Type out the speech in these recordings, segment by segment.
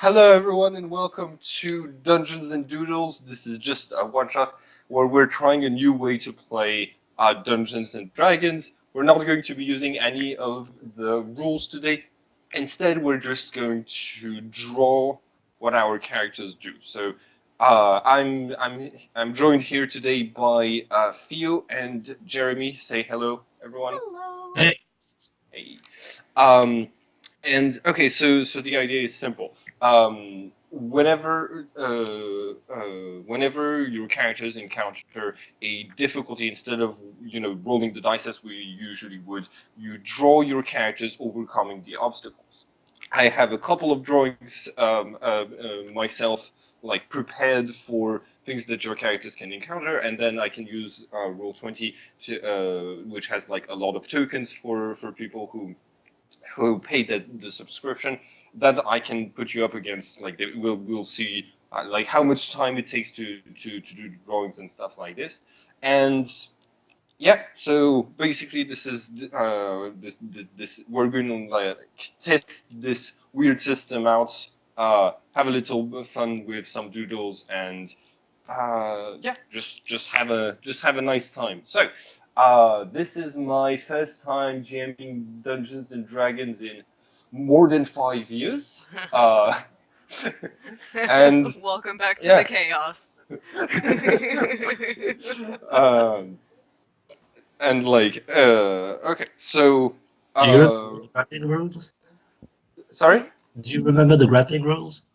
Hello, everyone, and welcome to Dungeons and Doodles. This is just a one shot where we're trying a new way to play Dungeons and Dragons. We're not going to be using any of the rules today. Instead, we're just going to draw what our characters do. So, I'm joined here today by Theo and Jeremy. Say hello, everyone. Hello. Hey, Hey. Um, and okay, so the idea is simple. Whenever your characters encounter a difficulty, instead of rolling the dice as we usually would, you draw your characters overcoming the obstacles. I have a couple of drawings myself, like prepared for things that your characters can encounter, and then I can use Roll20 which has like a lot of tokens for people who pay the subscription that I can put you up against. Like we'll see like how much time it takes to do drawings and stuff like this. And yeah, so basically this is this we're going to like test this weird system out, have a little fun with some doodles, and yeah, just have a nice time. So, this is my first time GMing Dungeons and Dragons in more than 5 years. Uh, and Welcome back to the yeah, chaos. um, and like, okay, so, do you remember uh, the grappling rules? sorry. Do you remember the grappling rules?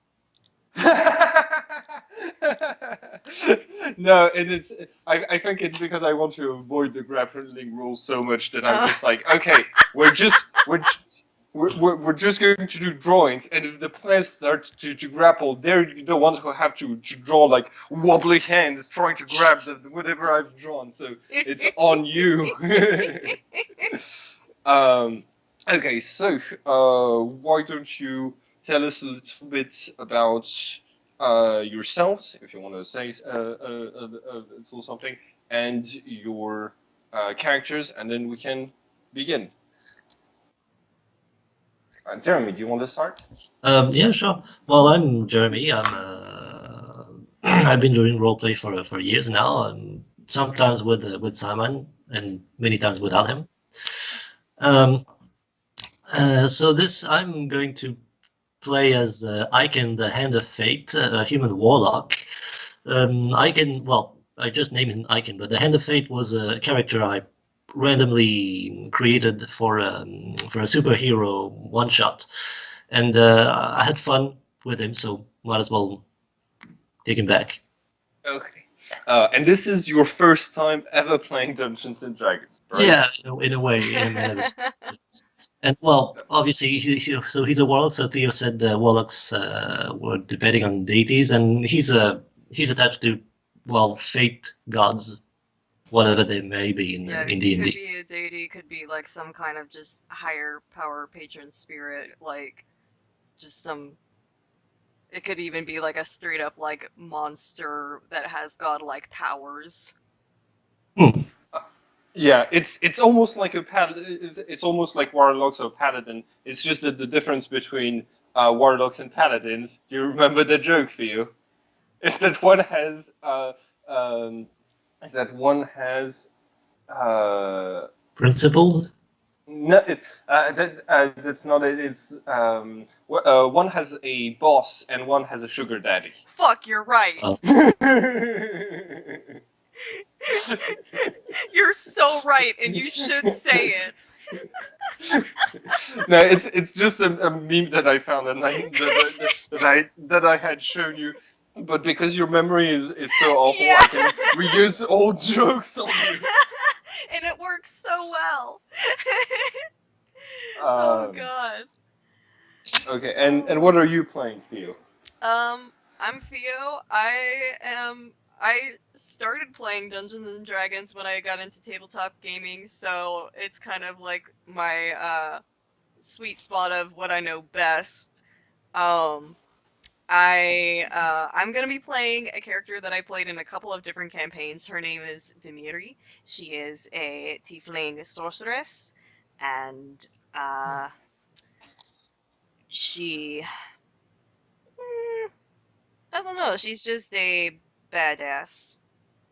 No, and I think it's because I want to avoid the grappling rules so much that I'm Uh, just like, okay, we're just we're just going to do drawings, and if the players start to grapple, they're the ones who have to draw like wobbly hands trying to grab whatever I've drawn. So it's on you. Okay, so why don't you tell us a little bit about yourselves, if you want to say a little something, and your characters, and then we can begin. Jeremy, do you want to start? Yeah, sure. Well, I'm Jeremy. I've been doing roleplay for years now, and sometimes with Simon, and many times without him. Um, so this I'm going to play as Icon, the Hand of Fate, a human warlock. Icon, well, I just named him Icon, but the Hand of Fate was a character I randomly created for a superhero one shot, and I had fun with him, so might as well take him back. Okay. And this is your first time ever playing Dungeons and Dragons, right? Yeah, in a way, in a manner. And well, obviously, so he's a warlock. So Theo said the warlocks were debating on deities, and he's attached to well, fate gods, whatever they may be yeah, in D and could D. be a deity, could be like some kind of just higher power patron spirit, like just some. It could even be like a straight up like monster that has godlike powers. Hmm. Yeah, it's almost like a it's almost like warlocks or paladin. It's just that the difference between warlocks and paladins. Do you remember the joke, Theo? Is that one has um is that one has uh Principles. no that's not it. It's one has a boss and one has a sugar daddy. Fuck, you're right. Uh, You're so right, and you should say it. No, it's just a meme that I found and that I had shown you, but because your memory is so awful, I can Yeah. reuse old jokes on you. And it works so well. Oh Um, god. okay, and Oh. what are you playing, Theo? I'm Theo. I started playing Dungeons and Dragons when I got into tabletop gaming, so it's kind of like my sweet spot of what I know best. Um I'm gonna be playing a character that I played in a couple of different campaigns. Her name is Canary. She is a tiefling sorceress, and uh, she Oh, she's just a badass.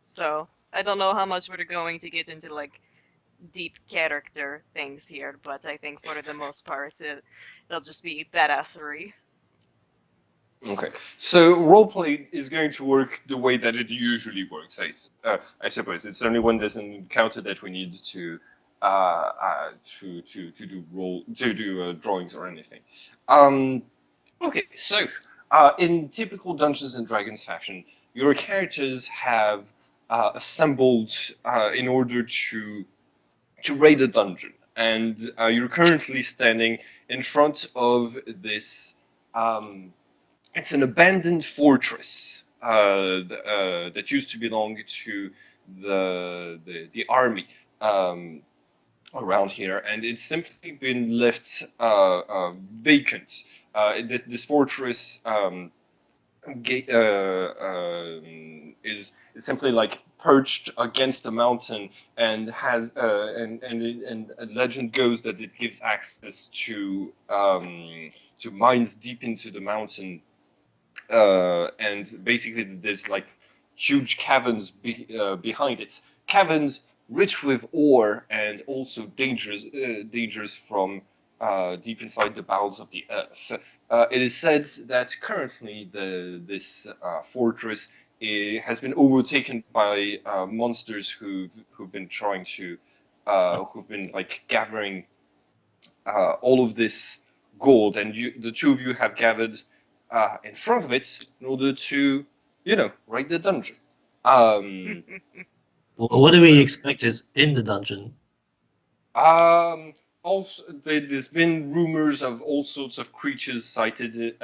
So I don't know how much we're going to get into like deep character things here, but I think for the most part it'll just be badassery. Okay, so roleplay is going to work the way that it usually works. I suppose it's only when there's an encounter that we need to do drawings or anything. Okay, so in typical Dungeons and Dragons fashion, your characters have assembled in order to raid a dungeon, and you're currently standing in front of this. It's an abandoned fortress that used to belong to the army around here, and it's simply been left vacant. This fortress is simply like perched against a mountain and has and a legend goes that it gives access to mines deep into the mountain, and basically there's like huge caverns behind it. Caverns rich with ore and also dangers from deep inside the bowels of the earth. It is said that currently this fortress has been overtaken by monsters who've been trying to who've been like gathering all of this gold, and the two of you have gathered in front of it in order to, raid the dungeon. What do we expect is in the dungeon? Also, there's been rumors of all sorts of creatures sighted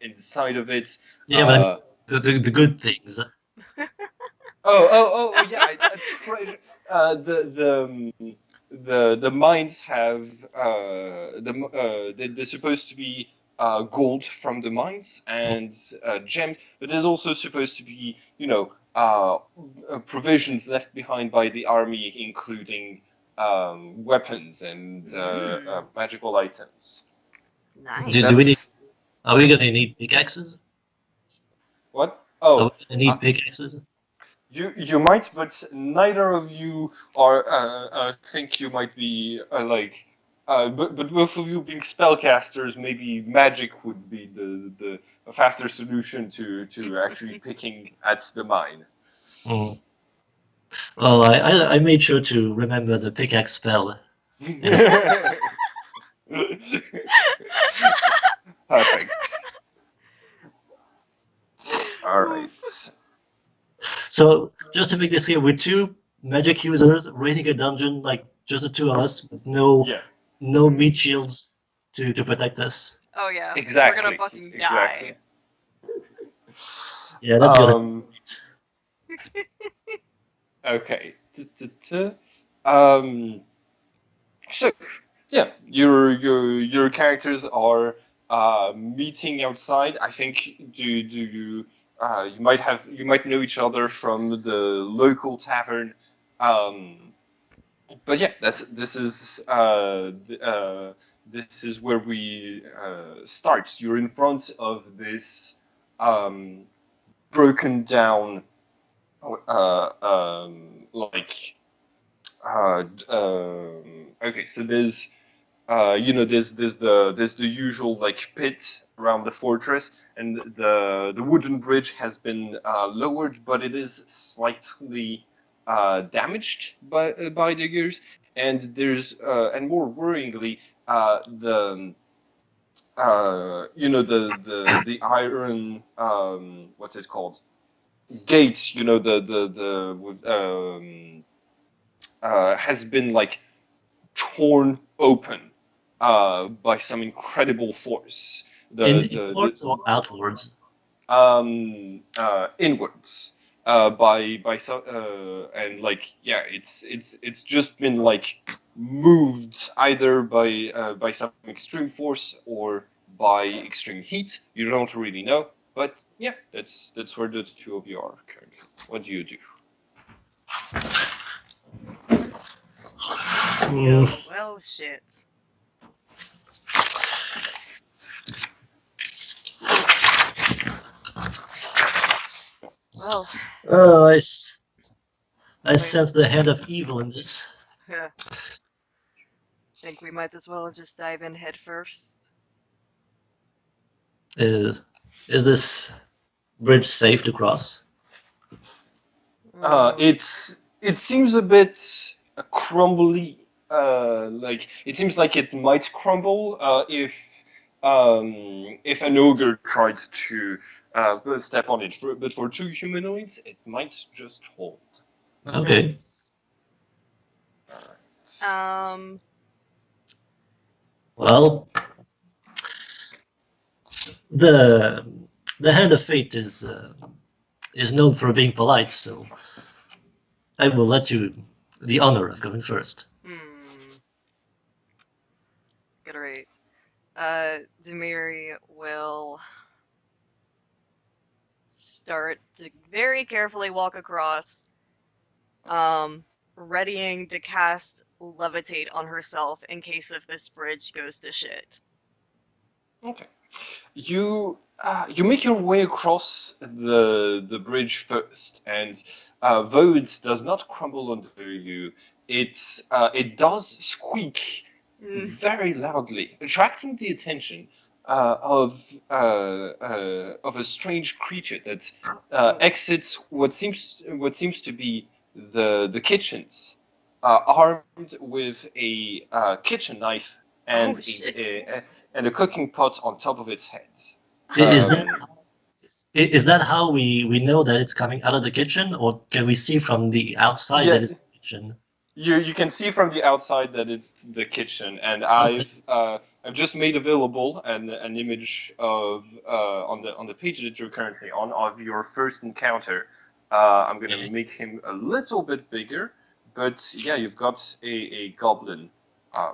inside of it. Yeah, but the good things. Yeah. The mines have they're supposed to be gold from the mines and gems, but there's also supposed to be provisions left behind by the army, including weapons and magical items. Nice. Do we need? Are we gonna need pickaxes? What? Are we gonna need pickaxes? You might, but neither of you are think you might be but both of you being spellcasters, maybe magic would be the a faster solution to actually picking at the mine. Mm. Well, I made sure to remember the pickaxe spell. Perfect. All right. So just to make this clear, we're two magic users raiding a dungeon, like just the two of us, with no meat shields to protect us. Oh yeah. Exactly. We're gonna fucking die. Yeah, that's good. Okay. So yeah, your characters are meeting outside. I think you you might know each other from the local tavern. But yeah, this is where we start. You're in front of this broken down okay, so there's there's the usual like pit around the fortress, and the wooden bridge has been lowered, but it is slightly damaged by the years, and there's and more worryingly the the iron what's it called, gates, has been like torn open by some incredible force. Inwards or outwards? Inwards. By some and like yeah, it's just been like moved either by some extreme force or by extreme heat. You don't really know, but yeah, that's where the two of you are currently. What do you do? Well, shit. Well, Oh, I sense the hand of evil in this. yeah. Think we might as well just dive in head first. Is this bridge safe to cross? It seems a bit crumbly. Like it seems like it might crumble if an ogre tried to step on it. But for two humanoids, it might just hold. Okay. Nice. Um, Well, the the hand of fate is known for being polite, so I will let you the honor of going first. great. Demiri will start to very carefully walk across, readying to cast Levitate on herself in case if this bridge goes to shit. Okay. You make your way across the bridge first, and though it does not crumble under you, it does squeak very loudly, attracting the attention of a strange creature that exits what seems to be the kitchens, armed with a kitchen knife and Oh, shit. and a cooking pot on top of its head. Is Um, is that how we know that it's coming out of the kitchen, or can we see from the outside yeah, that it's the kitchen? you can see from the outside that it's the kitchen, and Okay. I've just made available an image of on the page that you're currently on of your first encounter. I'm gonna Okay. make him a little bit bigger, but yeah, you've got a goblin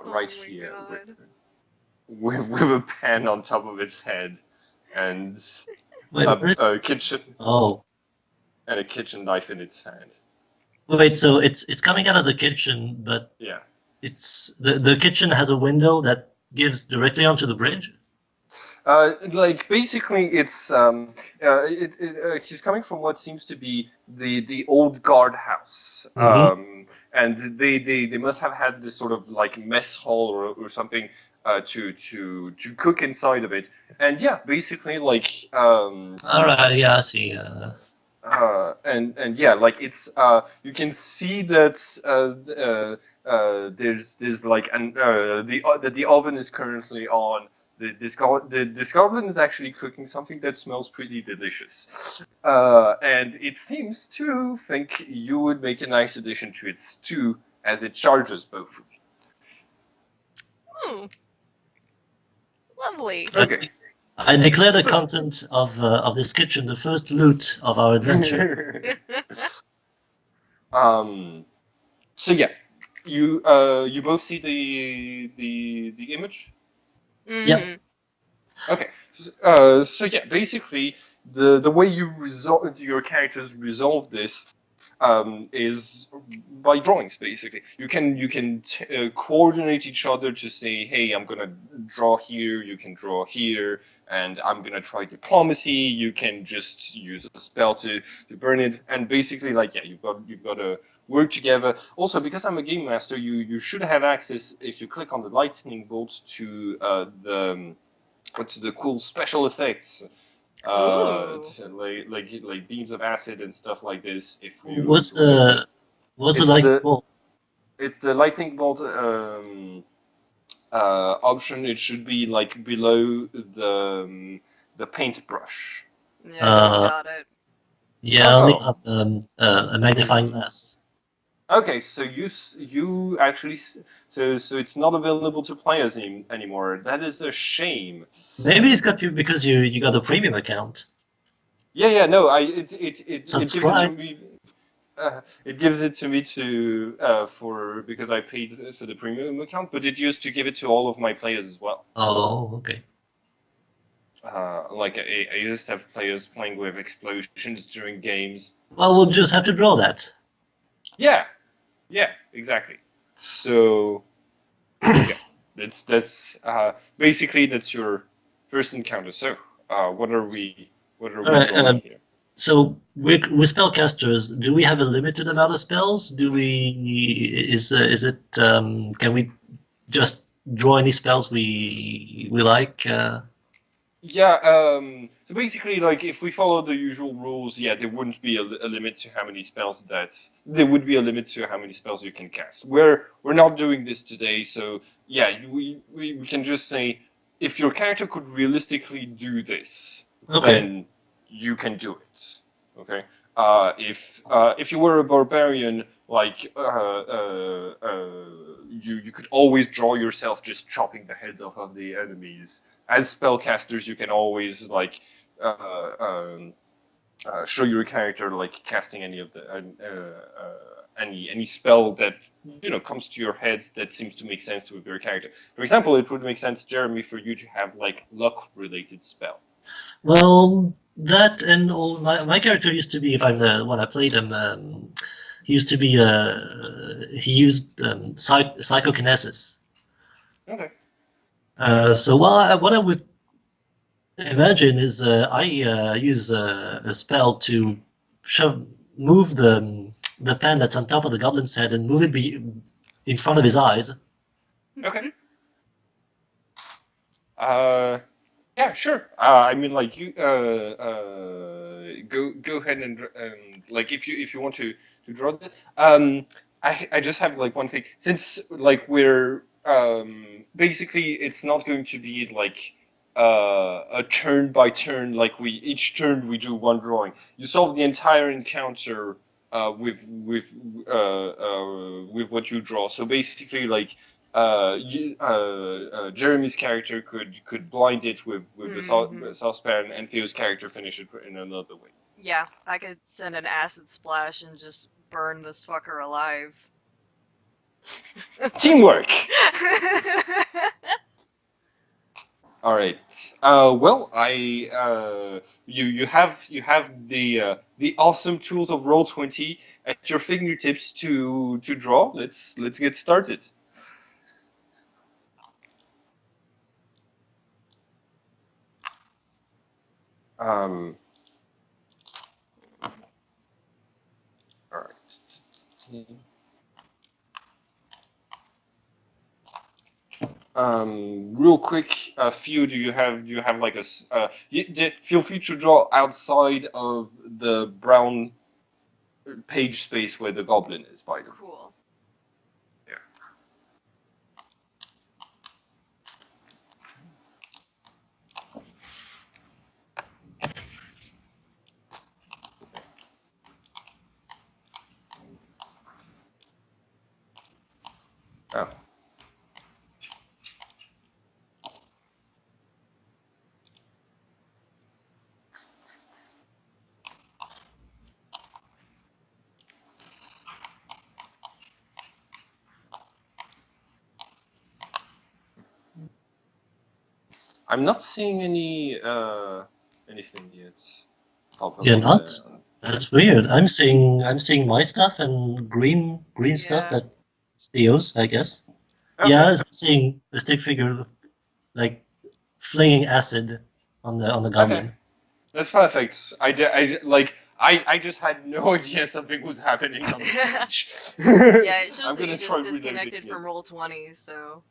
right Oh my here God. with a pan on top of its head, and Wait, where is a kitchen Oh, and a kitchen knife in its hand. wait. So it's coming out of the kitchen, but Yeah. it's the kitchen has a window that gives directly onto the bridge. Like basically, he's coming from what seems to be the old guardhouse, Mm-hmm. and they must have had this sort of like mess hall or something to cook inside of it, and yeah, basically like All right. Yeah, I see. and yeah, like it's you can see that there's like that the oven is currently on. This goblin is actually cooking something that smells pretty delicious, and it seems to think you would make a nice addition to its stew as it charges both. Hmm. Lovely. Okay. I declare the content of this kitchen the first loot of our adventure. So yeah, you both see the image. Mhm. Okay. So yeah, basically the way you resolve your characters resolve this is by drawings. Basically, you can coordinate each other to say, hey, I'm gonna draw here, you can draw here, and I'm gonna try diplomacy. You can just use a spell to burn it, and basically, like yeah, you've got to work together. Also, because I'm a game master, you should have access if you click on the lightning bolt to the cool special effects, Ooh. like beams of acid and stuff like this. If you What's the what's the it's like? the Well, it's the lightning bolt option. It should be like below the paintbrush. Yeah, uh, got it. yeah, I only Oh, have a magnifying glass. okay. So you actually so it's not available to players anymore. That is a shame. Maybe it's got you because you got a premium account. Yeah. No, it gives it to Subscribe. me. It gives it to me for because I paid for the premium account, but it used to give it to all of my players as well. Oh, okay. Like I used to have players playing with explosions during games. Well, we'll just have to draw that. Yeah, exactly. So yeah, that's basically that's your first encounter. So what are we All right. drawing here? So with spellcasters, do we have a limited amount of spells? Do we is it can we just draw any spells we like? Yeah, so basically, like, if we follow the usual rules, yeah, there wouldn't be a limit to how many spells there would be a limit to how many spells you can cast. We're not doing this today, so yeah, we can just say, if your character could realistically do this, Okay. then you can do it. Okay? If you were a barbarian, like, you could always draw yourself just chopping the heads off of the enemies. As spellcasters, you can always, like, show your character, like, casting any of the any spell that comes to your head that seems to make sense with your character. For example, it would make sense, Jeremy, for you to have, like, luck related spell. Well, that and all my character used to be, if I'm the when I played him, he used to be he used psychokinesis. Okay. So what I would imagine is I use a spell to move the pen that's on top of the goblin's head and move it in front of his eyes. Okay. Yeah, sure. I mean, like, you go ahead and like, if you want to draw that. I just have, like, one thing, since, like, we're basically, it's not going to be like a turn by turn, like, each turn we do one drawing. You solve the entire encounter with what you draw. So basically, like, Jeremy's character could blind it with the saucepan, and Theo's character finish it in another way. Yeah, I could send an acid splash and just burn this fucker alive. Teamwork. All right. Well, you have the awesome tools of Roll20 at your fingertips to draw. Let's get started. All right. Real quick, Few, do you have like feel free to draw outside of the brown page space where the goblin is, by the way. Cool. Yeah. Oh. I'm not seeing anything yet. Pop up You're on not? the. That's weird. I'm seeing my stuff and green stuff Yeah. that's Theo's, I guess. Okay. Yeah, I'm seeing a stick figure like flinging acid on the Okay. goblin. That's perfect. I just had no idea something was happening on the page. Yeah, it I'm shows that gonna you try just reloading disconnected it. from Roll20, so.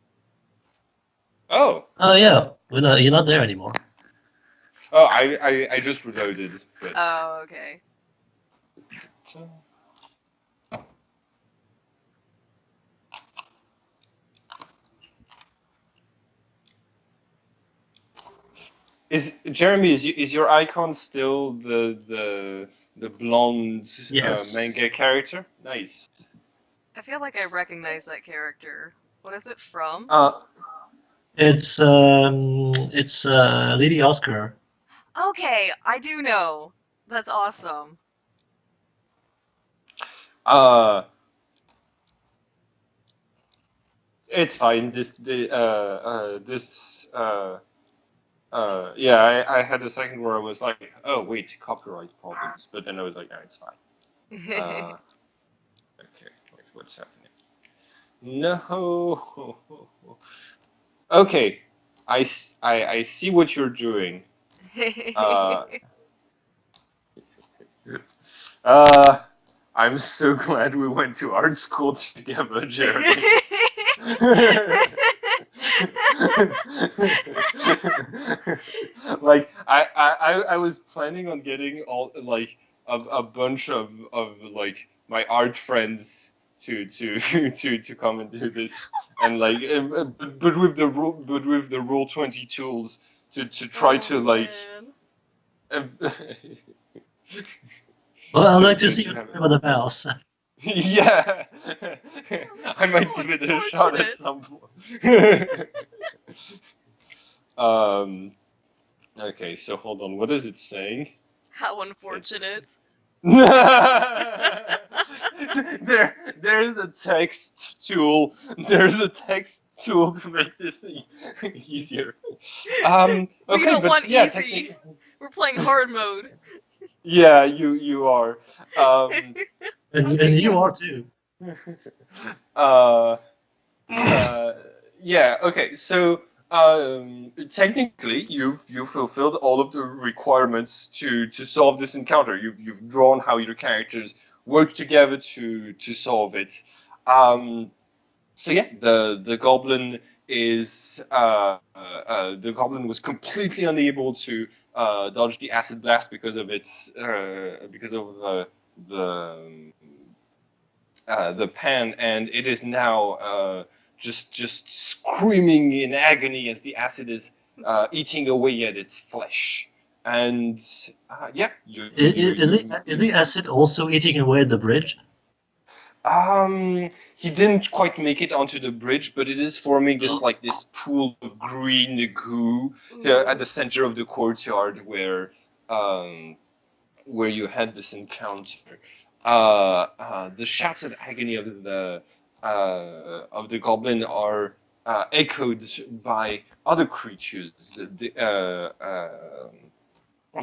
Oh. Oh yeah, you're not there anymore. Oh, I just reloaded. But... Oh, okay. Is your icon still the blonde Yes. manga character? Nice. I feel like I recognize that character. What is it from? It's Lady Oscar. Okay, I do know. That's awesome. It's fine. Yeah, I had a second where I was like, oh wait, copyright problems, but then I was like, no, it's fine. Okay, wait, what's happening? No. Okay, I see what you're doing. Uh, I'm so glad we went to art school together, Jeremy. Like I was planning on getting all like a bunch of like my art friends to come and do this and like but with the roll 20 tools to try Oh to like man. uh, Well, I'd like to to see you have try with the mouse. yeah. I How might give it a shot at unfortunate. some point. um okay, so hold on, what is it saying? How It's unfortunate. there's a text tool. There's a text tool to make this easier. We Okay, don't but want yeah, easy. technically, We're playing hard mode. yeah, you are. And Okay, you yeah. are too. Uh, uh, yeah. Okay, so technically, you've fulfilled all of the requirements to solve this encounter. You've drawn how your characters work together to solve it. Um, So yeah, the goblin is the goblin was completely unable to dodge the acid blast because of its because of the the pan, and it is now just screaming in agony as the acid is eating away at its flesh. And yeah, Is the acid also eating away at the bridge? He didn't quite make it onto the bridge, but it is forming this pool of green goo at the Ooh. center of the courtyard um, where you had this encounter. The shouts of agony of the goblin are echoed by other creatures.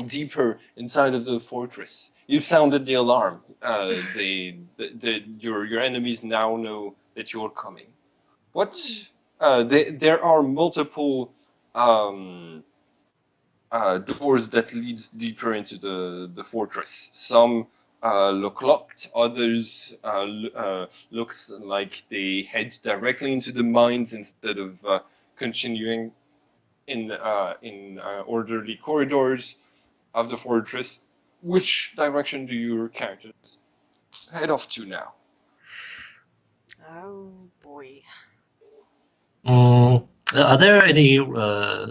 Deeper inside of the fortress. You sounded the alarm. Your enemies now know that you're coming. What? There are multiple um, doors that leads deeper into the fortress. Some look locked. Others looks like they head directly into the mines instead of continuing in orderly corridors of the fortress. Which direction do your characters head off to now? Oh boy. Mm, are there any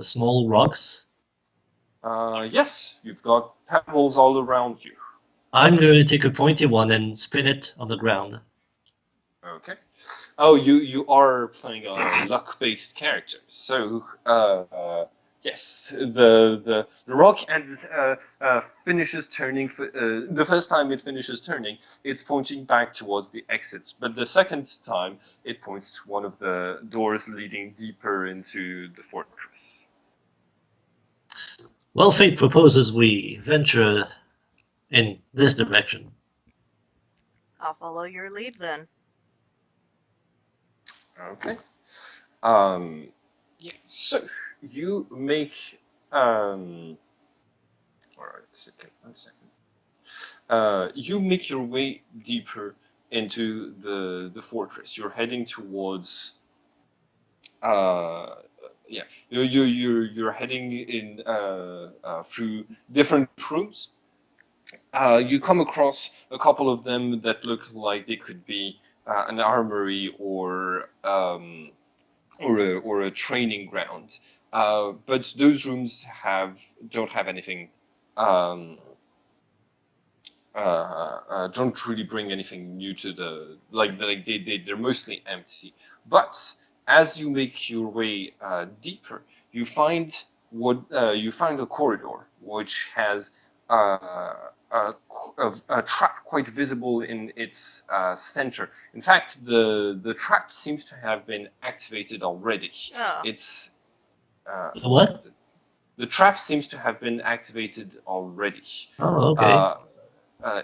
small rocks? Yes, you've got pebbles all around you. I'm going to take a pointy one and spin it on the ground. Okay. Oh, you are playing a luck-based character, so yes, the rock and finishes turning. The first time it finishes turning, it's pointing back towards the exits, but the second time it points to one of the doors leading deeper into the fortress. Well, fate proposes we venture in this direction. I'll follow your lead then. Okay. Yeah. So you make All right. Okay. 1 second. You make your way deeper into the fortress. You're heading towards uh, yeah. You're heading in through different rooms. You come across a couple of them that look like they could be an armory or a training ground. But those rooms don't have anything. Um, don't really bring anything new to they're mostly empty. But as you make your way deeper, you find a corridor which has a trap quite visible in its center. In fact, the trap seems to have been activated already. Oh. It's uh, What? the trap seems to have been activated already. Oh, okay. Uh,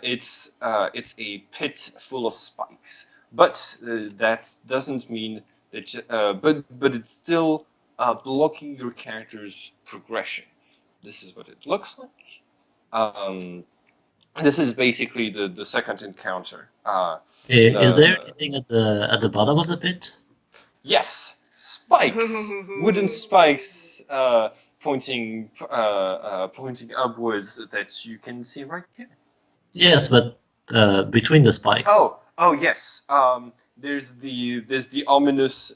it's a pit full of spikes, but that doesn't mean that. But it's still blocking your character's progression. This is what it looks like. Um, This is basically the second encounter. Is there The anything at the bottom of the pit? Yes, spikes, wooden spikes, pointing upwards that you can see right here. Yes, but between the spikes. Oh yes. There's the ominous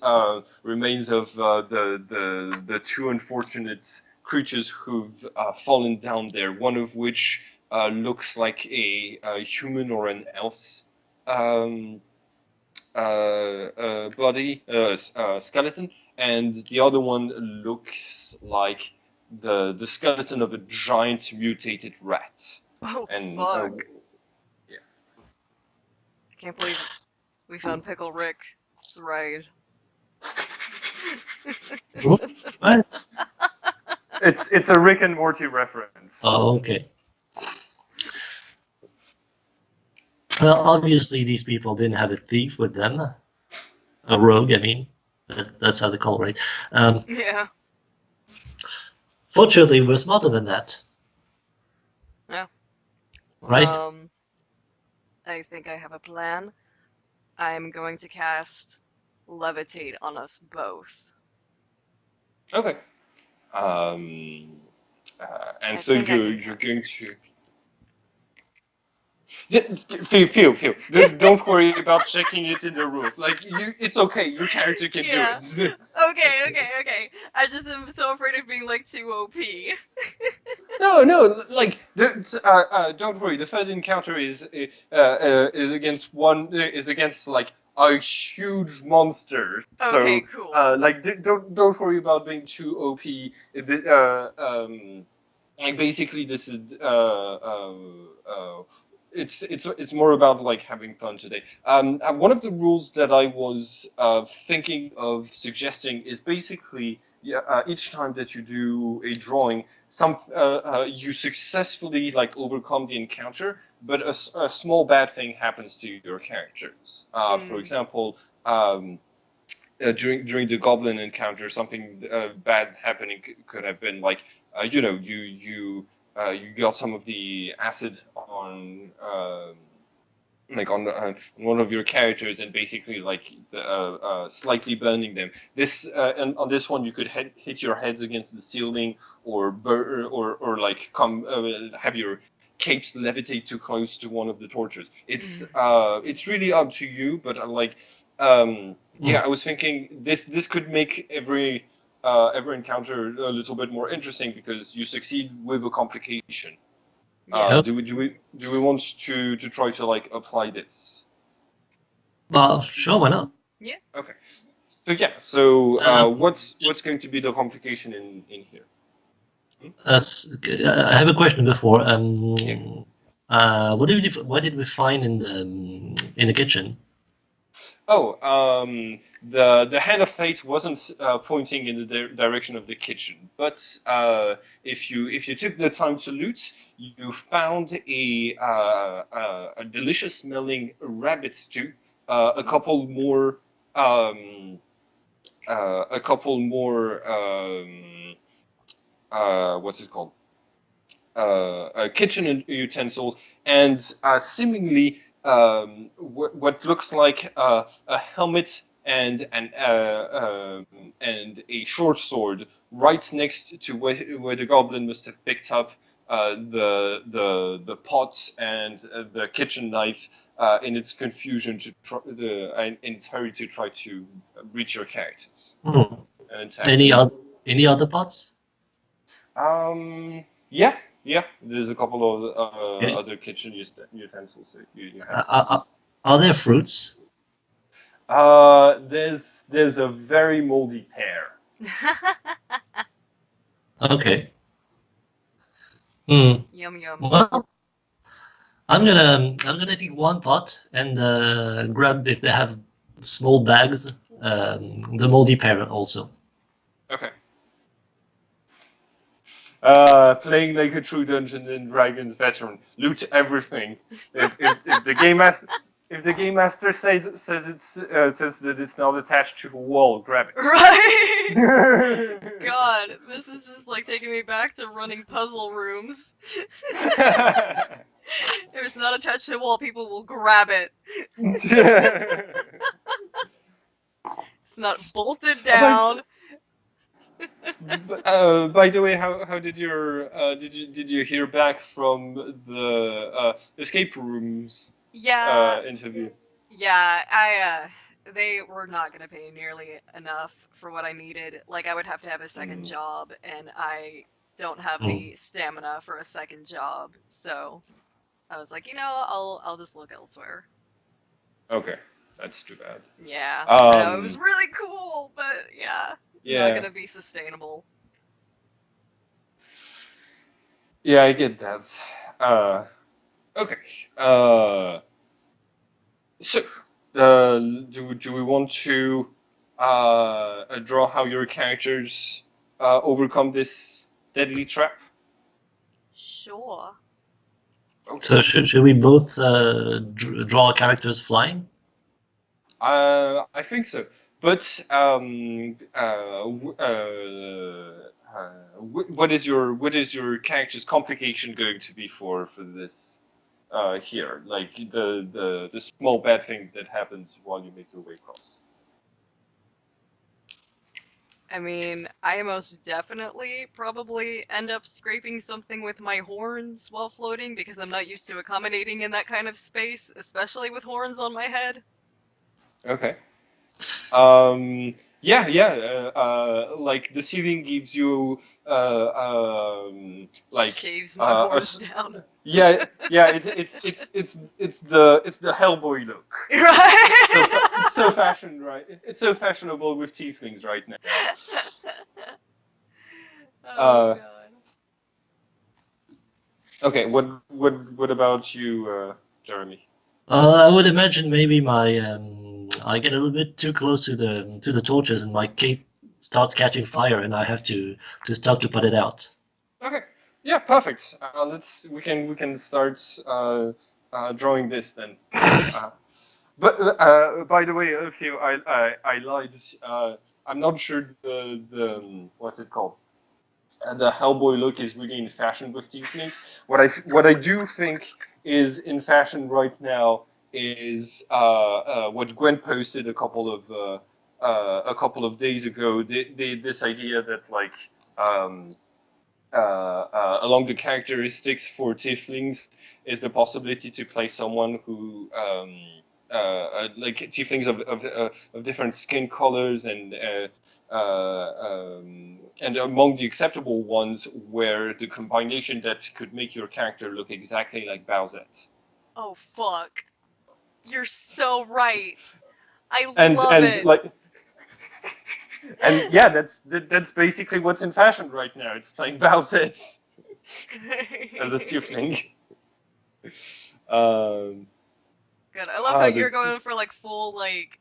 remains of the two unfortunate creatures who've fallen down there. One of which looks like a human or an elf's um, body, skeleton, and the other one looks like the skeleton of a giant mutated rat. Oh And fuck! yeah. I can't believe we found Pickle Rick. It's right. What? It's a Rick and Morty reference. Oh, okay. Well, obviously these people didn't have a thief with them. A rogue, I mean. That's how they call it, right? Yeah. Fortunately, we're smarter than that. Yeah. Right? I think I have a plan. I'm going to cast Levitate on us both. Okay. And so you're going to. Feel. Don't worry about checking it in the rules. Like it's okay. Your character can Yeah. do it. Okay. I just am so afraid of being like too OP. No. Like don't worry. The third encounter is against like a huge monster. Okay, So cool. like don't worry about being too OP. Like basically this is it's more about like having fun today. One of the rules that I was thinking of suggesting is basically each time that you do a drawing, you successfully like overcome the encounter, but a small bad thing happens to your characters. For example, during the goblin encounter, something bad happening could have been like you got some of the acid on like on one of your characters and basically like slightly burning them. And on this one you could hit your heads against the ceiling or like come have your capes levitate too close to one of the torches. It's really up to you, but I was thinking this could make every encounter a little bit more interesting because you succeed with a complication. Yeah. Do we want to try to like apply this? Well, sure, why not? Yeah. Okay. So what's going to be the complication in here? I have a question before. Yeah. What did we find in the kitchen? Oh, the hand of fate wasn't pointing in the direction of the kitchen, but if you took the time to loot, you found a delicious smelling rabbit stew, a couple more what's it called? Kitchen utensils, and seemingly what looks like a helmet and a short sword right next to where the goblin must have picked up the pot and the kitchen knife in its confusion in its hurry to try to reach your characters. Any other pots? Yeah. There's a couple of other kitchen utensils that you have. Are there fruits? There's a very moldy pear. Okay. Yum. Well, I'm gonna take one pot and grab if they have small bags. The moldy pear also. Okay. Playing like a true Dungeons and Dragons veteran, loot everything. If the game master says that it's not attached to a wall, grab it. Right. God, this is just like taking me back to running puzzle rooms. It attached to the wall, people will grab it. It's not bolted down. By the way, how did your did you hear back from the escape rooms Yeah, interview? yeah, they were not gonna pay nearly enough for what I needed. Like, I would have to have a second Mm, job, and I don't have Mm. the stamina for a second job. So I was like, I'll just look elsewhere. okay, that's too bad. Yeah, I know it was Um, really cool, but yeah, not yeah, gonna be sustainable. yeah, I get that. Uh, okay. Uh, so, do we want to draw how your characters overcome this deadly trap? Sure. Okay. So should we both draw characters flying? I think so. But what is your character's complication going to be for this here? Like the small bad thing that happens while you make your way across. I mean, I most definitely probably end up scraping something with my horns while floating because I'm not used to accommodating in that kind of space, especially with horns on my head. Okay. Like the ceiling gives you Shaves my horns s- down. yeah. It's the Hellboy look. It's so Right? fashion right. It's so fashionable with tieflings right now. Oh Uh, god. okay. What about you, Jeremy? I would imagine maybe my I get a little bit too close to the torches and my cape starts catching fire and I have to stop to put it out. Okay. Yeah, perfect. We can start drawing this then. Uh, But by the way, Elfio, I lied. I'm not sure the what's it called? The Hellboy look is really in fashion with tieflings. What I do think is in fashion right now is what Gwen posted a couple of days ago. This idea that like along the characteristics for tieflings is the possibility to play someone who like tieflings of different skin colors and among the acceptable ones where the combination that could make your character look exactly like Bowsette. Oh fuck. You're so right. I love And it. like and yeah, that's basically what's in fashion right now. It's playing Bowsette as a tiefling. Um, Good. I love how ah, you're the going for like full like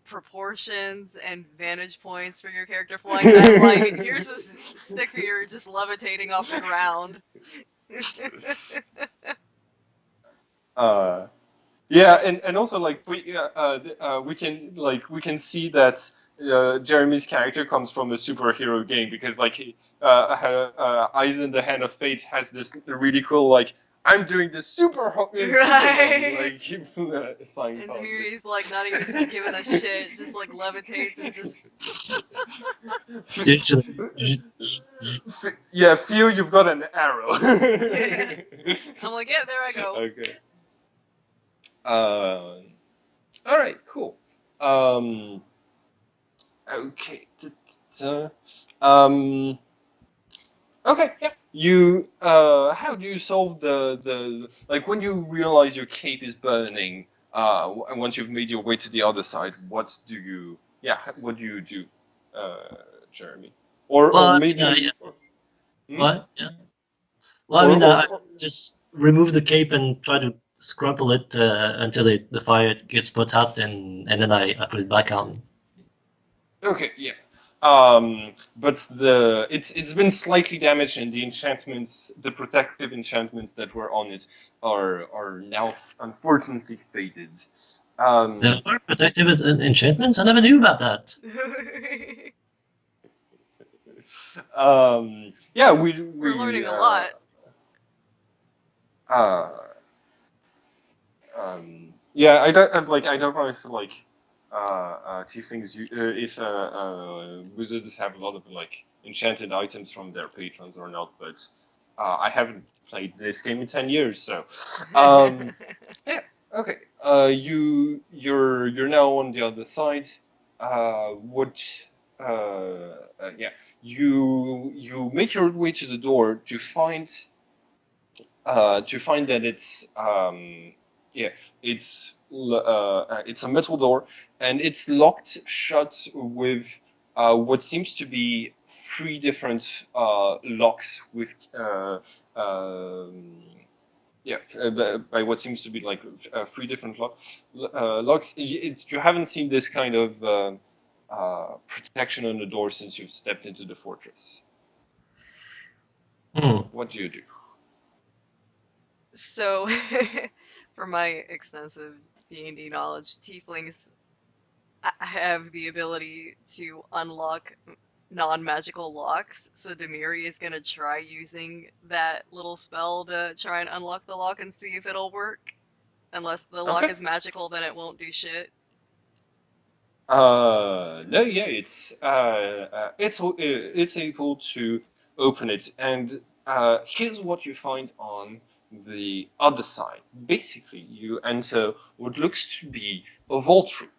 proportions and vantage points for your character flying, and I'm like, here's a stick figure just levitating off the ground. uh, yeah, and also like we can see that Jeremy's character comes from a superhero game because like Eyes in the Hand of Fate has this really cool like I'm doing the Superman Right? like flying And saucers. Demiri's like not even just giving a shit, just like levitates and just. Yeah, feel you've got an arrow. Yeah. I'm like, yeah, there I go. Okay. All right, cool. Um, okay. Um, okay, yeah. You, how do you solve the like when you realize your cape is burning? Once you've made your way to the other side, what do you do, Jeremy? Or Well, I mean, maybe, hmm? what? Yeah. Well, I mean, I Or just remove the cape and try to scrumple it until the fire gets put out, and then I put it back on. okay, yeah. But it's been slightly damaged, and the enchantments, the protective enchantments that were on it, are now unfortunately faded. There Um, are protective enchantments. I never knew about that. yeah, We're learning a lot. uh, Yeah, I don't know if like tieflings if wizards have a lot of like enchanted items from their patrons or not, but I haven't played this game in 10 years, so yeah, okay. You're now on the other side. What? Yeah, you make your way to the door to find that yeah, it's a metal door and it's locked shut with what seems to be three different locks with um, yeah, by what seems to be like three different locks. You haven't seen this kind of protection on the door since you've stepped into the fortress. Hmm. What do you do? So, from my extensive D&D knowledge, tieflings have the ability to unlock non-magical locks. So Demiri is gonna try using that little spell to try and unlock the lock and see if it'll work. Unless the lock Okay. is magical, then it won't do shit. No, yeah, it's able to open it, and here's what you find on the other side. Basically, you enter what looks to be a vault room,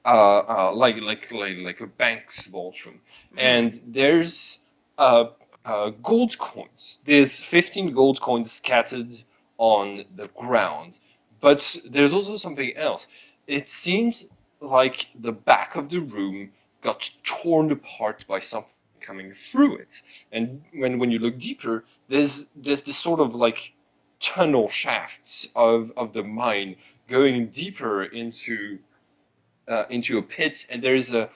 like a bank's vault room, Hmm. and there's gold coins. There's 15 gold coins scattered on the ground, but there's also something else. It seems like the back of the room got torn apart by something coming through it, and when you look deeper, there's this sort of like tunnel shafts of the mine going deeper into a pit, and there is a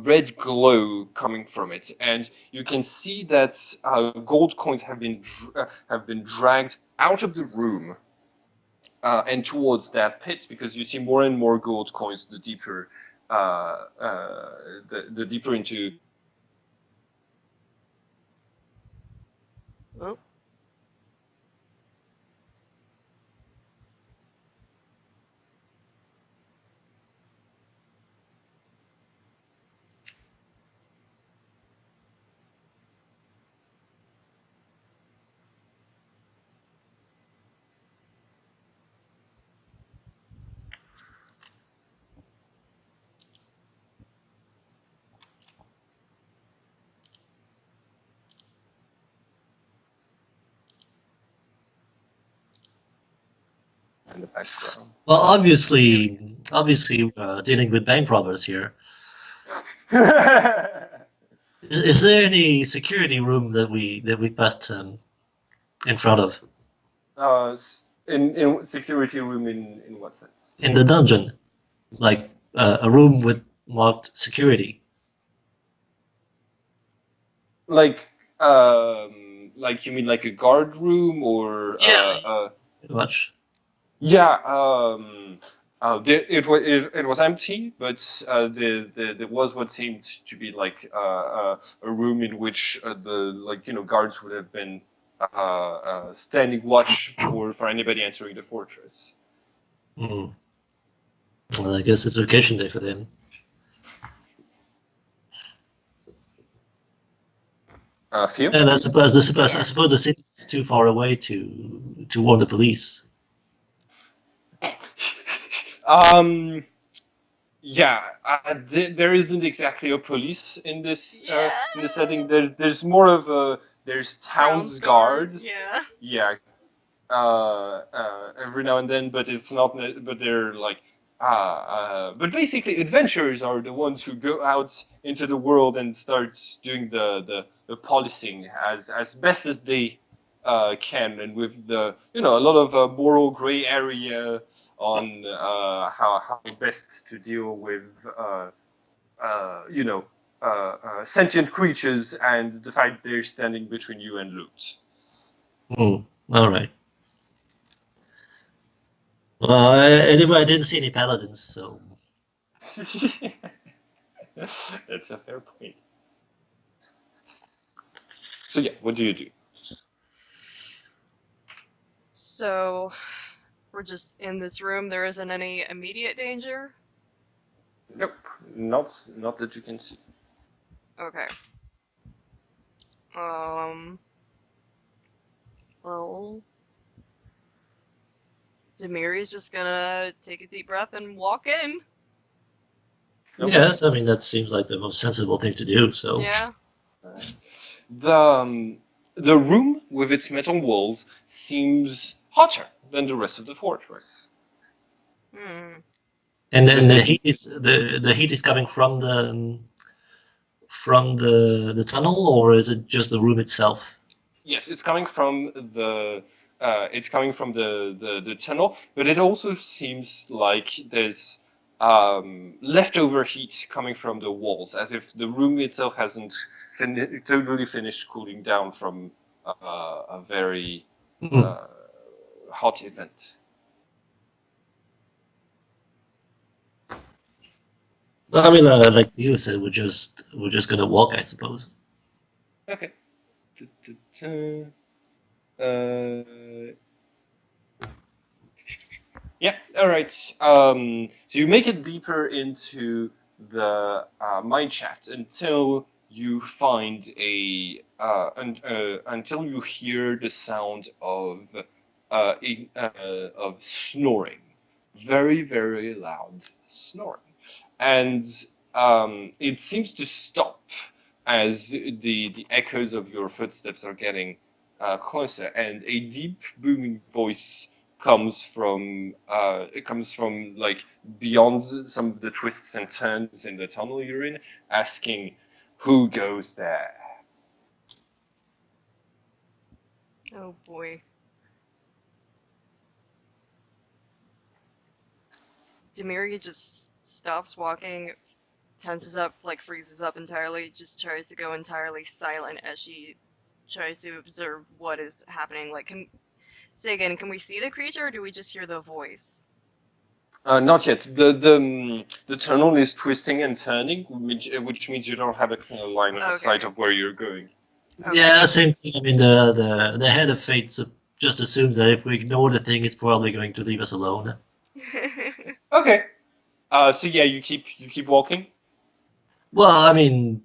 red glow coming from it, and you can see that gold coins have been dragged out of the room and towards that pit because you see more and more gold coins the deeper the deeper into Oh. in the background. Well, There we go. obviously, dealing with bank robbers here. Is there any security room that we passed in front of In security room in what sense? in the dungeon? Like a room with marked security. Like like you mean like a guard room or Yeah, pretty much. yeah, it was empty, but there was what seemed to be like a room in which the like guards would have been standing watch for anybody entering the fortress. Mm. Well, I guess it's vacation day for them. Few. And I suppose the city is too far away to warn the police. um. Yeah, there isn't exactly a police in this setting. Yeah. There's more of a there's Grounds town's guard. guard. Yeah. Yeah, every now and then, but it's not. But they're like, but basically, adventurers are the ones who go out into the world and start doing the policing as best as they can, and with the a lot of moral gray area on how best to deal with uh, you know sentient creatures and the fact they're standing between you and loot. Mm. All right. Well, anyway, I didn't see any paladins, so That's a fair point. So yeah, what do you do? So We're just in this room. There isn't any immediate danger. Nope, not that you can see. Okay. Well, Demiri's just gonna take a deep breath and walk in. Nope. Yes, I mean that seems like the most sensible thing to do. So Yeah. The room with its metal walls seems hotter than the rest of the fortress. Hmm. and then the heat is coming from the tunnel, or is it just the room itself? Yes, it's coming from the tunnel, but it also seems like there's leftover heat coming from the walls, as if the room itself hasn't totally finished cooling down from a very hot event. I mean, like you said, we're just gonna walk, I suppose. Okay. Uh, Yeah, all right. So you make it deeper into the mine shaft until you find until you hear the sound of snoring, very very loud snoring, and it seems to stop as the echoes of your footsteps are getting closer, and a deep booming voice comes from like beyond some of the twists and turns in the tunnel you're in, asking, "Who goes there?" Oh boy. Demiri just stops walking, tenses up, like freezes up entirely, just tries to go entirely silent as she tries to observe what is happening. Like, say again, can we see the creature or do we just hear the voice? Not yet. The tunnel is twisting and turning, which means you don't have a clear line of Okay. sight of where you're going. Okay. Yeah, same thing. I mean, the head of fate just assumes that if we ignore the thing, it's probably going to leave us alone. Okay. So yeah, you keep walking. Well, I mean,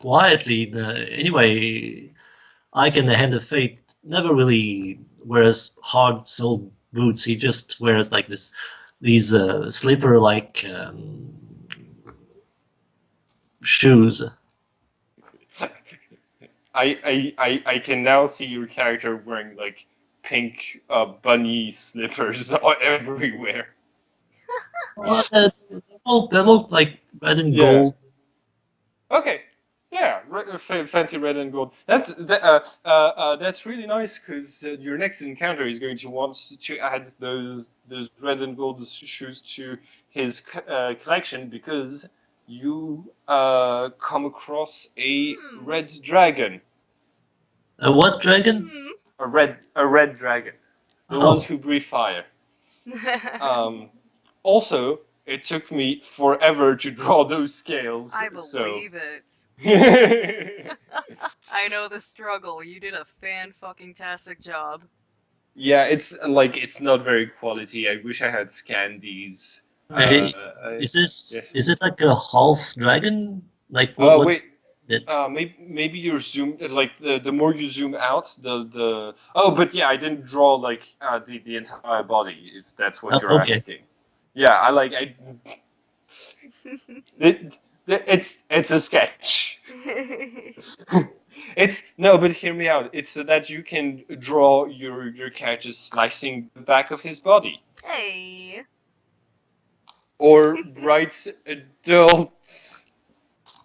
quietly. Anyway, Ike and the Hand of Fate never really wears hard-soled boots. He just wears like these slipper-like shoes. I can now see your character wearing like pink bunny slippers everywhere. Well, they're both like red and Yeah. gold. Okay. Yeah, fancy red and gold. That's really nice because your next encounter is going to want to add those red and gold shoes to his collection because you come across a red dragon, A what dragon? a red dragon, the ones Oh, who breathe fire. Also, it took me forever to draw those scales. I So. believe it. I know the struggle. You did a fan-fucking-tastic job. Yeah, it's not very quality. I wish I had scanned these. Hey, Yes. is it like a half dragon? Like what's Wait. it? Maybe you're zoomed like the more you zoom out, the oh, but yeah, I didn't draw like the entire body. If that's what you're Okay. asking. Yeah, it's a sketch. It's no, but hear me out. It's so that you can draw your character slicing the back of his body, Hey. or write adult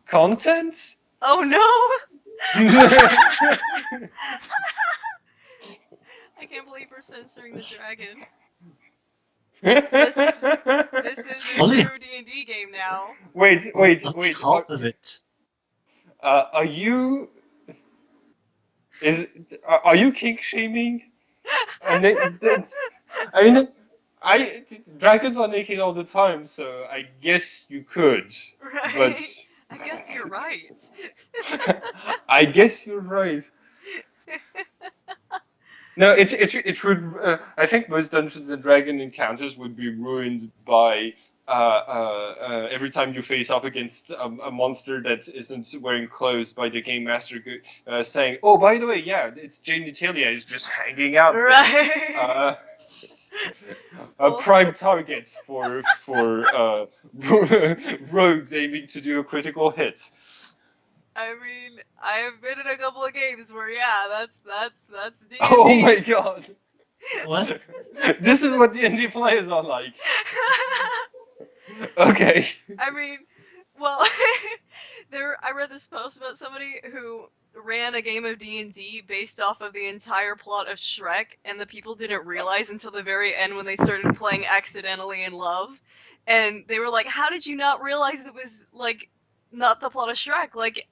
content. Oh no! I can't believe we're censoring the dragon. This is a Only- true D&D game now. Wait. Half of it. Are you? Are you kink shaming? And I mean, dragons are naked all the time, so I guess you could. Right. But I guess you're right. I guess you're right. No, it would. I think most Dungeons and Dragon encounters would be ruined by every time you face off against a monster that isn't wearing clothes, by the game master saying, "Oh, by the way, yeah, it's Jane Natalia is just hanging out there." Right. A Well, prime target for rogues aiming to do a critical hit. I mean, I have been in a couple of games where, yeah, that's D&D. Oh my god! What? This is what D&D players are like. Okay. I mean, well, I read this post about somebody who ran a game of D&D based off of the entire plot of Shrek, and the people didn't realize until the very end when they started playing Accidentally in Love, and they were like, "How did you not realize it was like not the plot of Shrek? Like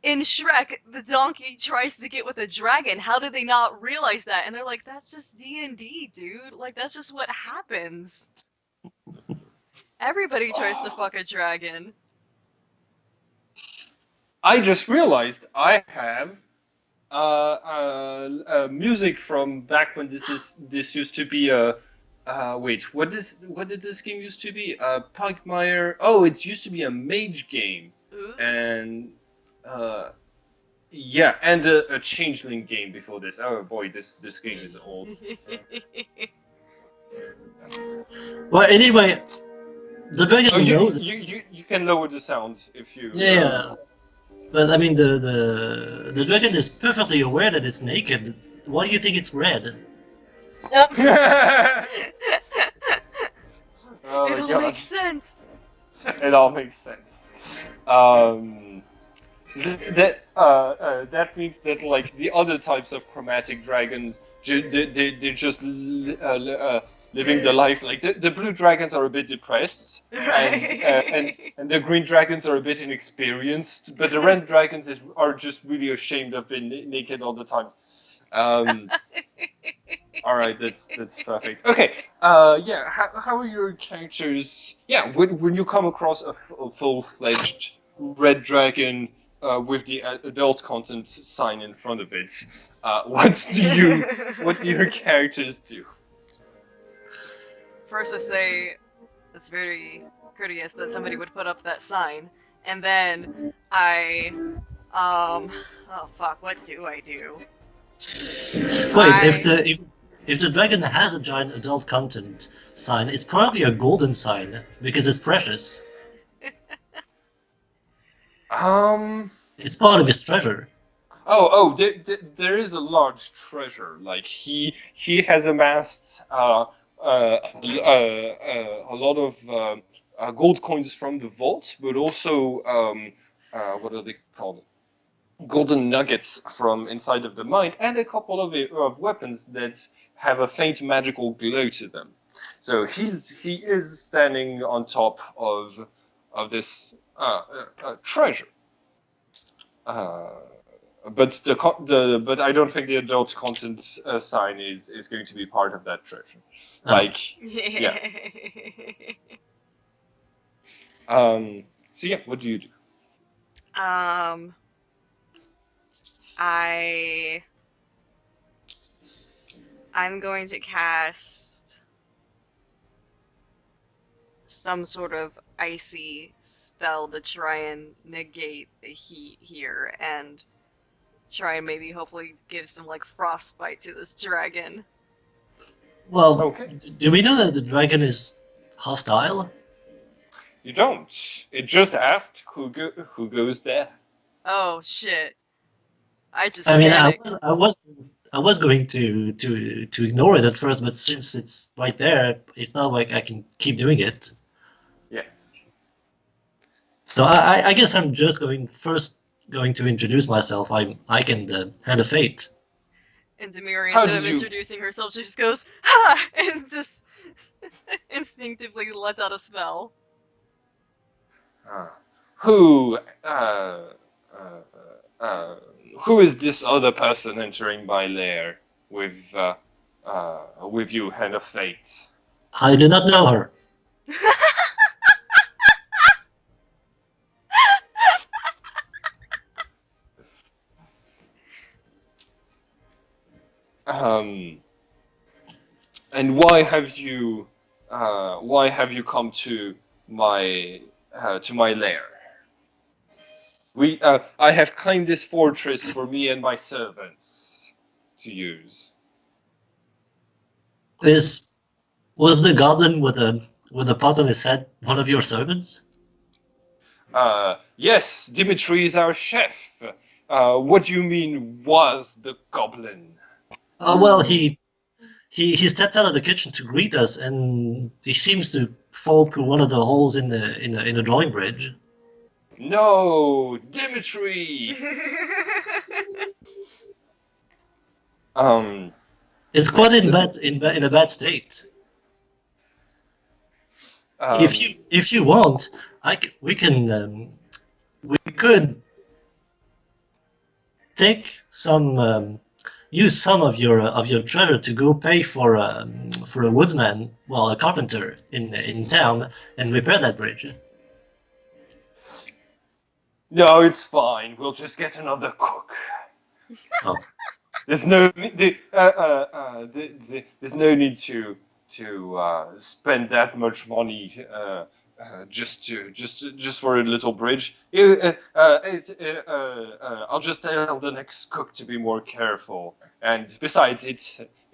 in Shrek, the donkey tries to get with a dragon. How did they not realize that?" And they're like, "That's just D&D, dude. Like that's just what happens. Everybody tries to fuck a dragon." I just realized I have music from back when this used to be a. Wait, what did this game used to be? Pugmire. Oh, it used to be a mage game, Ooh. and yeah, and a changeling game before this. Oh boy, this game is old. Well, anyway, the dragon Oh, knows. you can lower the sound if you. Yeah, but I mean the dragon is perfectly aware that it's naked. Why do you think it's red? Oh my It all God. makes sense. It all makes sense. That means that like the other types of chromatic dragons, they're just living the life. Like the blue dragons are a bit depressed, and the green dragons are a bit inexperienced, but the red dragons are just really ashamed of being naked all the time. All right, that's perfect. Okay, yeah. How are your characters? Yeah, when you come across a full-fledged red dragon with the adult content sign in front of it, what do your characters do? First, I say it's very courteous that somebody would put up that sign, and then oh fuck, what do I do? Wait, if the dragon has a giant adult content sign, it's probably a golden sign because it's precious. It's part of his treasure. There is a large treasure. Like he has amassed a lot of gold coins from the vault, but also what are they called? Golden nuggets from inside of the mine, and a couple of weapons that have a faint magical glow to them. So he is standing on top of this treasure. But but I don't think the adult content sign is going to be part of that treasure. Like yeah. So yeah, what do you do? I'm going to cast some sort of icy spell to try and negate the heat here and try and maybe hopefully give some like frostbite to this dragon. Well, Okay. do we know that the dragon is hostile? You don't. It just asked who goes there. Oh shit. I mean, panicked. I was going to ignore it at first, but since it's right there, it's not like I can keep doing it. Yeah. So I guess I'm just going to introduce myself. I can Hand of Fate. And Demiri, How instead of did you- introducing herself, she just goes, "Ha!" and just instinctively lets out a spell. Who who is this other person entering my lair with you, Hand of Fate? I do not know her. And why have you come to my lair? I have claimed this fortress for me and my servants to use. Was the goblin with a pot on his head one of your servants? Yes, Dimitri is our chef. What do you mean, was the goblin? Well, he stepped out of the kitchen to greet us, and he seems to fall through one of the holes in the drawing bridge. No, Dimitri. It's quite in a bad state. If you want, we could take some use some of your treasure to go pay for a woodsman, well, a carpenter in town, and repair that bridge. No, it's fine. We'll just get another cook. Oh. There's no there's no need to spend that much money just for a little bridge. I'll just tell the next cook to be more careful. And besides,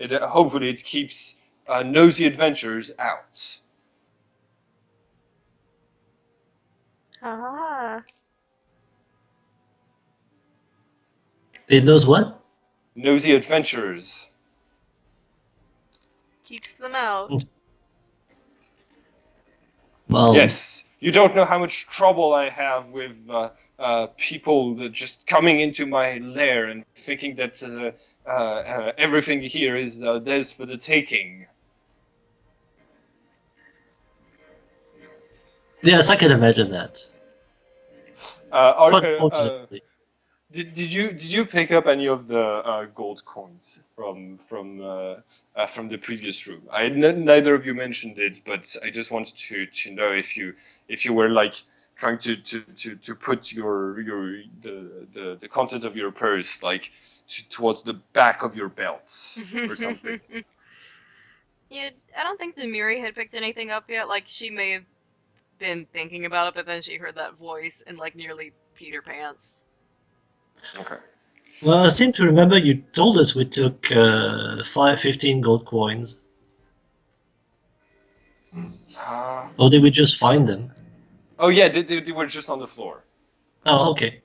hopefully it keeps nosy adventurers out. Ah. It knows what? Nosy adventurers. Keeps them out. Well, Yes, you don't know how much trouble I have with people that just coming into my lair and thinking that everything here is theirs for the taking. yes, I can imagine that. Unfortunately. Did you pick up any of the gold coins from the previous room? Neither of you mentioned it, but I just wanted to know if you were like trying to put the content of your purse like towards the back of your belts or something. Yeah, I don't think Demiri had picked anything up yet. Like, she may have been thinking about it, but then she heard that voice and like nearly peed her pants. Okay. Well, I seem to remember you told us we took 15 gold coins. Or did we just find them? Oh yeah, they were just on the floor. Oh, okay.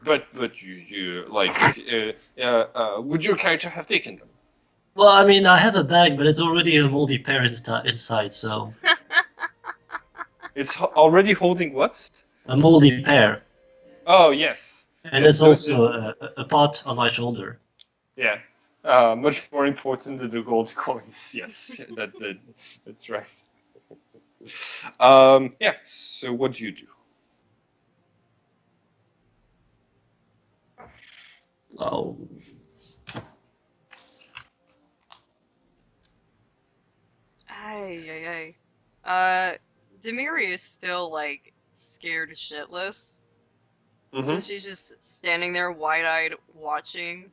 But you like would your character have taken them? Well, I mean, I have a bag, but it's already a moldy pear inside, so... It's already holding what? A moldy pear. Oh yes. And Yes, it's also a pot on my shoulder. Yeah. Much more important than the gold coins. Yes, that's right. Yeah. So what do you do? Oh. Ay. Demiri is still like scared shitless. So she's just standing there wide-eyed watching.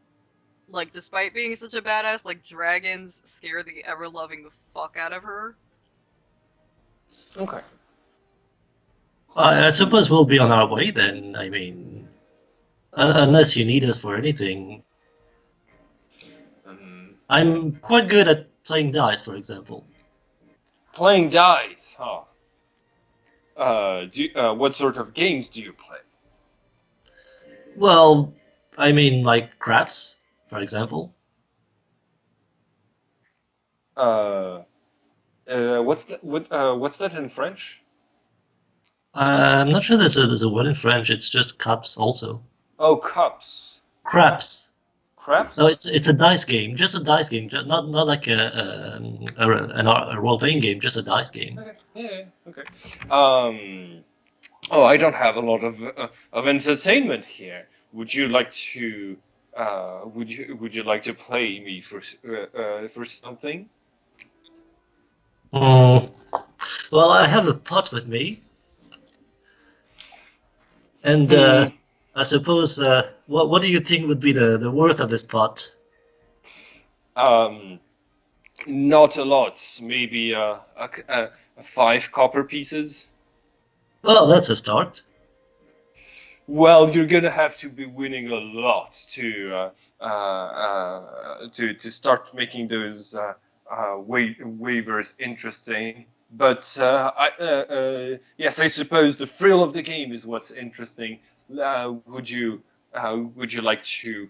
Like, despite being such a badass, like, dragons scare the ever-loving fuck out of her. Okay. I suppose we'll be on our way then. I mean, unless you need us for anything. I'm quite good at playing dice, for example. Playing dice, huh? What sort of games do you play? Well, I mean, like craps, for example. What's that? What's that in French? I'm not sure there's a word in French. It's just cups, also. Oh, cups. Craps. Craps? No, it's a dice game. Just a dice game. Not like a role playing game. Just a dice game. Okay. Yeah. Okay. Oh, I don't have a lot of entertainment here. Would you like to? Would you like to play me for something? Well, I have a pot with me, and I suppose. What do you think would be the worth of this pot? Not a lot, maybe 5 copper pieces. Well, that's a start. Well, you're gonna have to be winning a lot to start making those waivers interesting. But yes, I suppose the thrill of the game is what's interesting. Would you like to?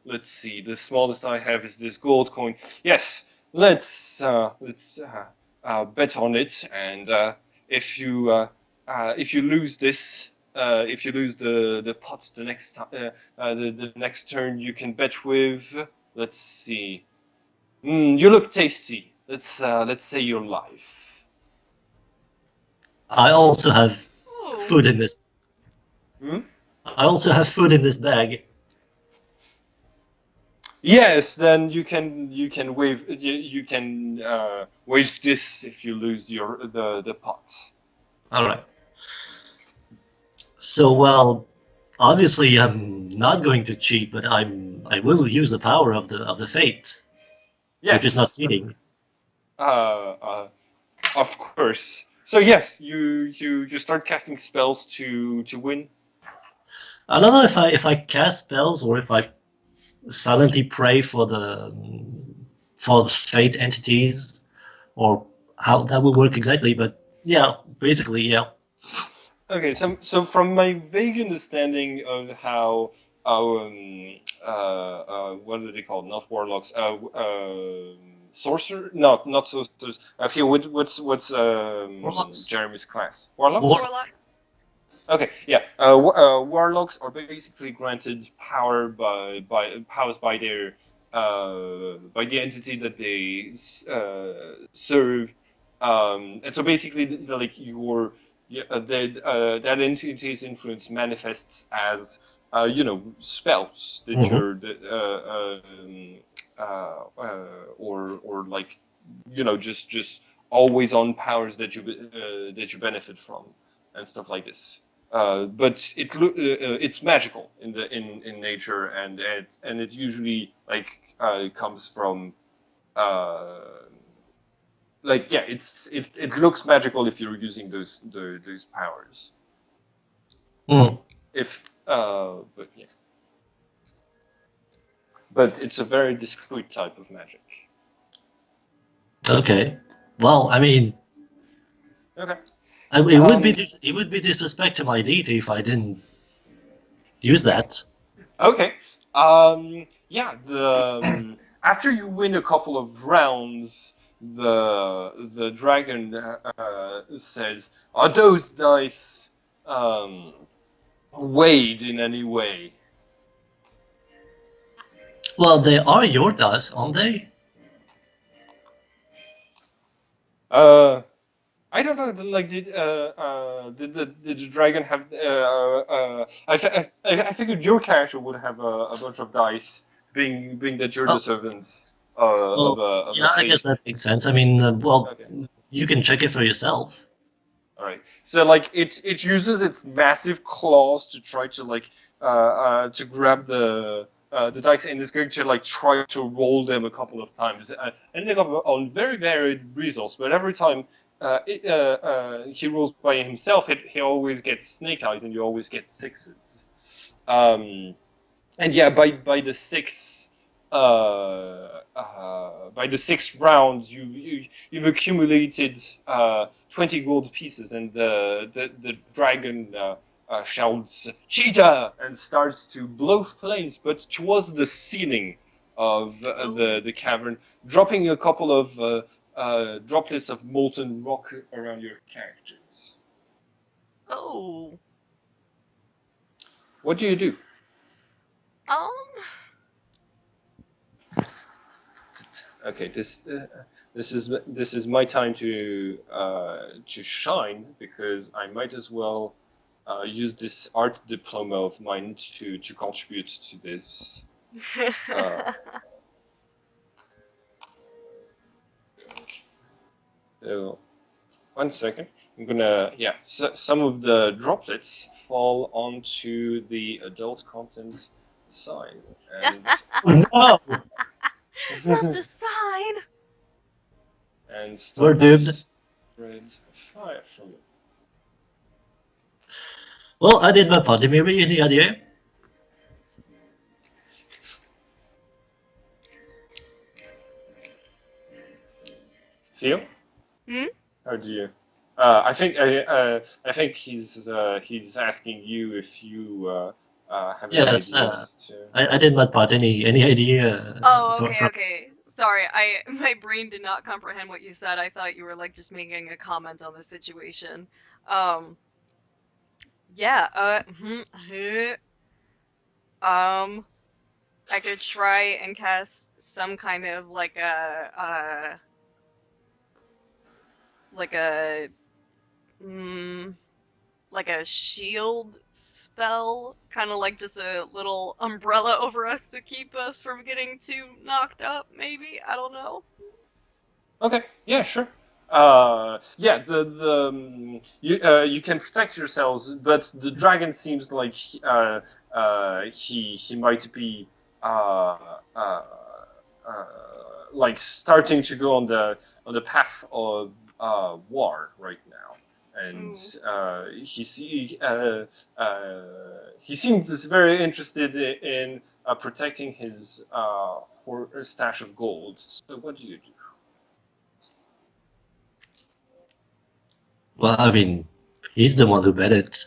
Let's see. The smallest I have is this gold coin. Yes, let's bet on it. And if you lose this. If you lose the pots the next the next turn, you can bet with. Let's see. You look tasty. Let's say your life. I also have Ooh. food in this. I also have food in this bag. Yes, then you can waive you can waive this if you lose the pots. All right. So, well, obviously I'm not going to cheat, but I will use the power of the fate, Yes. which is not cheating. Of course. So yes, you start casting spells to win. I don't know if I cast spells or if I silently pray for the fate entities, or how that will work exactly. But yeah, basically, yeah. Okay, so from my vague understanding of how what are they called? Not warlocks. Sorcerer? No, not sorcerers. I feel what's Warlocks. Jeremy's class? Warlocks. Warlock. Okay, yeah. Warlocks are basically granted power powers by their by the entity that they serve, and so basically, like that entity's influence manifests as spells that you're or like just always on powers that you benefit from and stuff like this. But it's magical in nature, and it usually comes from it looks magical if you're using those powers. If but yeah, but it's a very discrete type of magic. Okay. Well, I mean, Okay. It would be disrespect to my deity if I didn't use that. Okay. Yeah. The after you win a couple of rounds, the dragon says, "Are those dice weighed in any way?" Well, they are your dice, aren't they? I don't know. Like, did the dragon have? I figured your character would have a bunch of dice, being that you're the servant of a yeah, I guess that makes sense. I mean, Okay. you can check it for yourself. All right. So like it uses its massive claws to try to to grab the dice, and it's going to try to roll them a couple of times, ending up on very varied results. But every time he rolls by himself, he always gets snake eyes, and you always get sixes. And yeah, by the sixth round, you've accumulated 20 gold pieces, and the dragon shouts "Cheetah!" and starts to blow flames, but towards the ceiling of the cavern, dropping a couple of droplets of molten rock around your characters. Oh. What do you do? Okay, this is my time to shine, because I might as well use this art diploma of mine to contribute to this. So, 1 second. I'm gonna some of the droplets fall onto the adult content sign, and No! Not the sign! And We're doomed. spread fire from it. Well, I did my part. Miri, any idea? Theo? Hmm? How do you? I think he's asking you if you have any Yes, ideas to. I did my part. Any idea? Oh, for, okay, for... okay. Sorry, my brain did not comprehend what you said. I thought you were like just making a comment on the situation. Yeah, I could try and cast some kind of like a, like a shield spell, kind of like just a little umbrella over us to keep us from getting too knocked up, maybe? I don't know. Okay, yeah, sure. Yeah, you can protect yourselves, but the dragon seems like he might be uh, uh, uh, like starting to go on the path of war right now, and Ooh. he seems very interested in protecting his stash of gold. So what do you do? Well, I mean, he's the one who bet it.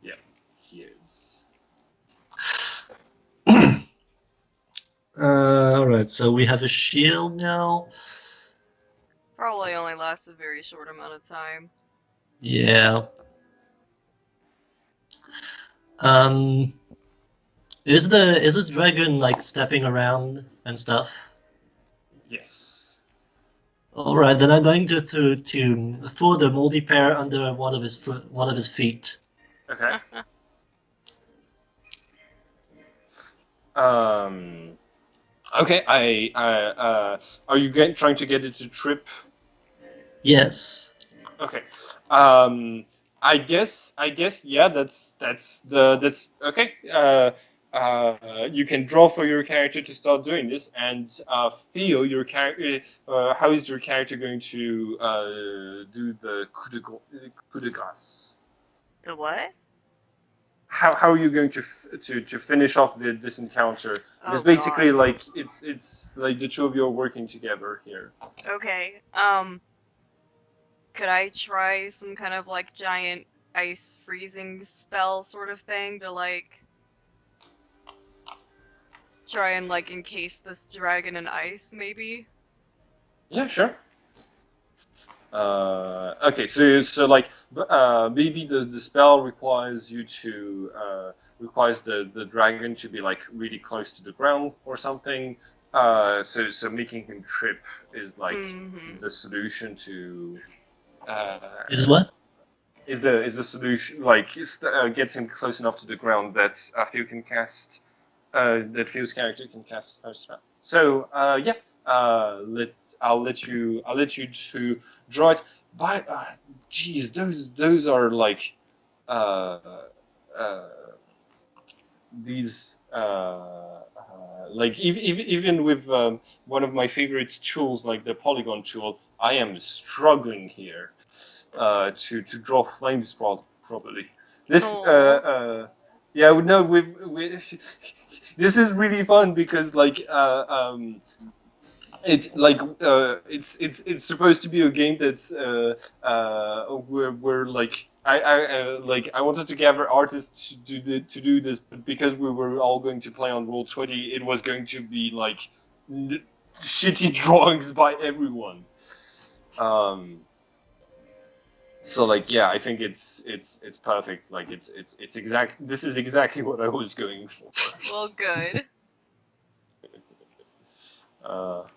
Yeah, he is. All right, so we have a shield now. Probably only lasts a very short amount of time. Yeah. Um, is the dragon like stepping around and stuff? Yes. All right, then I'm going to throw the moldy pear under one of his feet. Okay. Um. Okay. Are you trying to get it to trip? Yes. Okay. I guess. Yeah. That's okay. You can draw for your character to start doing this, and Theo, your character. How is your character going to do the coup de grâce? The what? How are you going to finish off this encounter? Because Oh god. basically, like it's like the two of you are working together here. Okay. Could I try some kind of like giant ice freezing spell sort of thing to like try and like encase this dragon in ice, maybe? Yeah, sure. Okay, so like maybe the spell requires you to requires the dragon to be like really close to the ground or something. So making him trip is like Mm-hmm. the solution to Is what? is the solution like gets him close enough to the ground that Theo can cast that Theo's character can cast her spell. So yeah, I'll let you to draw it. But geez, those are like uh, uh, these like even with one of my favorite tools like the polygon tool, I am struggling here to draw flames properly. This yeah, no, with this is really fun because like it's supposed to be a game that's we're like like I wanted to gather artists to do this, but because we were all going to play on Roll20, it was going to be like shitty drawings by everyone. So like yeah, I think it's perfect. Like it's exact. This is exactly what I was going for. Well, good. Okay.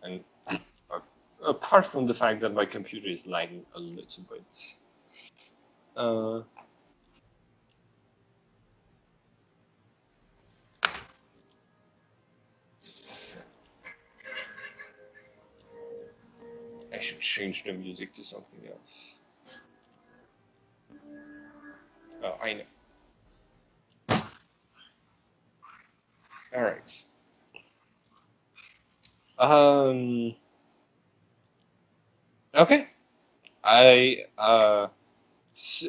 And apart from the fact that my computer is lagging a little bit, I should change the music to something else. Oh, I know. All right. Um. Okay. I s-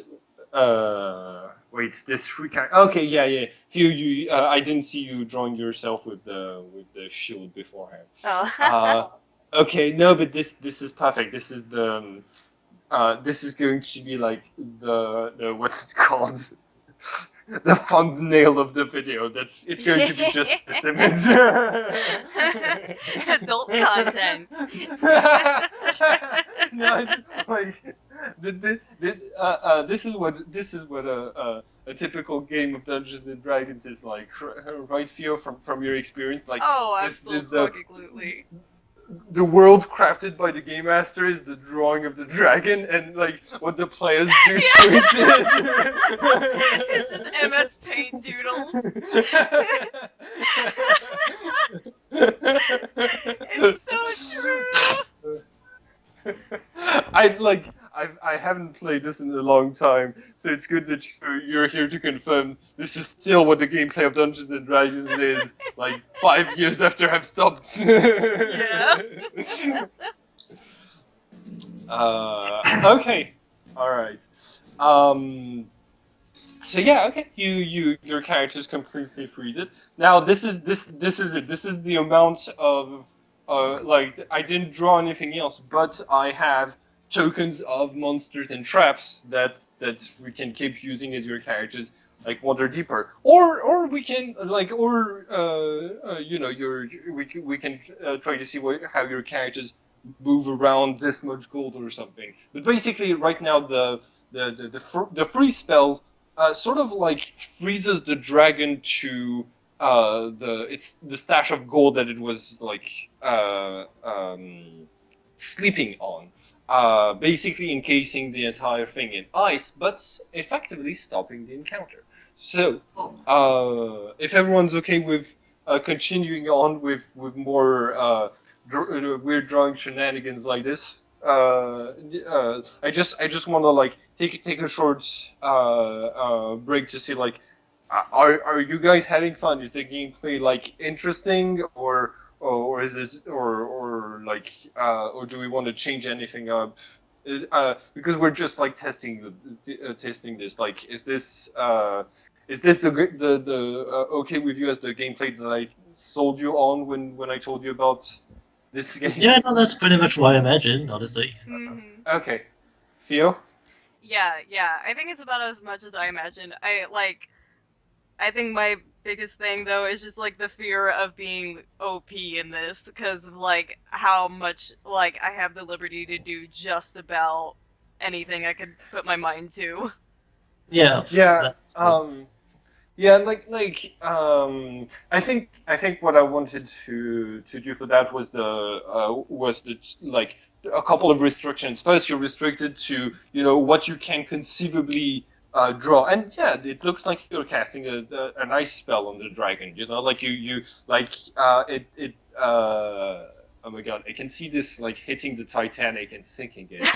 wait. This free kind. Okay. Yeah. Yeah. You. I didn't see you drawing yourself with the shield beforehand. Oh. Uh. Okay. No, but this is perfect. This is the. This is going to be like the what's it called? The thumbnail of the video. It's going to be just this image. Adult content. No, like this is what a typical game of Dungeons and Dragons is like, right, Theo? From your experience, like Oh, this is absolutely. the world crafted by the game master is the drawing of the dragon, and like what the players do to it. It's just MS Paint doodles. It's so true. I haven't played this in a long time, so it's good that you're here to confirm this is still what the gameplay of Dungeons and Dragons is, like 5 years after I've stopped. Yeah. Okay. All right. So yeah, okay. Your characters completely freeze it. Now this is it. This is the amount of like I didn't draw anything else, but I have tokens of monsters and traps that we can keep using as your characters like wander deeper, or we can like you know we can try to see how your characters move around this much gold or something. But basically, right now the free spells sort of like freezes the dragon to it's the stash of gold that it was like sleeping on. Basically encasing the entire thing in ice, but effectively stopping the encounter. So, if everyone's okay with continuing on with more weird drawing shenanigans like this, I just want to like take a short break to see like, are you guys having fun? Is the gameplay like interesting, or is this or like or do we want to change anything up? Because we're just like testing testing this. Like, is this the okay with you as the gameplay that I sold you on when I told you about this game? Yeah, no, that's pretty much what I imagined, honestly. Mhm. Okay, Theo. Yeah. I think it's about as much as I imagined. I think my biggest thing though is just like the fear of being OP in this, because of like how much like I have the liberty to do just about anything I could put my mind to. Yeah. Yeah. That's cool. Yeah, I think what I wanted to do for that was the like a couple of restrictions. First, you're restricted to what you can conceivably draw, and yeah, it looks like you're casting an ice spell on the dragon. Like you like it. Oh my god, I can see this like hitting the Titanic and sinking it.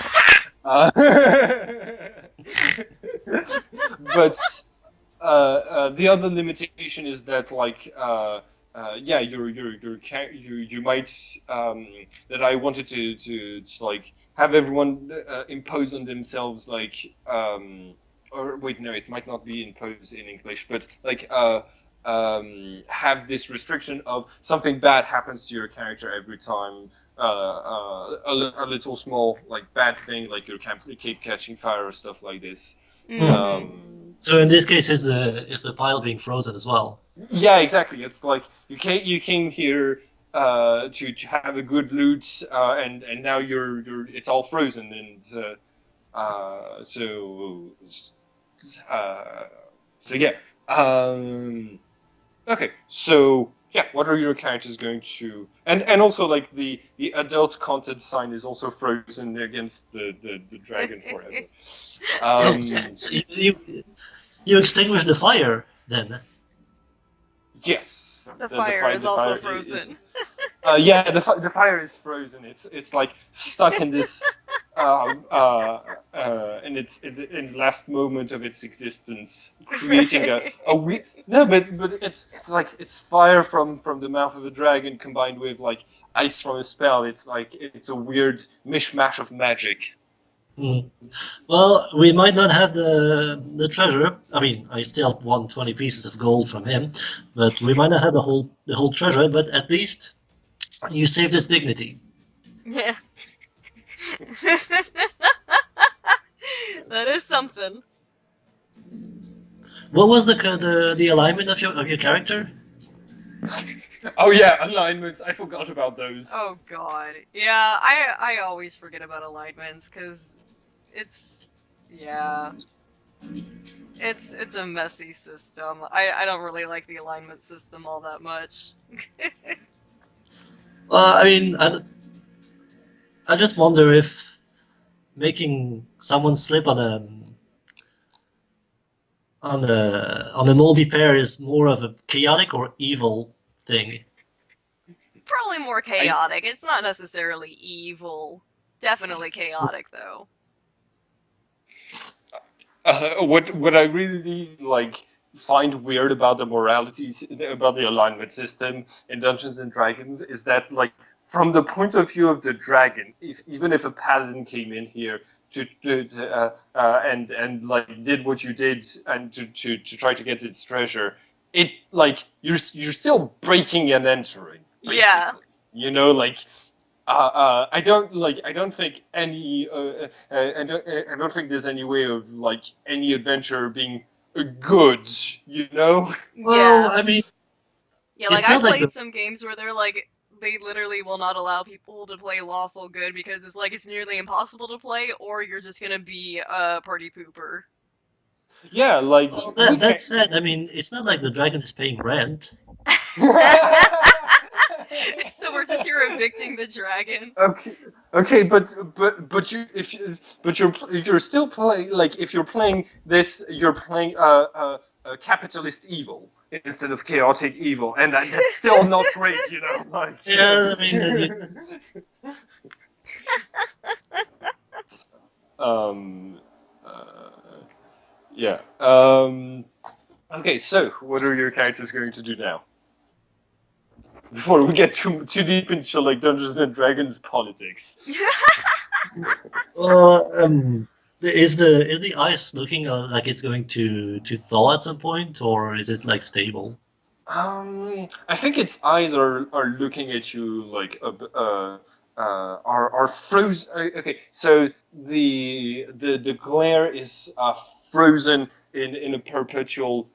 But. The other limitation is that like yeah, you might that I wanted to like have everyone impose on themselves like or wait, no, it might not be imposed in English, but like have this restriction of something bad happens to your character every time a little small like bad thing, like your keep catching fire or stuff like this. So in this case, is the pile being frozen as well? Yeah, exactly. It's like you came here to have a good loot, and now it's all frozen, and so yeah. Okay, so yeah, what are your characters going to? And also like the adult content sign is also frozen against the dragon forever. So you extinguish the fire then? Yes. The fire is also fire frozen. Yeah, the fire is frozen. It's like stuck in this in its in the last moment of its existence, creating a we no, but it's like it's fire from the mouth of a dragon combined with like ice from a spell. It's like it's a weird mishmash of magic. Hmm. Well, we might not have the treasure. I mean, I still won 20 pieces of gold from him, but we might not have the whole treasure. But at least you saved his dignity. Yeah. That is something. What was the alignment of your character? Oh yeah, alignments. I forgot about those. Oh god. Yeah, I always forget about alignments because it's yeah. It's a messy system. I don't really like the alignment system all that much. Well, I mean, I just wonder if making someone slip on a moldy pear is more of a chaotic or evil thing. Probably more chaotic. It's not necessarily evil. Definitely chaotic though. What I really like find weird about the morality about the alignment system in Dungeons and Dragons is that like from the point of view of the dragon, even if a paladin came in here and like did what you did and to try to get its treasure, it like you're still breaking and entering. Basically. Yeah. You know, like I don't think any. I don't think there's any way of like any adventure being good. You know. Well, Yeah. I mean, Yeah, it's like I not like played some games where they're like they literally will not allow people to play lawful good because it's like it's nearly impossible to play or you're just gonna be a party pooper. Yeah, like well, we that said, I mean, it's not like the dragon is paying rent. So we're just here evicting the dragon. Okay, but you if you, but you're still playing like if you're playing this you're playing a capitalist evil instead of chaotic evil, and that's still not great, you know. Like Yeah, I mean, um, uh, yeah. Okay, so what are your characters going to do now? Before we get too deep into like Dungeons and Dragons politics. well, is the ice looking like it's going to thaw at some point, or is it like stable? I think its eyes are looking at you like are frozen. Okay, so the glare is frozen in a perpetual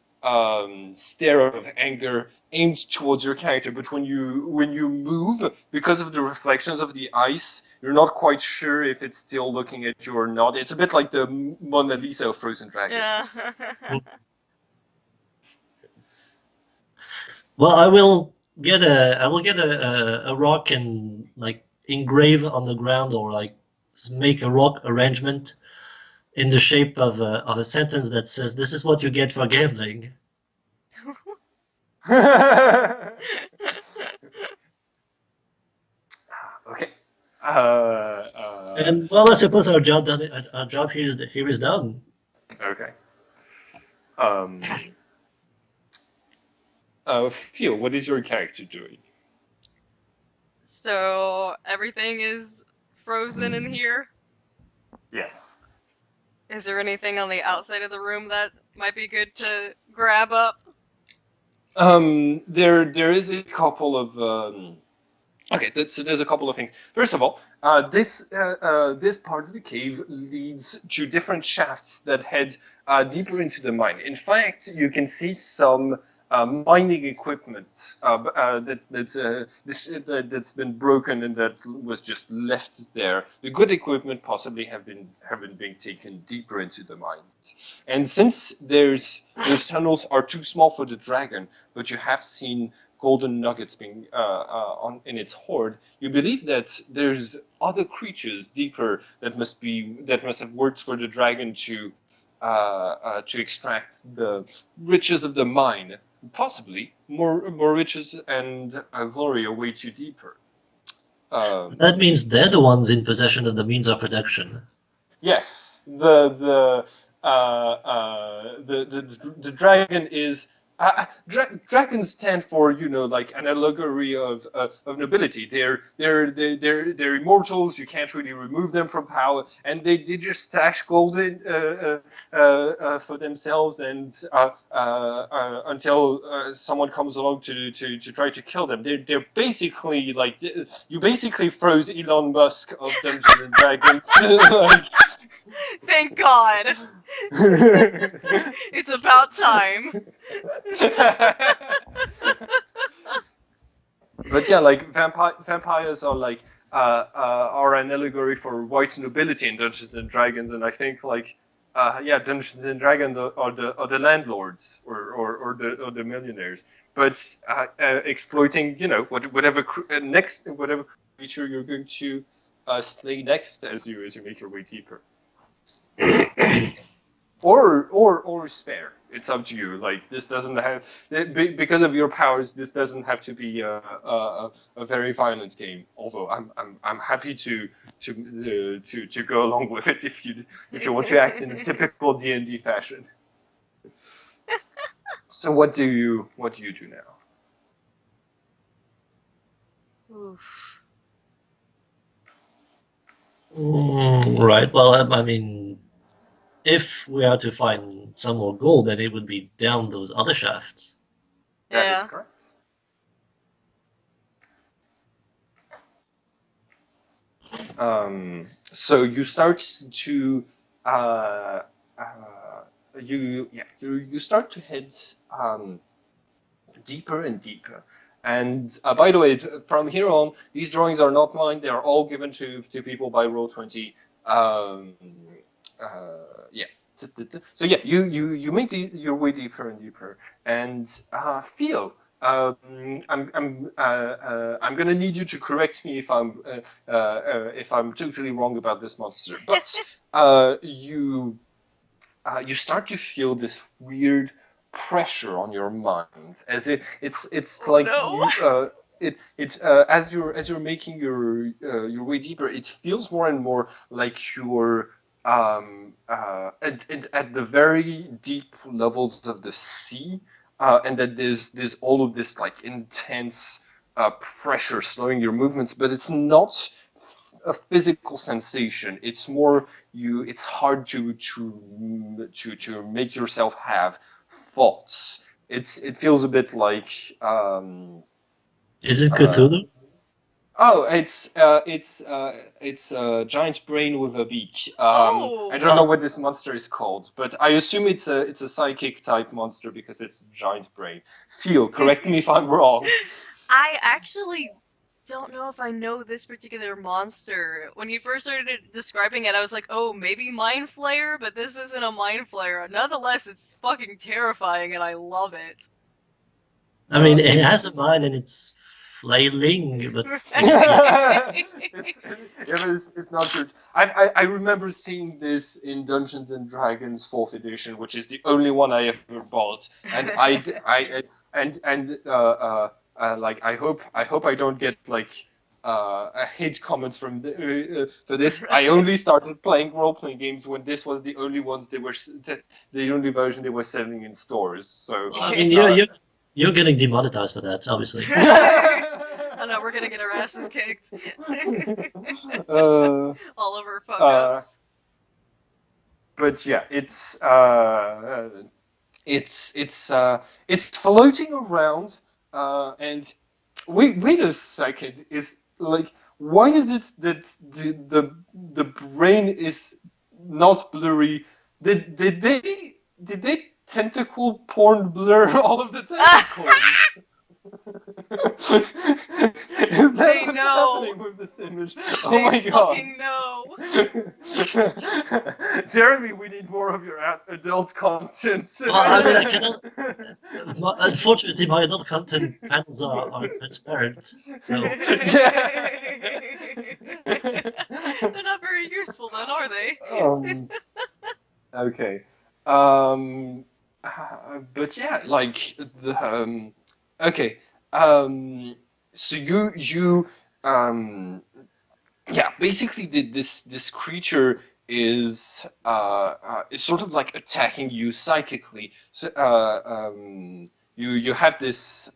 stare of anger aimed towards your character. But when you move, because of the reflections of the ice, you're not quite sure if it's still looking at you or not. It's a bit like the Mona Lisa of Frozen Dragons. Yeah. Well, I will get a rock and like engrave on the ground or like make a rock arrangement in the shape of a sentence that says, "This is what you get for gambling." Okay. And well, I suppose our job here is done. Okay. Um. Phil, what is your character doing? So everything is frozen in here. Yes. Is there anything on the outside of the room that might be good to grab up? There is a couple of okay. So there's a couple of things. First of all, this part of the cave leads to different shafts that head deeper into the mine. In fact, you can see some mining equipment that's been broken and that was just left there. The good equipment possibly have been being taken deeper into the mines. And since those tunnels are too small for the dragon, but you have seen golden nuggets being in its hoard, you believe that there's other creatures deeper that must have worked for the dragon to extract the riches of the mine. Possibly more riches and glory await you deeper. That means they're the ones in possession of the means of production. Yes, the dragon is. Dragons stand for, like an allegory of nobility. They're immortals. You can't really remove them from power, and they just stash gold for themselves, and until someone comes along to try to kill them. They're basically like, you basically froze Elon Musk of Dungeons and Dragons. Like, Thank God. It's about time. But yeah, like vampires are like are an allegory for white nobility in Dungeons and Dragons, and I think like Dungeons and Dragons are the landlords or the millionaires, but exploiting whatever creature you're going to slay next as you make your way deeper. or spare. It's up to you. Like, this doesn't have, because of your powers. This doesn't have to be a very violent game. Although I'm happy to go along with it if you want to act in a typical D&D fashion. So what do you do now? Oof. Right. Well, I mean, if we are to find some more gold, then it would be down those other shafts. That Yeah. is correct. So you start to you start to head deeper and deeper. And by the way, from here on, these drawings are not mine. They are all given to people by Roll20. Yeah. So yeah, you make your way deeper and deeper, and Theo, I'm gonna need you to correct me if I'm totally wrong about this monster, but you start to feel this weird pressure on your mind, as if it's like no. as you're making your way deeper, it feels more and more like you're at the very deep levels of the sea, and that there's all of this like intense pressure slowing your movements, but it's not a physical sensation. It's more it's hard to make yourself have thoughts. It feels a bit like Is it Cthulhu? Oh, it's a giant brain with a beak. I don't know what this monster is called, but I assume it's a psychic type monster because it's a giant brain. Theo, correct me if I'm wrong. I actually don't know if I know this particular monster. When you first started describing it, I was like, oh, maybe Mind Flayer, but this isn't a Mind Flayer. Nonetheless, it's fucking terrifying, and I love it. I mean, it has a mind and it's flailing, but it's not good. I remember seeing this in Dungeons and Dragons 4th edition, which is the only one I ever bought, and like I hope I don't get like a hate comments from for this. I only started playing role-playing games when this was the only ones the only version they were selling in stores. So I mean, you're getting demonetized for that, obviously. I know, we're gonna get our asses kicked. All of our fuck-ups. But yeah, it's floating around, and wait a second. Is like, why is it that the brain is not blurry? Did they tentacle porn blur all of the tentacles? Is that They what's know. happening with this image? Oh They my god! fucking know. Jeremy, we need more of your adult content. Well, I mean, I cannot. Unfortunately, my adult content panels are transparent. So They're not very useful then, are they? Okay. But yeah, like okay. So um, yeah, basically this creature is sort of like attacking you psychically. So you have this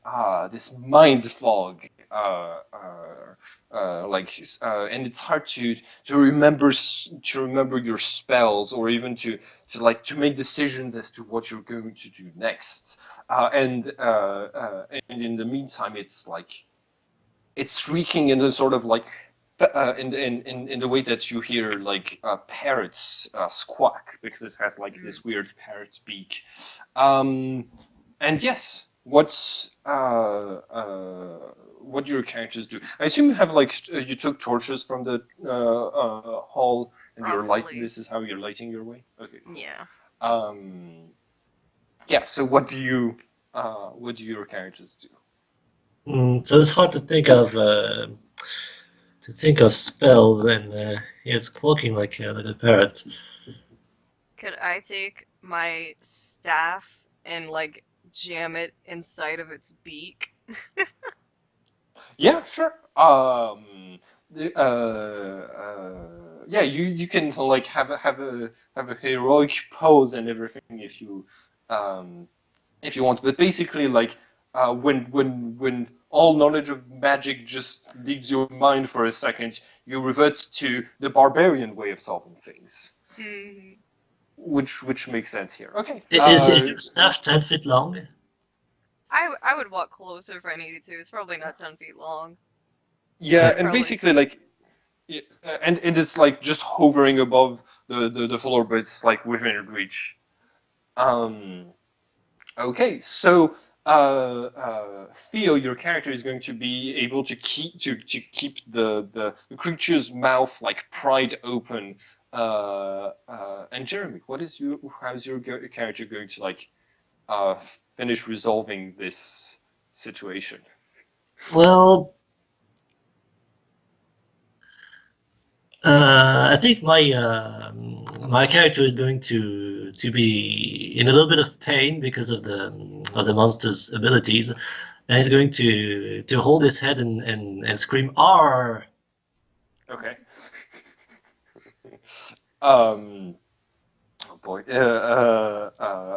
mind fog, and it's hard to remember to remember your spells, or even to make decisions as to what you're going to do next. And in the meantime, it's shrieking in a sort of like in the way that you hear like parrots squawk, because it has like this weird parrot beak. Um, and yes, what your characters do? I assume you have you took torches from the hall, and you're lighting. Probably. This is how you're lighting your way. Okay, cool. Yeah. Um, yeah. So what do your characters do? So it's hard to think of spells, and yeah, it's cloaking like a parrot. Could I take my staff and like jam it inside of its beak? Yeah, sure. Yeah, you can like have a heroic pose and everything um, if you want. But basically, like when all knowledge of magic just leaves your mind for a second, you revert to the barbarian way of solving things, Mhm. which makes sense here. Okay. Is your staff 10 feet long? I would walk closer if I needed to. It's probably not 10 feet long. Yeah, I'd and probably. basically like. Yeah, and it's like just hovering above the floor, but it's like within reach. Um, okay, so Theo, your character is going to be able to keep the creature's mouth like pried open. And Jeremy, how's your character going to like uh, finish resolving this situation? Well, I think my character is going to be in a little bit of pain because of the monster's abilities, and he's going to hold his head and scream "R." Okay. Um, Oh boy.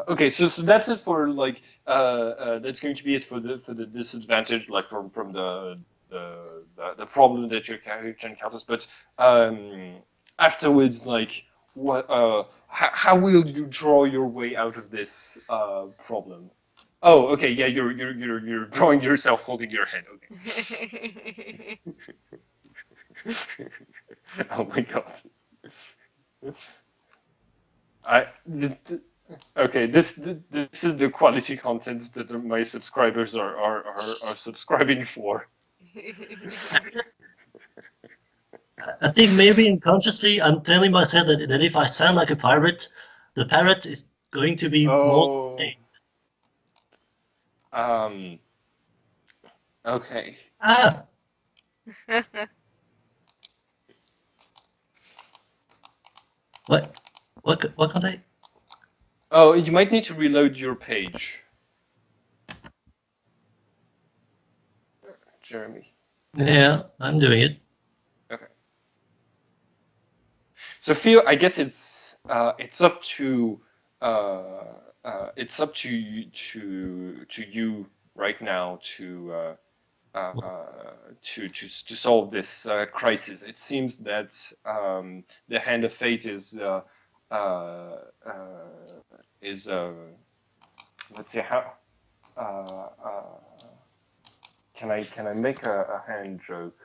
Okay, so that's it for like that's going to be it for the disadvantage, like from the problem that your character encounters. But afterwards, like how will you draw your way out of this problem? Oh, okay, yeah, you're drawing yourself holding your head. Okay. Oh my God. I Okay, this is the quality content that my subscribers are subscribing for. I think maybe unconsciously I'm telling myself that if I sound like a pirate, the parrot is going to be more Oh, insane. um, okay. Ah, what? What can I? Oh, you might need to reload your page, Jeremy. Yeah, I'm doing it. Okay. So Theo, I guess it's up to you right now to solve this crisis. It seems that the hand of fate uh, uh, is let's see how uh, can I make a hand joke?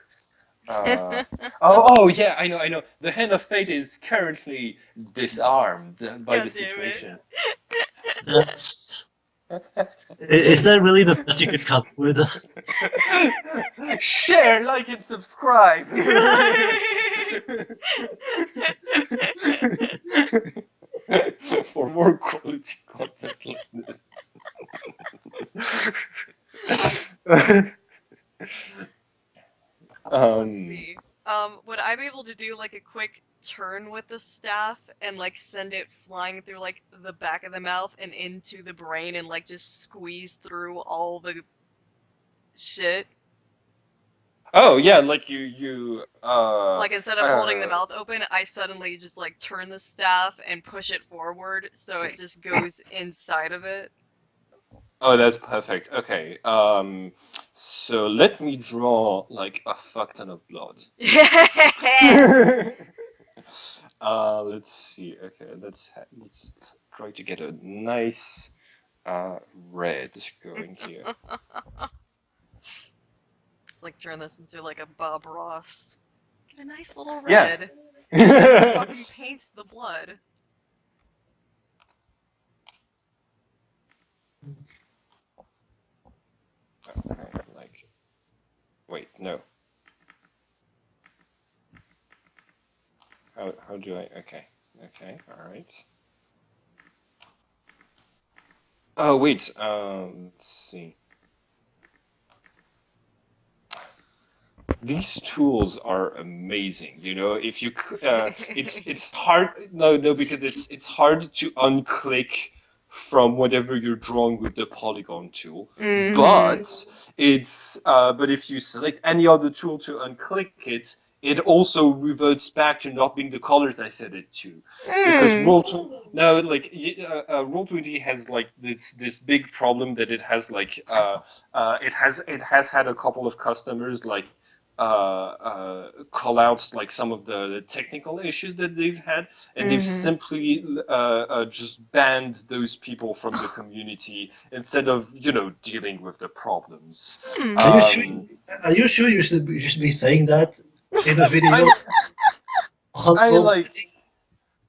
Oh yeah, I know. The hand of fate is currently disarmed by God the damn it. situation. That's is that really the best you could come up with? Share, like, and subscribe. For more quality content like this. Let's um, see. Would I be able to do like a quick turn with the staff and like send it flying through like the back of the mouth and into the brain and like just squeeze through all the shit? Oh yeah, like you Like instead of holding the mouth open, I suddenly just like turn the staff and push it forward so it just goes inside of it. Oh, that's perfect. Okay. So let me draw like a fuck ton of blood. Let's see. Okay, let's try to get a nice red going here. It's like turn this into like a Bob Ross. Get a nice little Yeah. red. Fucking paints the blood. Okay, like, wait, no. How do I? Okay, all right. Oh wait, let's see. These tools are amazing. You know, if you, it's hard. No, because it's hard to unclick from whatever you're drawing with the polygon tool. Mm-hmm. But if you select any other tool to unclick it, it also reverts back to not being the colors I set it to. Because Roll20 has like this big problem that it has like it has had a couple of customers like call out like some of the technical issues that they've had, and they've simply just banned those people from the community instead of dealing with the problems. Are you sure? Are you sure you should be saying that in a video?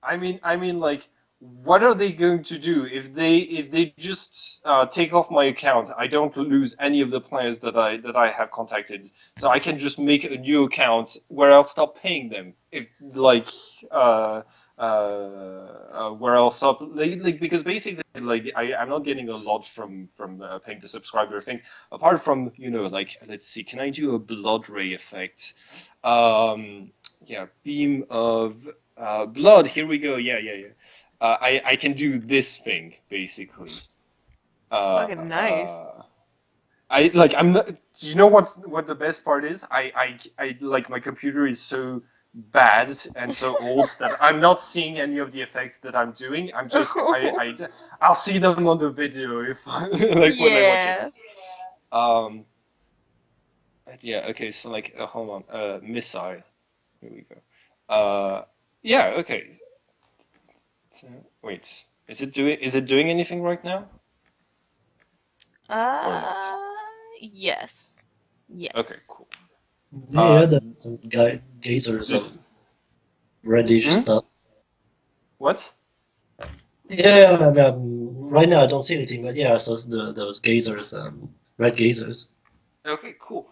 I mean, like, what are they going to do if they just take off my account? I don't lose any of the players that I have contacted, so I can just make a new account where I'll stop paying them. If like where I'll stop like because basically like I'm not getting a lot from paying the subscriber things apart from like let's see, can I do a blood ray effect? Yeah, beam of blood. Here we go. Yeah. I can do this thing basically. Fucking nice. I'm not. You know what the best part is? I like my computer is so bad and so old that I'm not seeing any of the effects that I'm doing. I'm just I'll see them on the video if like when I watch it. Yeah. Okay. So like hold on. Missile. Here we go. Yeah. Okay. Wait, is it doing anything right now? Yes. Okay, cool. Yeah, that's some gazers of reddish stuff. What? Yeah, right now I don't see anything, but yeah, so those gazers, red gazers. Okay, cool.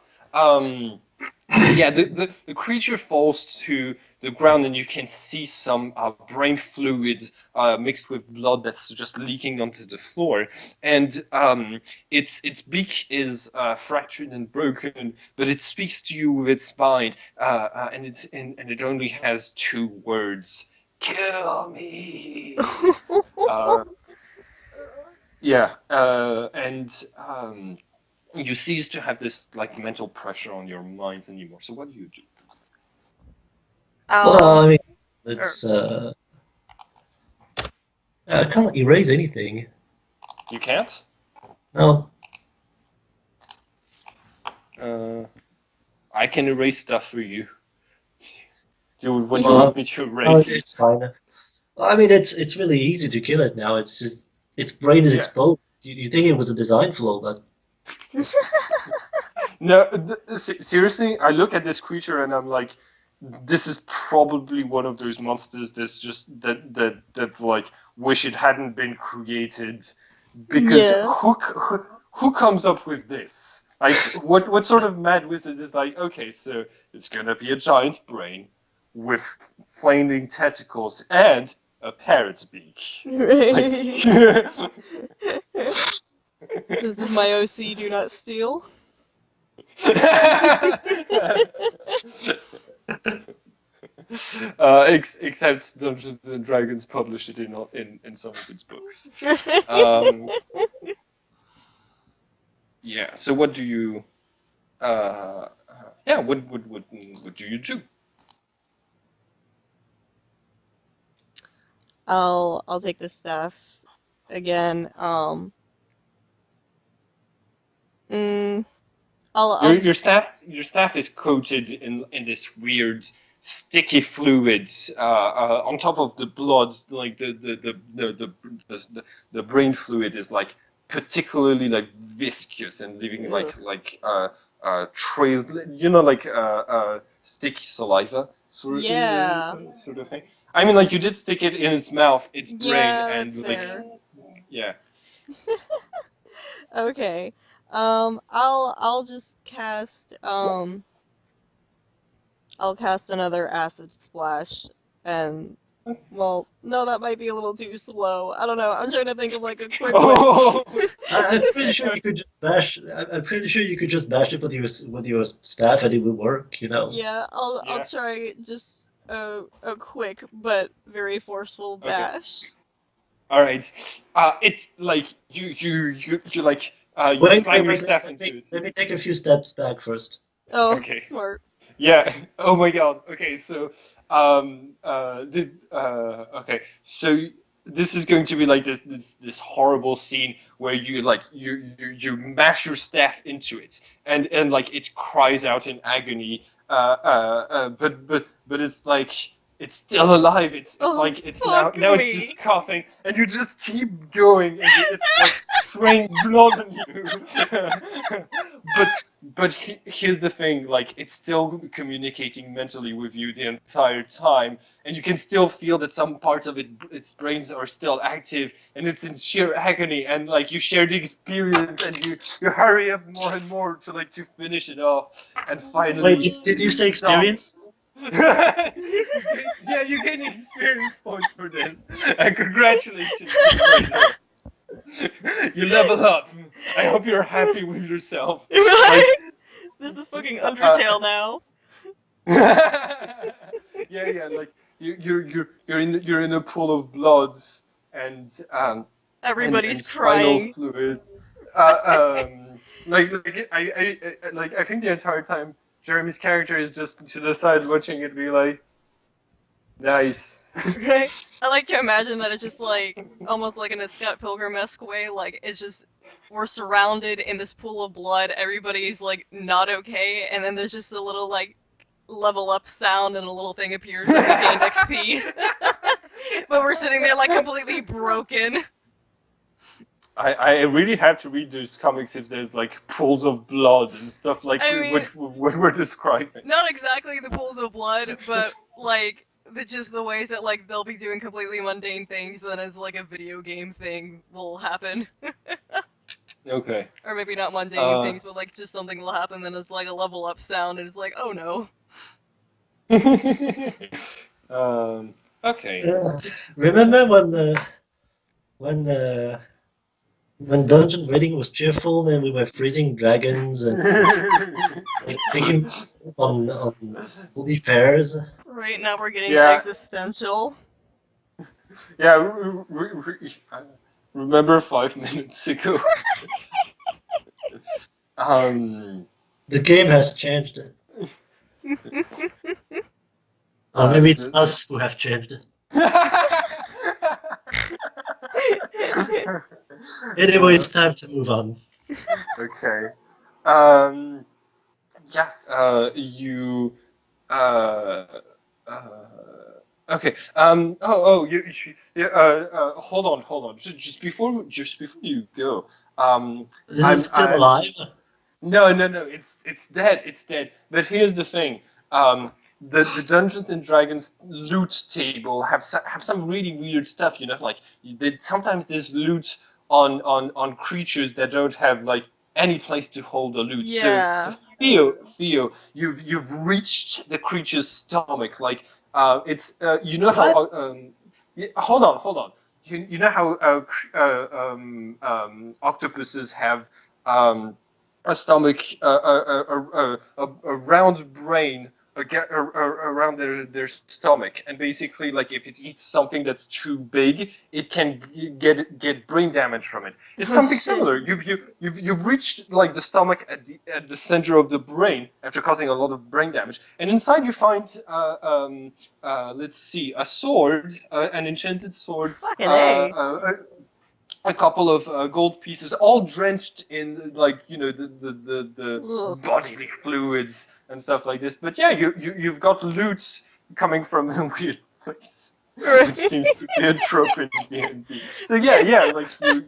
Yeah, the creature falls to the ground, and you can see some brain fluid mixed with blood that's just leaking onto the floor. And its beak is fractured and broken, but it speaks to you with its mind, and it only has two words: "Kill me." Yeah, and you cease to have this like mental pressure on your minds anymore. So what do you do? Well, I mean, it's I can't erase anything. You can't? No. I can erase stuff for you. What do you want me to erase? It's fine. I mean, it's really easy to kill it now. It's just its brain is exposed. You think it was a design flaw, but no. Seriously, I look at this creature and I'm like, this is probably one of those monsters that's just that like wish it hadn't been created, because who comes up with this? Like, what sort of mad wizard is like, okay, so it's gonna be a giant brain with flaming tentacles and a parrot's beak. This is my OC, do not steal. Except Dungeons and Dragons published it in some of its books. Yeah. So what do you? yeah, what do you do? I'll take the staff again. Mm, I'll just Your staff is coated in this weird sticky fluid on top of the blood, like the brain fluid is like particularly like viscous and leaving ugh. trails, like sticky saliva Yeah. sort of thing. I mean, like you did stick it in its mouth, its brain, Yeah, and that's like fair. yeah. Okay. I'll just cast I'll cast another acid splash and well, no, that might be a little too slow. I don't know. I'm trying to think of like a quick way. Oh. I'm pretty sure you could just bash. I'm pretty sure you could just bash it with your staff and it would work. You know. Yeah, I'll Yeah. try just a quick but very forceful Okay. bash. All right. It's like you like you Wait, slam your wait. staff into it. Let me take a few steps back first. Oh, Okay. smart. Yeah. Oh my God. Okay. So okay. So this is going to be like this horrible scene where you mash your staff into it and like it cries out in agony. But it's like it's still alive. It's Oh, like it's fuck now it's me. just coughing and you just keep going and it's like spraying blood on you. Here's the thing, like it's still communicating mentally with you the entire time, and you can still feel that some parts of its brains are still active, and it's in sheer agony, and like you share the experience, and you hurry up more and more to finish it off, and finally Wait, did you say stop. experience? Yeah, you gain experience points for this, and congratulations. You level up. I hope you're happy with yourself. Right? This is fucking Undertale now. Yeah, like you're in a pool of bloods and Everybody's and spinal crying. fluid. I think the entire time Jeremy's character is just to the side watching it, be like, nice. Right? I like to imagine that it's just like almost like in a Scott Pilgrim-esque way, like it's just we're surrounded in this pool of blood, everybody's like not okay, and then there's just a little like level up sound and a little thing appears that we gained XP. But we're sitting there like completely broken. I really have to read those comics if there's like pools of blood and stuff like I mean- what we're describing. Not exactly the pools of blood, but like just the ways that like they'll be doing completely mundane things, then as like a video game thing will happen. Okay. Or maybe not mundane things, but like just something will happen, then it's like a level up sound, and it's like, oh no. Okay. Remember when dungeon raiding was cheerful and we were freezing dragons and like picking on woolly pears? Right now we're getting Yeah. existential. Yeah, remember 5 minutes ago. The game has changed. Or maybe it's us who have changed it. Anyway, it's time to move on. Okay. You. Okay. Hold on. Just before you go. Is it still alive? No. It's dead. It's dead. But here's the thing. The Dungeons and Dragons loot table have some really weird stuff. Like sometimes there's loot on creatures that don't have like any place to hold the loot. Yeah. So Theo, you've reached the creature's stomach. Like it's how hold on. You know how octopuses have a stomach, a round brain around their stomach, and basically, like if it eats something that's too big, it can get brain damage from it. It's Oh, something shit. similar. You've reached like the stomach at the center of the brain after causing a lot of brain damage, and inside you find let's see, a sword, an enchanted sword, Fucking A. a couple of gold pieces, all drenched in like the Ugh. bodily fluids and stuff like this. But yeah, you've got loot coming from weird places, which seems to be a trope in D&D. So yeah, like you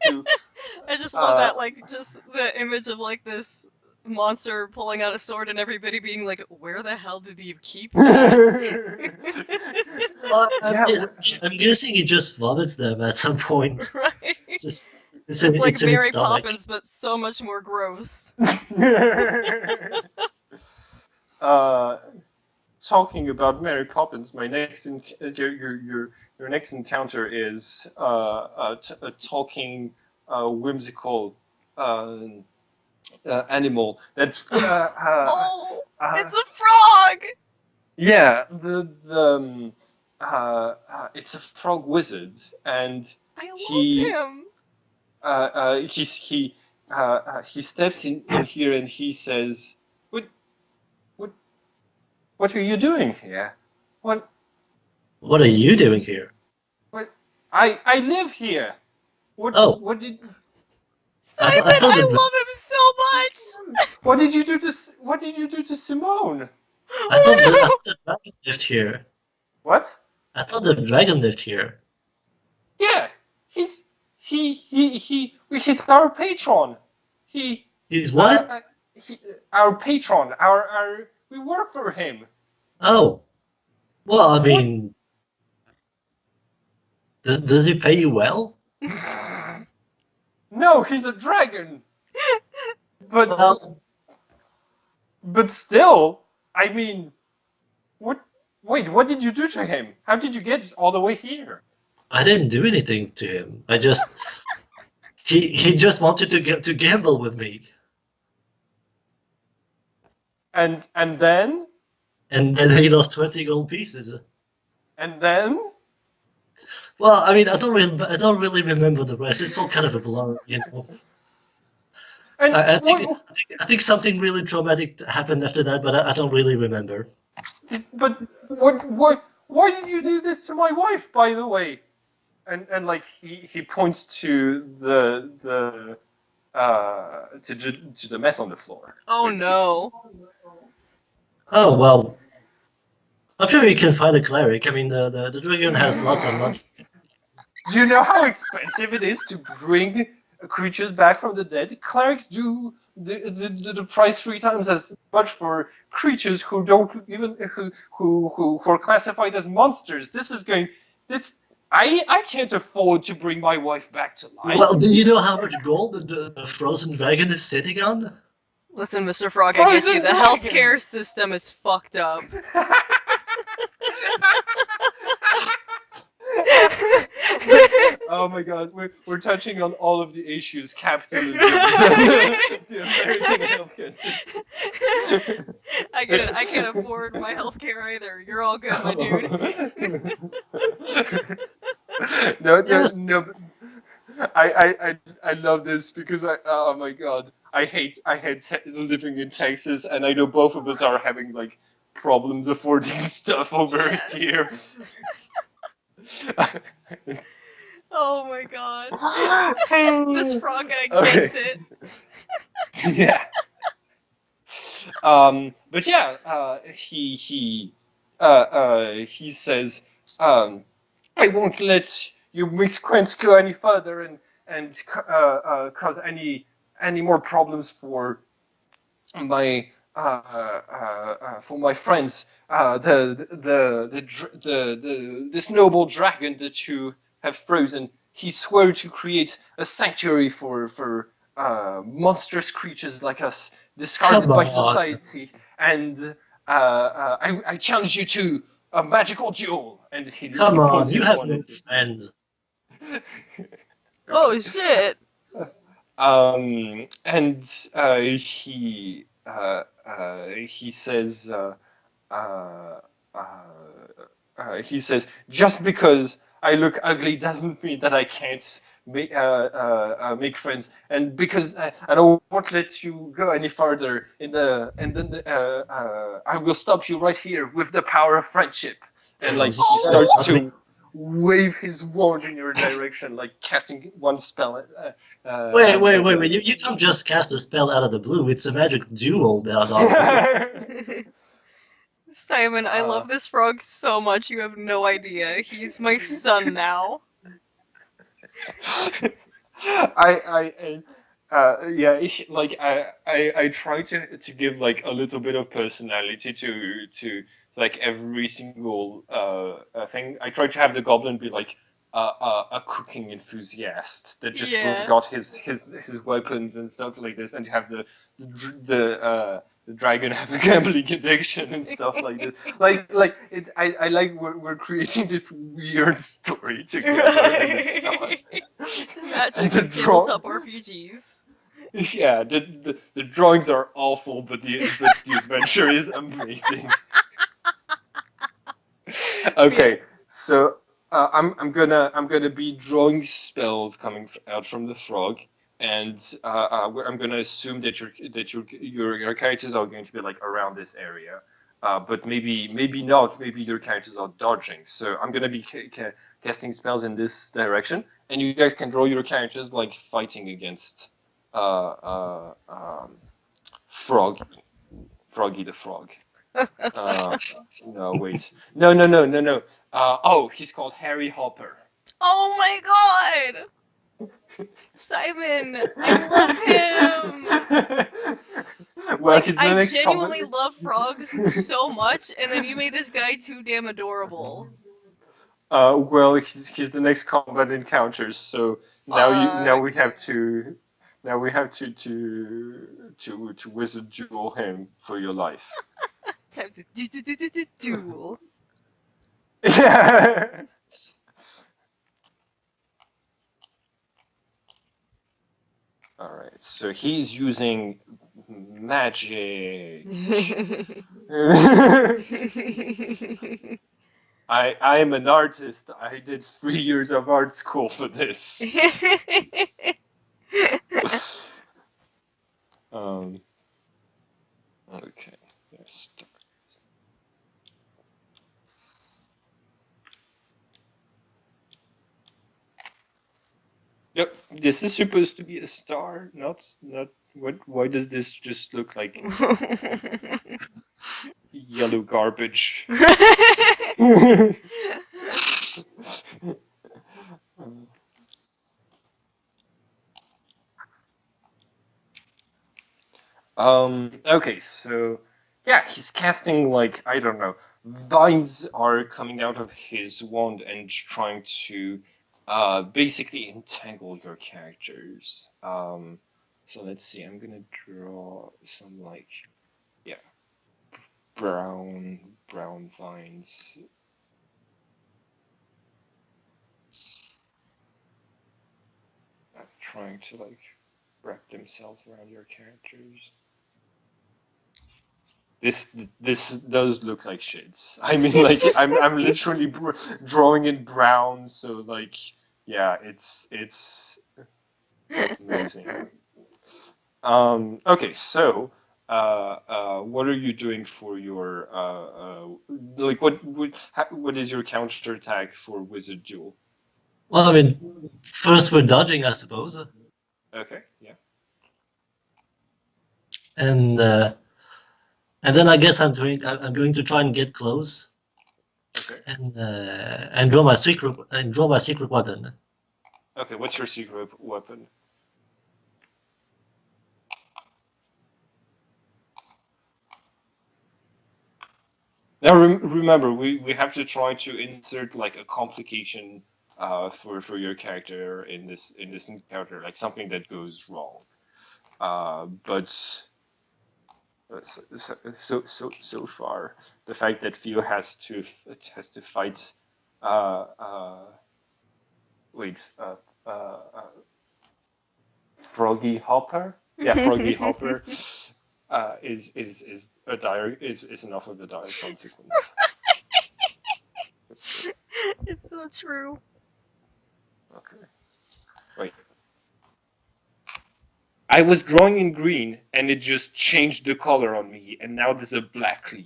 I just love that, like, just the image of, like, this monster pulling out a sword and everybody being like, where the hell did he keep that? Well, Yeah, I'm guessing he just vomits them at some point. Right? Just, It's in like its Mary stomach. Poppins, but so much more gross. Talking about Mary Poppins, my next your next encounter is a talking whimsical animal that Oh, it's a frog! yeah, it's a frog wizard, and I love he him. he steps in here and he says, what what are you doing here? What What are you doing here? what I live here. Oh. What did Simon, I thought I the love him so much! what did you do to what did you do to Simone? I thought Oh the dragon lived here. What? I thought the dragon lived here. Yeah, he's our patron. He He's what? our patron. Our we work for him. Oh. Well, I mean, does he pay you well? No, he's a dragon. But Well, but still, I mean, what? Wait, what did you do to him? How did you get all the way here? I didn't do anything to him. I just he just wanted to gamble with me, And then and then he lost 20 gold pieces. and then Well, I mean, I don't really remember the rest. It's all kind of a blur, you know. and I think something really traumatic happened after that, but I don't really remember. but what why did you do this to my wife, by the way? And like he points to to the mess on the floor. Oh no. Oh well, I'm sure you can find a cleric. I mean, the dragon has lots of money. Do you know how expensive it is to bring creatures back from the dead? Clerics do the price 3 times as much for creatures who don't even who are classified as monsters. This is going. It's I can't afford to bring my wife back to life. Well, do you know how much gold the frozen dragon is sitting on? Listen, Mr. Frog, I get you. The healthcare system is fucked up. Oh my god, we're touching on all of the issues capitalism, the American healthcare system. I get it. I can't afford my healthcare either. You're all good, my dude. No. I love this because oh my god, I hate living in Texas, and I know both of us are having like problems affording stuff over here. Oh my god. This frog guy gets it. Yeah. But yeah, he says, I won't let you miscreants go any further and cause any more problems for my friends. This noble dragon that you have frozen. He swore to create a sanctuary for monstrous creatures like us, discarded by society, and I challenge you to a magical duel. And he Come on, you have on no it. friends. Oh shit. And he says, uh, he says, just because I look ugly doesn't mean that I can't make friends, and because I don't want to let you go any further and then I will stop you right here with the power of friendship. And like he So, starts I to mean, wave his wand in your direction, like casting one spell wait. You don't just cast a spell out of the blue. It's a magic duel that are not rules. Simon, I uh, love this frog so much. You have no idea. He's my son now. Yeah, like I try to give like a little bit of personality to like every single thing. I try to have the goblin be like a cooking enthusiast that just Yeah. forgot his weapons and stuff like this, and you have the dragon have a gambling addiction and stuff like this. Like it, I like we're creating this weird story together, and it's The magic the of draw. tabletop RPGs. Yeah, the drawings are awful, but the adventure is amazing. Yeah. Okay, so I'm gonna be drawing spells coming out from the frog, and I'm gonna assume that your characters are going to be like around this area, but maybe not. Maybe your characters are dodging. So I'm gonna be casting spells in this direction, and you guys can draw your characters like fighting against uh, Froggy, Froggy the Frog. Uh, no, wait. No. Oh, he's called Harry Hopper. Oh my god! Simon, I love him! Well, Like, he's the I next genuinely comment. love frogs so much, and then you made this guy too damn adorable. Well, he's the next combat encounters. So now Fuck. we have to to wizard duel him for your life. Time to do duel. Yeah. All right. So he's using magic. I'm an artist. I did 3 years of art school for this. um. Okay. There's. Yep. This is supposed to be a star, not. What? Why does this just look like yellow garbage? Okay, so yeah, he's casting like I don't know, vines are coming out of his wand and trying to basically entangle your characters. So let's see, I'm gonna draw some like yeah, brown vines. Trying to like wrap themselves around your characters. This this does look like shits. I mean, like I'm literally drawing in brown, so like yeah, it's amazing. Okay, so what are you doing for your like what is your counter attack for Wizard Duel? Well, I mean, first we're dodging, I suppose, Okay, yeah. and uh, and then I guess I'm going to try and get close Okay. and draw my secret weapon. Okay, what's your secret weapon? Now remember, we have to try to insert like a complication for your character in this encounter, like something that goes wrong. But so far, the fact that Theo has to fight uh, uh, wait uh, uh, Froggy Hopper, yeah, Froggy Hopper. is enough of a dire consequence. It's so true. Okay. Wait. I was drawing in green, and it just changed the color on me, and now there's a black leaf.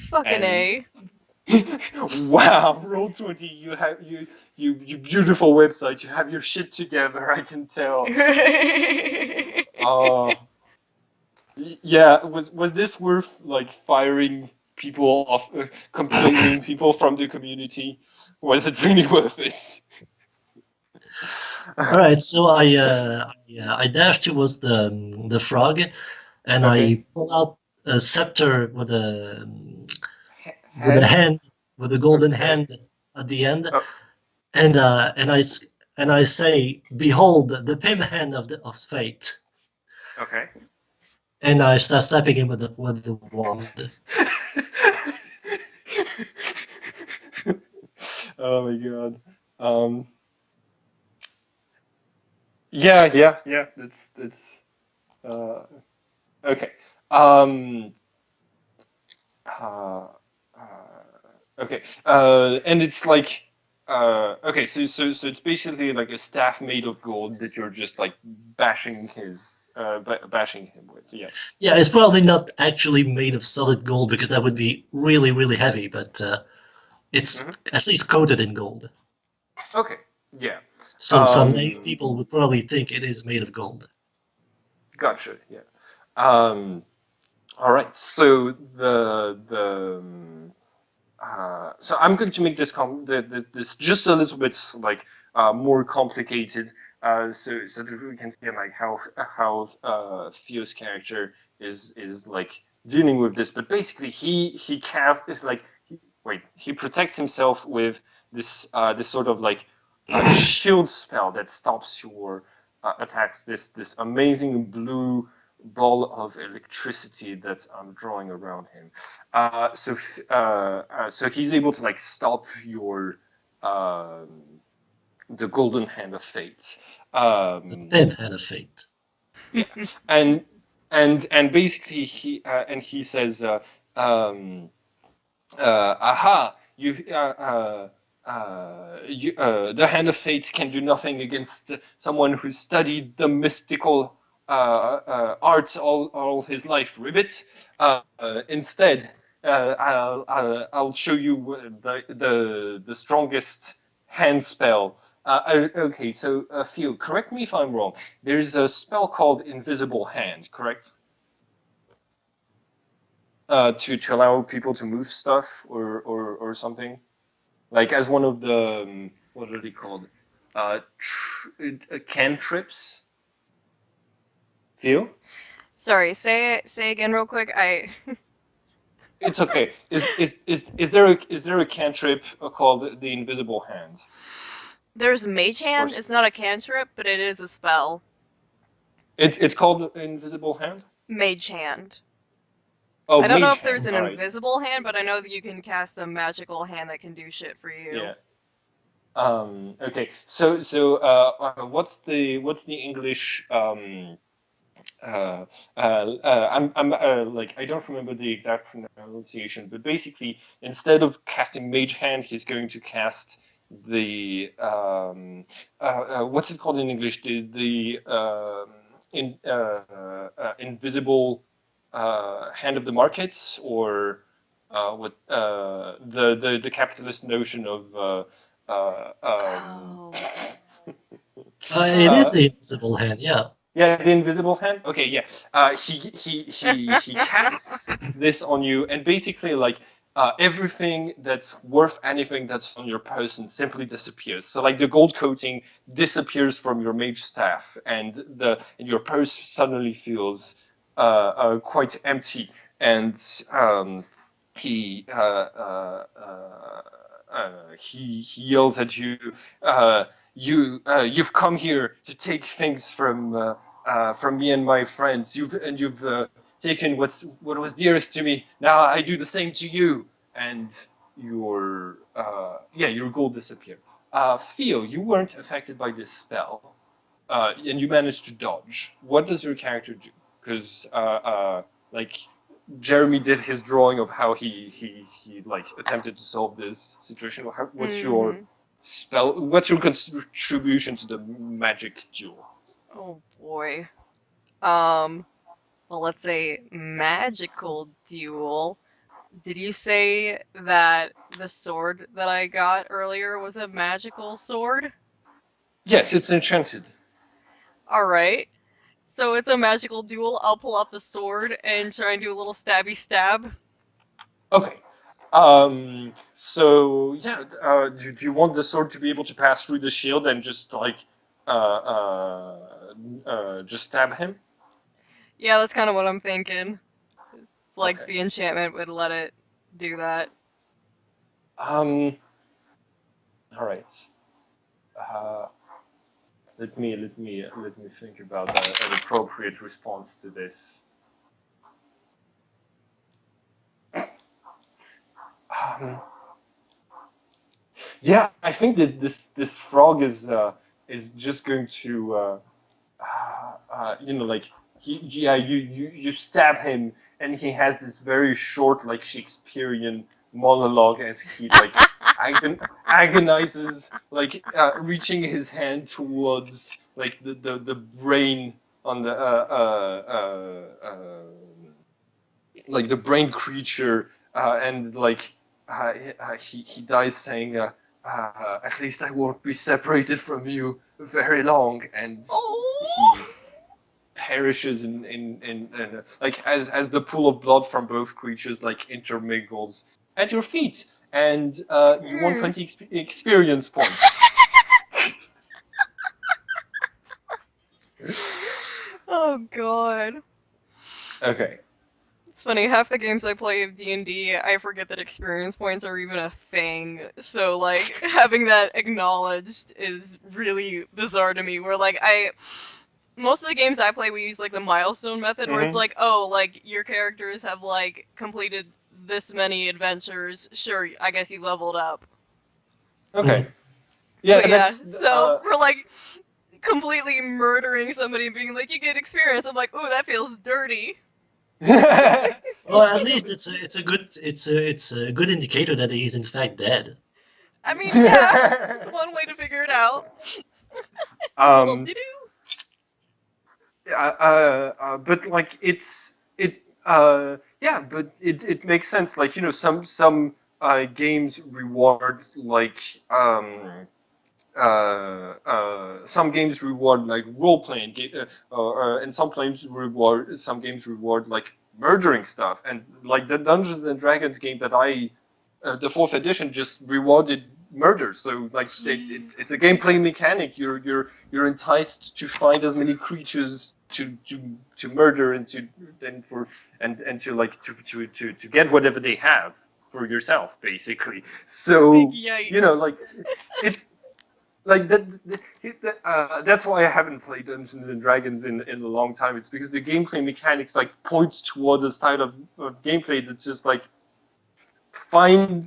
Fucking And A. wow, Roll20, you beautiful website. You have your shit together. I can tell. Uh, yeah. Was this worth like firing people off, complaining people from the community? Was it really worth it? All right, so I dash towards the frog, and Okay. I pull out a scepter with a Hand? hand with a golden Okay. hand at the end, Oh, and I say, "Behold, the pim hand of fate," okay. and I start slapping him with the wand. Oh my god. Um. Yeah. That's. Uh. Okay. Um. Uh. Okay. And it's like. Okay. So it's basically like a staff made of gold that you're just like bashing bashing him with. Yes. Yeah, it's probably not actually made of solid gold because that would be really, really heavy, but it's Hmm. at least coated in gold. Okay. Yeah. So some naive Um. people would probably think it is made of gold. Gotcha. Yeah. Um. All right. So so I'm going to make this just a little bit like more complicated, so that we can see like how Theo's character is like dealing with this. But basically, he casts is like he protects himself with this sort of like shield spell that stops your attacks. This amazing blue ball of electricity that I'm drawing around him. So he's able to like stop your the golden hand of fate. The Um, pimp hand of fate. yeah, and and basically he says, aha, the hand of fate can do nothing against someone who studied the mystical arts all his life, Ribbit. Instead, I'll show you the strongest hand spell. Okay, so Theo, correct me if I'm wrong. There's a spell called Invisible Hand, correct? To allow people to move stuff or something, like as one of the what are they called? Cantrips. Theo? Sorry, say again real quick. It's okay. Is there a cantrip called the Invisible Hand? There's Mage Or Hand. It's not a cantrip, but it is a spell. it's called Invisible Hand. Mage Hand. Oh, I don't know Mage if there's Hand. an All right. invisible hand, but I know that you can cast a magical hand that can do shit for you. Yeah. Okay. What's the English I'm like I don't remember the exact pronunciation, but basically instead of casting Mage Hand, he's going to cast the what's it called in English? Invisible hand of the markets, or what the capitalist notion of Oh. It is the invisible hand, yeah. yeah, the invisible hand. Okay, yeah. He casts this on you, and basically, like everything that's worth anything that's on your person simply disappears. So, like the gold coating disappears from your mage staff, and your purse suddenly feels quite empty. And he uh, uh, uh, he yells at you. You've come here to take things from me and my friends. You've taken what was dearest to me. Now I do the same to you, and your gold disappeared. Theo, you weren't affected by this spell, and you managed to dodge. What does your character do? Because like Jeremy did his drawing of how he like attempted to solve this situation. What's your What's your contribution to the magic duel? Oh boy. Well, let's say magical duel. Did you say that the sword that I got earlier was a magical sword? Yes, it's enchanted. Alright. So it's a magical duel. I'll pull out the sword and try and do a little stabby stab. Okay. So yeah, do you want the sword to be able to pass through the shield and just like just stab him? Yeah, that's kind of what I'm thinking. It's like Okay. the enchantment would let it do that. Um. All right. Uh, let me think about an appropriate response to this. Um. Yeah, I think that this frog is just going to like yeah, you stab him and he has this very short like Shakespearean monologue as he like agonizes like reaching his hand towards like the brain on the like the brain creature and like he dies saying at least I won't be separated from you very long, and Oh! he perishes in like as the pool of blood from both creatures like intermingles at your feet, and you won 20 experience points. Oh god. Okay. It's funny, half the games I play of D&D, I forget that experience points are even a thing. So, like, having that acknowledged is really bizarre to me. Where, like, most of the games I play, we use, like, the milestone method, where it's like, oh, like, your characters have, like, completed this many adventures. Sure, I guess you leveled up. Okay. Yeah, But yeah, that's so, we're, like, completely murdering somebody and being like, you get experience. I'm like, ooh, that feels dirty. Well, at least it's a good indicator that he is in fact dead. I mean, yeah, it's one way to figure it out. This little um doo-doo. but like yeah, but it makes sense. Like some games reward like some games reward like role playing, and some games reward like murdering stuff. And like the Dungeons and Dragons game that the fourth edition just rewarded murder. So like it's a gameplay mechanic. You're enticed to find as many creatures to murder and to like to get whatever they have for yourself, basically. So Yikes. like it's like that's why I haven't played Dungeons and Dragons in a long time. It's because the gameplay mechanics like points toward a style of gameplay that's just like find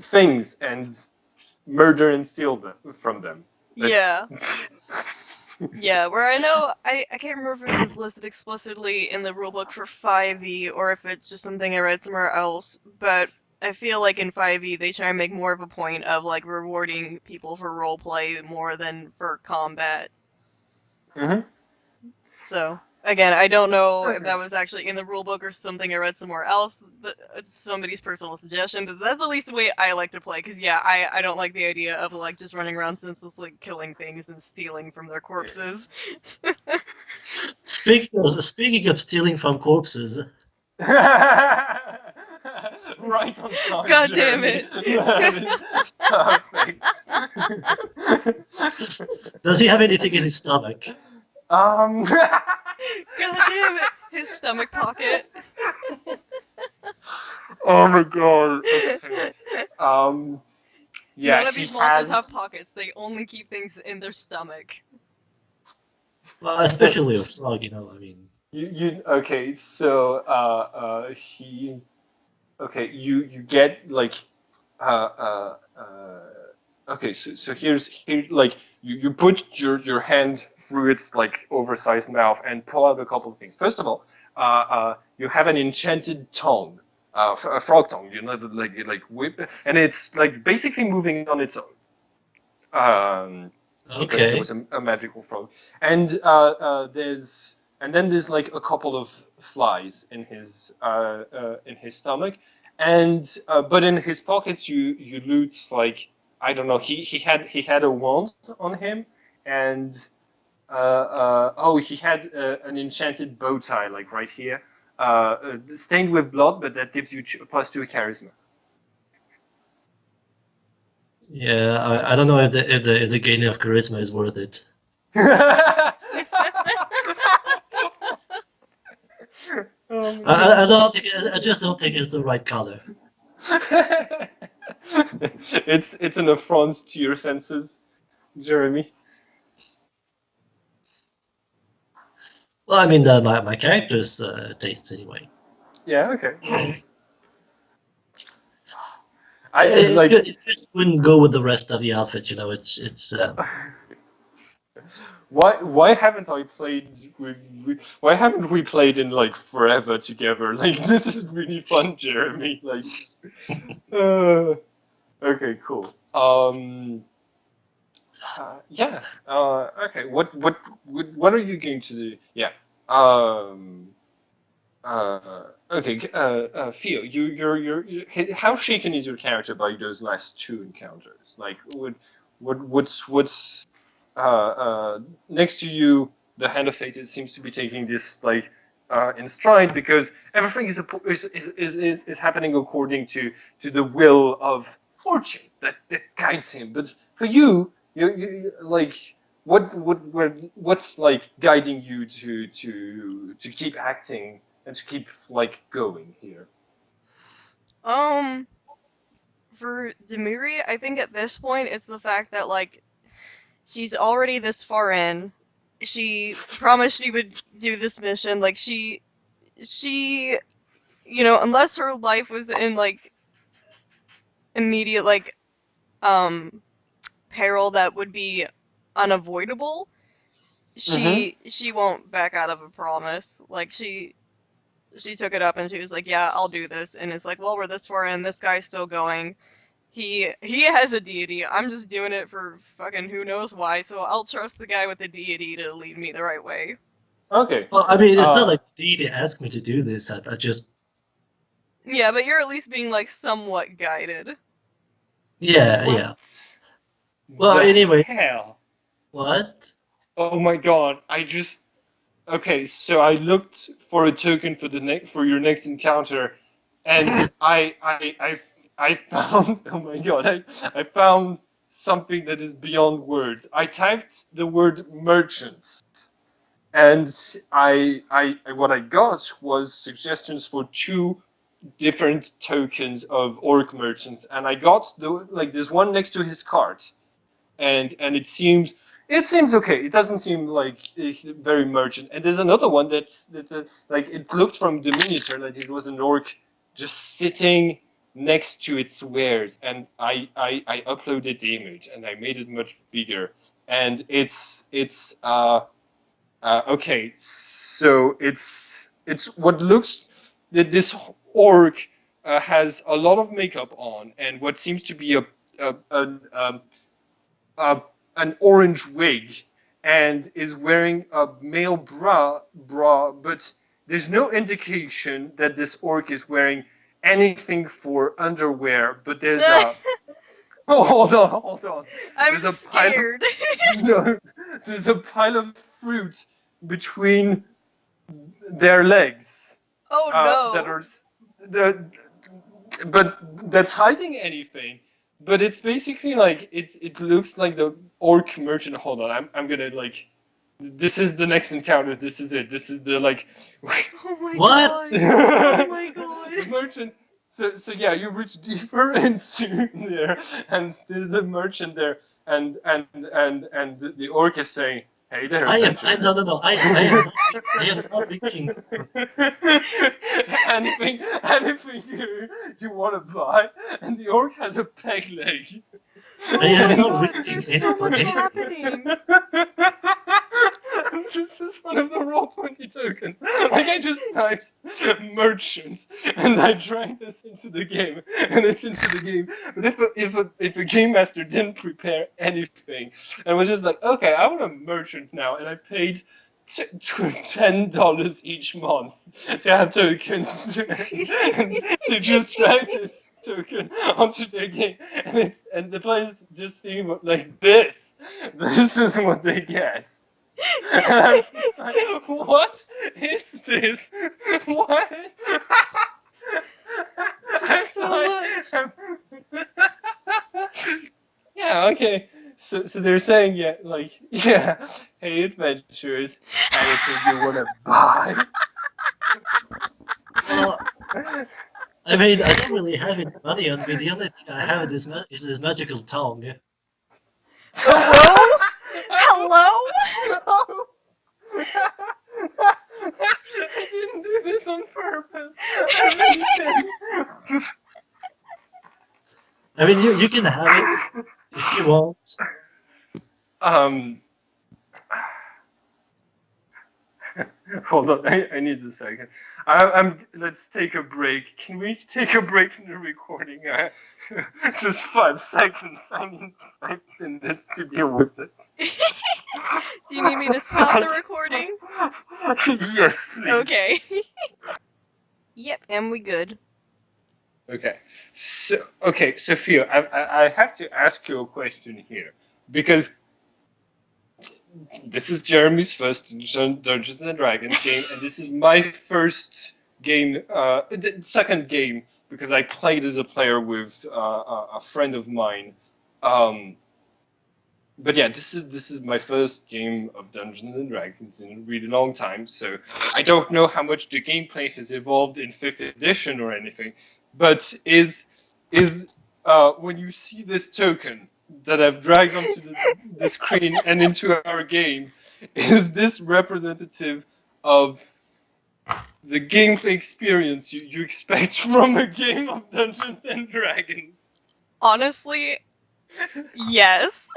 things and murder and steal them from them. Yeah. Yeah, where I know, I can't remember if it was listed explicitly in the rulebook for 5e or if it's just something I read somewhere else, but I feel like in 5e they try and make more of a point of like rewarding people for roleplay more than for combat. Mm-hmm. So, again, I don't know if that was actually in the rulebook or something I read somewhere else. It's somebody's personal suggestion, but that's at least the way I like to play. Because yeah, I don't like the idea of like just running around senselessly killing things and stealing from their corpses. Speaking of stealing from corpses, Right on time. God damn Jeremy. Perfect. does he have anything in his stomach? God damn it! His stomach pocket. Oh my god. Okay. Yeah, None of these monsters have pockets. They only keep things in their stomach. Well, especially a frog, you know. I mean, you okay? So you get like okay, so here like you put your hand through its like oversized mouth and pull out a couple of things. First of all, you have an enchanted tongue, a frog tongue, like whip, and it's like basically moving on its own. Because there Okay. was a magical frog, and then there's like a couple of flies in his stomach, and but in his pockets you loot like I don't know he had a wand on him, and oh he had an enchanted bow tie like right here, stained with blood, but that gives you +2 charisma. Yeah, I don't know if the gaining of charisma is worth it. I just don't think it's the right color. It's an affront to your senses, Jeremy. Well, I mean, my character's taste anyway. Yeah. Okay. It just wouldn't go with the rest of the outfit, you know. It's. Why haven't I played why haven't we played in like forever together? Like this is really fun, Jeremy. Like, okay, cool. Yeah. Okay. What are you going to do? Yeah. Okay. Theo, how shaken is your character by those last two encounters? Like, what's next to you? The Hand of Fate seems to be taking this like in stride because everything is happening according to the will of fortune that guides him. But for you, you like what's like guiding you to keep acting and to keep like going here? For Demiri, I think at this point it's the fact that like she's already this far in. She promised she would do this mission. Like she, unless her life was in like immediate like peril that would be unavoidable, Mm-hmm. she won't back out of a promise. Like she took it up and she was like, yeah, I'll do this. And it's like, well, we're this far in. This guy's still going. He has a deity. I'm just doing it for fucking who knows why. So I'll trust the guy with the deity to lead me the right way. Okay. Well, I mean, it's not like they asked me to do this. I just. Yeah, but you're at least being like somewhat guided. Yeah, What yeah. Well, the anyway, hell? what? Oh my god! Okay, so I looked for a token for your next encounter, and I found oh my god I found something that is beyond words. I typed the word merchants, and what I got was suggestions for two different tokens of orc merchants, and I got there's one next to his cart, and it seems okay. It doesn't seem like very merchant. And there's another one that's like it looked from the miniature like it was an orc just sitting next to its wares, and I uploaded the image and I made it much bigger, and it's okay. So it's what looks that this orc has a lot of makeup on and what seems to be a an orange wig and is wearing a male bra, but there's no indication that this orc is wearing anything for underwear. But there's a oh, hold on. I'm There's a scared. no, there's a pile of fruit between their legs. Oh no. That are but that's hiding anything. But it's basically like it looks like the orc merchant. Hold on, I'm gonna like. This is the next encounter. This is it. This is the like. Oh my What? god. Oh my The god. merchant. So yeah, you reach deeper into there, and there's a merchant there, and the orc is saying, "Hey there, No. I am not reaching. anything you want to buy?" And the orc has a peg leg. I am Oh my not god, reaching there's so much anybody. happening. this is one of the Roll20 tokens. Like, I just typed merchant, and I dragged this into the game, and it's into the game. But if a game master didn't prepare anything, and was just like, okay, I want a merchant now, and I paid $10 each month to have tokens, and to just drag this token onto their game, and the players just seem like this. This is what they get. And I'm just like, what is this? What? So much. Yeah, okay. So they're saying, yeah, like, yeah, hey, adventurers, anything you want to buy? Well, I mean, I don't really have any money on me. The only thing I have is this magical tongue. Yeah. Hello? Hello? I didn't do this on purpose. I mean, you can have it if you want. Hold on, I need a second. Let's take a break. Can we take a break in the recording? Just 5 seconds. I need 5 minutes to deal with it. Do you need me to stop the recording? Yes, please. Okay. Yep, and we good. Okay. So, Sophia, I have to ask you a question here, because this is Jeremy's first Dungeons and Dragons game, and this is my first game, second game, because I played as a player with a friend of mine. But yeah, this is my first game of Dungeons and Dragons in a really long time, so I don't know how much the gameplay has evolved in 5th edition or anything. But when you see this token that I've dragged onto the screen and into our game, is this representative of the gameplay experience you expect from a game of Dungeons and Dragons? Honestly, yes.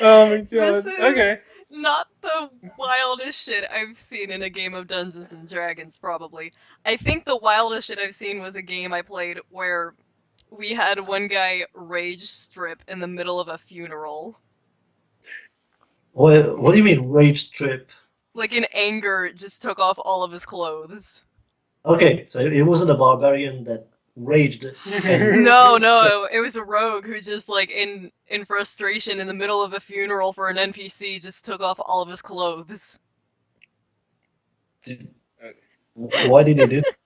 Oh my god. This is Okay. not the wildest shit I've seen in a game of Dungeons and Dragons, probably. I think the wildest shit I've seen was a game I played where we had one guy rage strip in the middle of a funeral. What do you mean rage strip? Like, in anger, just took off all of his clothes. Okay, so it wasn't a barbarian that raged. And No, it was a rogue who just, like, in frustration in the middle of a funeral for an NPC, just took off all of his clothes. Why did he do that?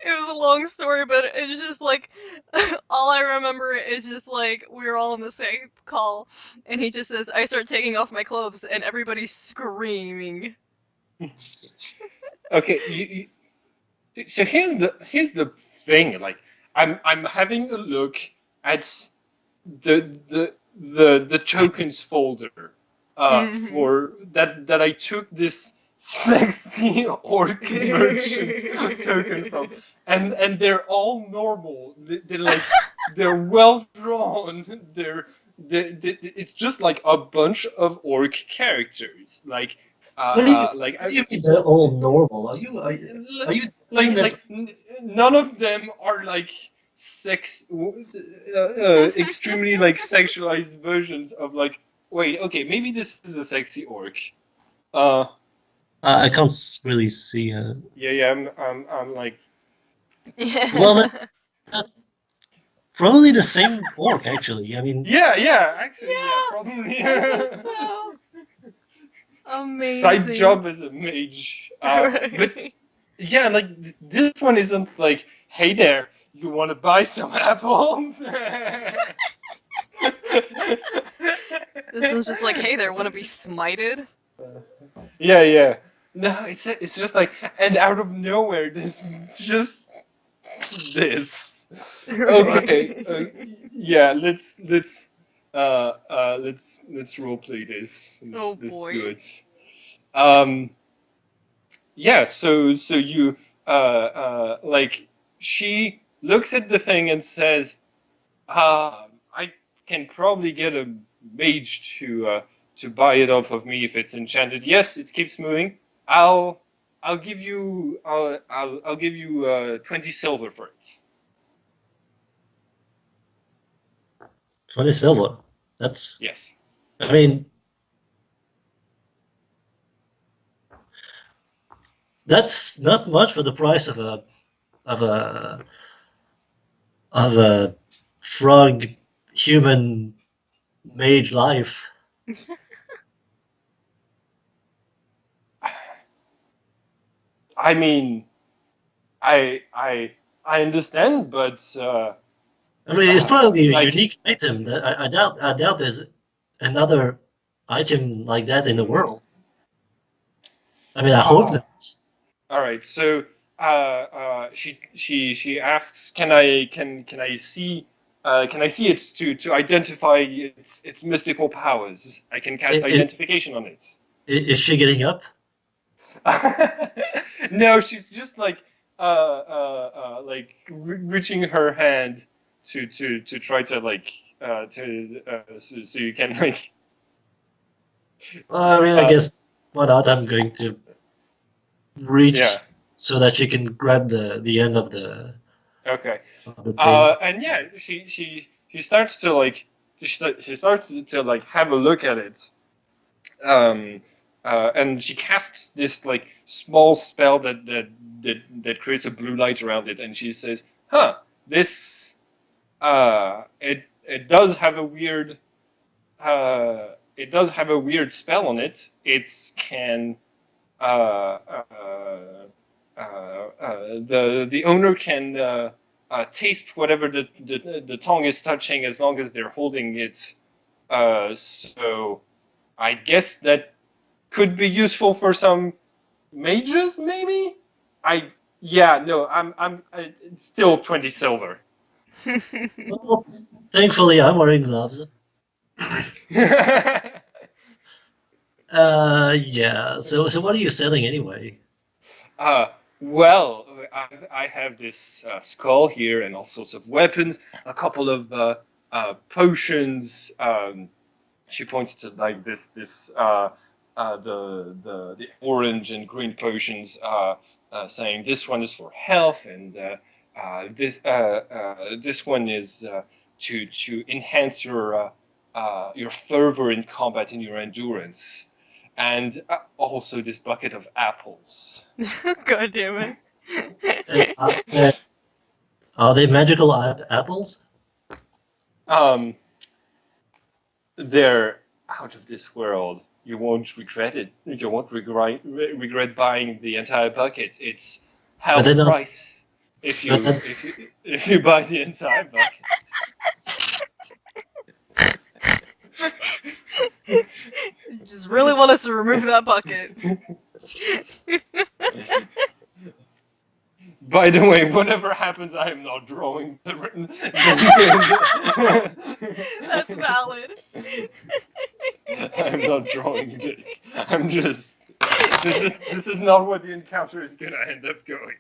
It was a long story, but it's just like, all I remember is just like, we were all in the same call, and he just says, I start taking off my clothes, and everybody's screaming. Okay, so here's the thing. Like, I'm having a look at the tokens folder for that I took this sexy orc merchant token from, and they're all normal. They're like, they're well drawn. It's just like a bunch of orc characters. Like, What do you mean they're all normal? Are you doing this? like none of them are like extremely like sexualized versions of like. Wait, okay, maybe this is a sexy orc. I can't really see. Yeah, I'm like. Well, probably the same orc, actually. I mean. Yeah, actually, Yeah, probably. I think so. Amazing. Side job as a mage. But yeah, like this one isn't like, hey there, you want to buy some apples? This one's just like, hey there, want to be smited? Yeah. No, it's just like, and out of nowhere, this just this. Okay, yeah, let's roleplay this. Let's boy. do it. Yeah. So you like, she looks at the thing and says, I can probably get a mage to buy it off of me if it's enchanted. Yes, it keeps moving. I'll give you 20 silver for it. 20 silver. That's. Yes. I mean, that's not much for the price of of a a frog human mage life. I mean, I understand, but I mean, it's probably a like, unique item. That I doubt there's another item like that in the world. I mean, I hope not. all right. So she asks, can I see it to identify its mystical powers? I can cast identification on it. Is she getting up? No, she's just like reaching her hand to try to so you can like. Well, I mean, I guess why not? I'm going to reach so that she can grab the end of the. Okay. Of the thing. And yeah, she starts to like she starts to like have a look at it. And she casts this like small spell that creates a blue light around it, and she says, "Huh, this it does have a weird spell on it. It can the owner can taste whatever the tongue is touching as long as they're holding it. So I guess that could be useful for some mages, maybe. I'm still 20 silver. Well, thankfully, I'm wearing gloves. Yeah. So what are you selling anyway? Well, I have this skull here and all sorts of weapons, a couple of potions. She points to like this the orange and green potions, saying this one is for health, and this one is to enhance your fervor in combat and your endurance, and also this bucket of apples. God damn it! Are they magical apples? They're out of this world. You won't regret it. You won't regret buying the entire bucket. It's half price if you buy the entire bucket. You just really want us to remove that bucket. By the way, whatever happens, I am not drawing the. That's valid. I'm not drawing this. I'm just. This is not what the encounter is gonna end up going.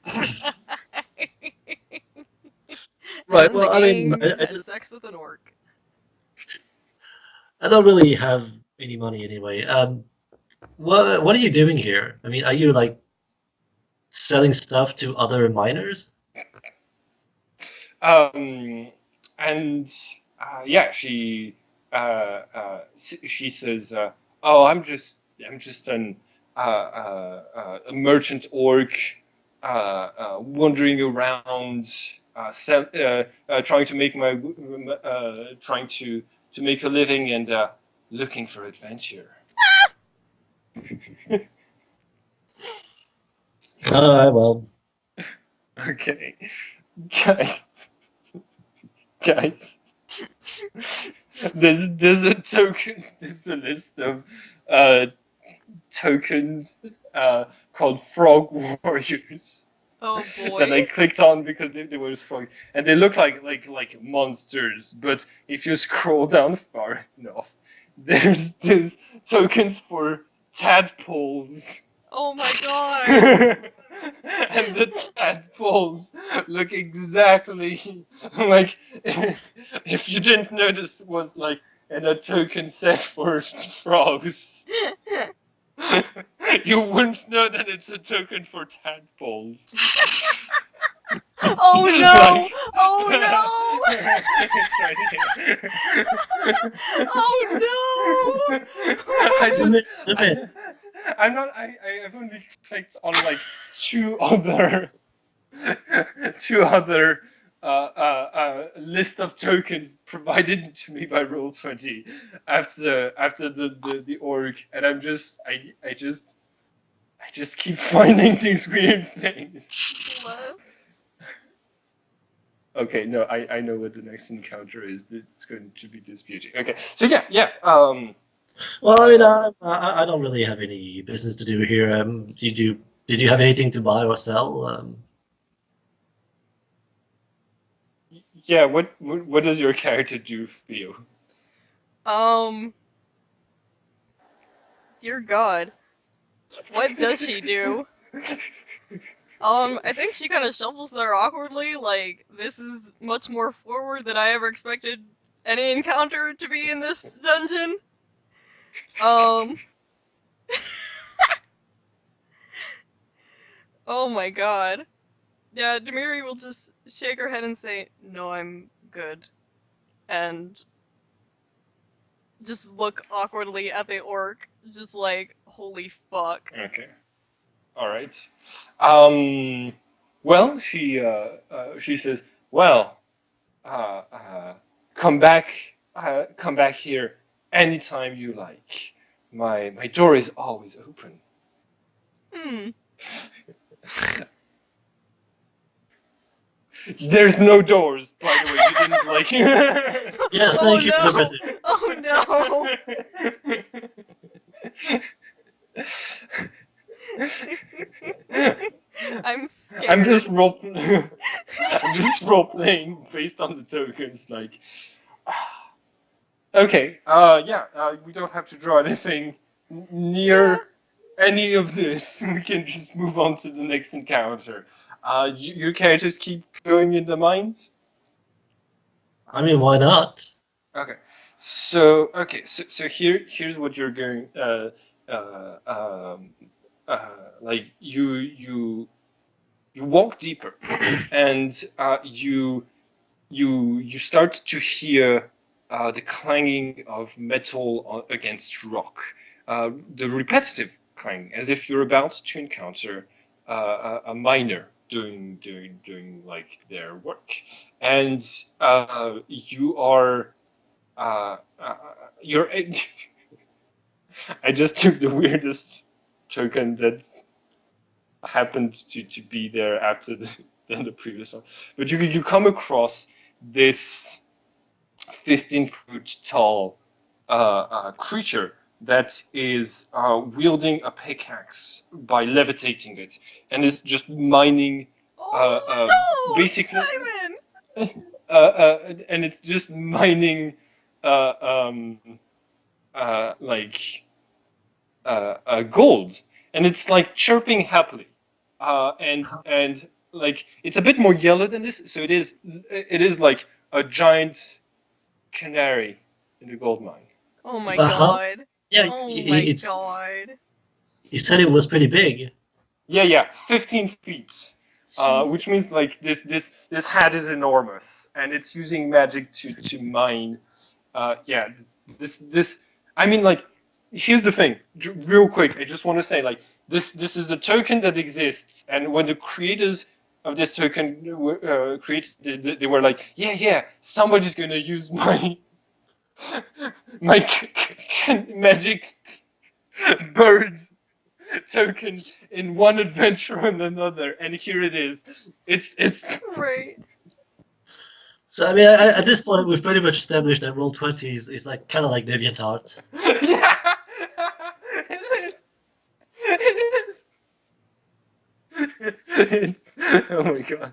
Right. Well, I mean, I sex with an orc. I don't really have any money anyway. What are you doing here? I mean, are you like selling stuff to other miners? And yeah, she says, "Oh, I'm just a merchant orc, wandering around, trying to make trying to make a living and looking for adventure." All right, well. Okay, guys. There's a token. There's a list of tokens called Frog Warriors. Oh boy. That I clicked on because they were frog, and they look like monsters. But if you scroll down far enough, there's tokens for tadpoles. Oh my god! And the tadpoles look exactly like, if you didn't notice, was like and a token set for frogs. You wouldn't know that it's a token for tadpoles. Oh no! Oh no! I just, Limit. I'm not. I've only clicked on like two other list of tokens provided to me by Roll20 after the org, and I just keep finding these weird things. Bless. Okay, no, I know what the next encounter is. It's going to be this beauty. Okay, so yeah. Well, I mean, I don't really have any business to do here. Did you have anything to buy or sell? Yeah, what does your character do for you? Dear God, what does she do? I think she kind of shuffles there awkwardly, like, this is much more forward than I ever expected any encounter to be in this dungeon. Oh my God. Yeah, Demiri will just shake her head and say, no, I'm good. And just look awkwardly at the orc, just like, holy fuck. Okay. All right. Well, she says, well, come back here anytime you like. My door is always open. There's no doors, by the way. You didn't like. Yes, thank you for the message. Oh no! I'm scared. I'm just role playing based on the tokens. Like, okay, we don't have to draw anything near any of this. We can just move on to the next encounter. Your characters keep going in the mines. I mean, why not? Okay, so here's what you're going. Like you walk deeper, and you start to hear the clanging of metal against rock, the repetitive clang, as if you're about to encounter a miner doing like their work, and you are you're. I just took the weirdest token that happened to be there after the previous one. But you come across this 15-foot tall creature that is wielding a pickaxe by levitating it, and is just mining. No! Basically, Simon! and it's just mining like gold, and it's like chirping happily, and like it's a bit more yellow than this, so it is like a giant canary in the gold mine. Oh my God! Yeah, oh my God! He said it was pretty big. Yeah, 15 feet. Which means like this hat is enormous, and it's using magic to mine. This. I mean, like, here's the thing. Real quick, I just want to say, like, this is a token that exists, and when the creators of this token created, they were like, yeah, somebody's gonna use my magic bird token in one adventure and another, and here it is. It's right. So I mean, at this point, we've pretty much established that Roll20 is like kind of like DeviantArt. Yeah, it is. Oh my God,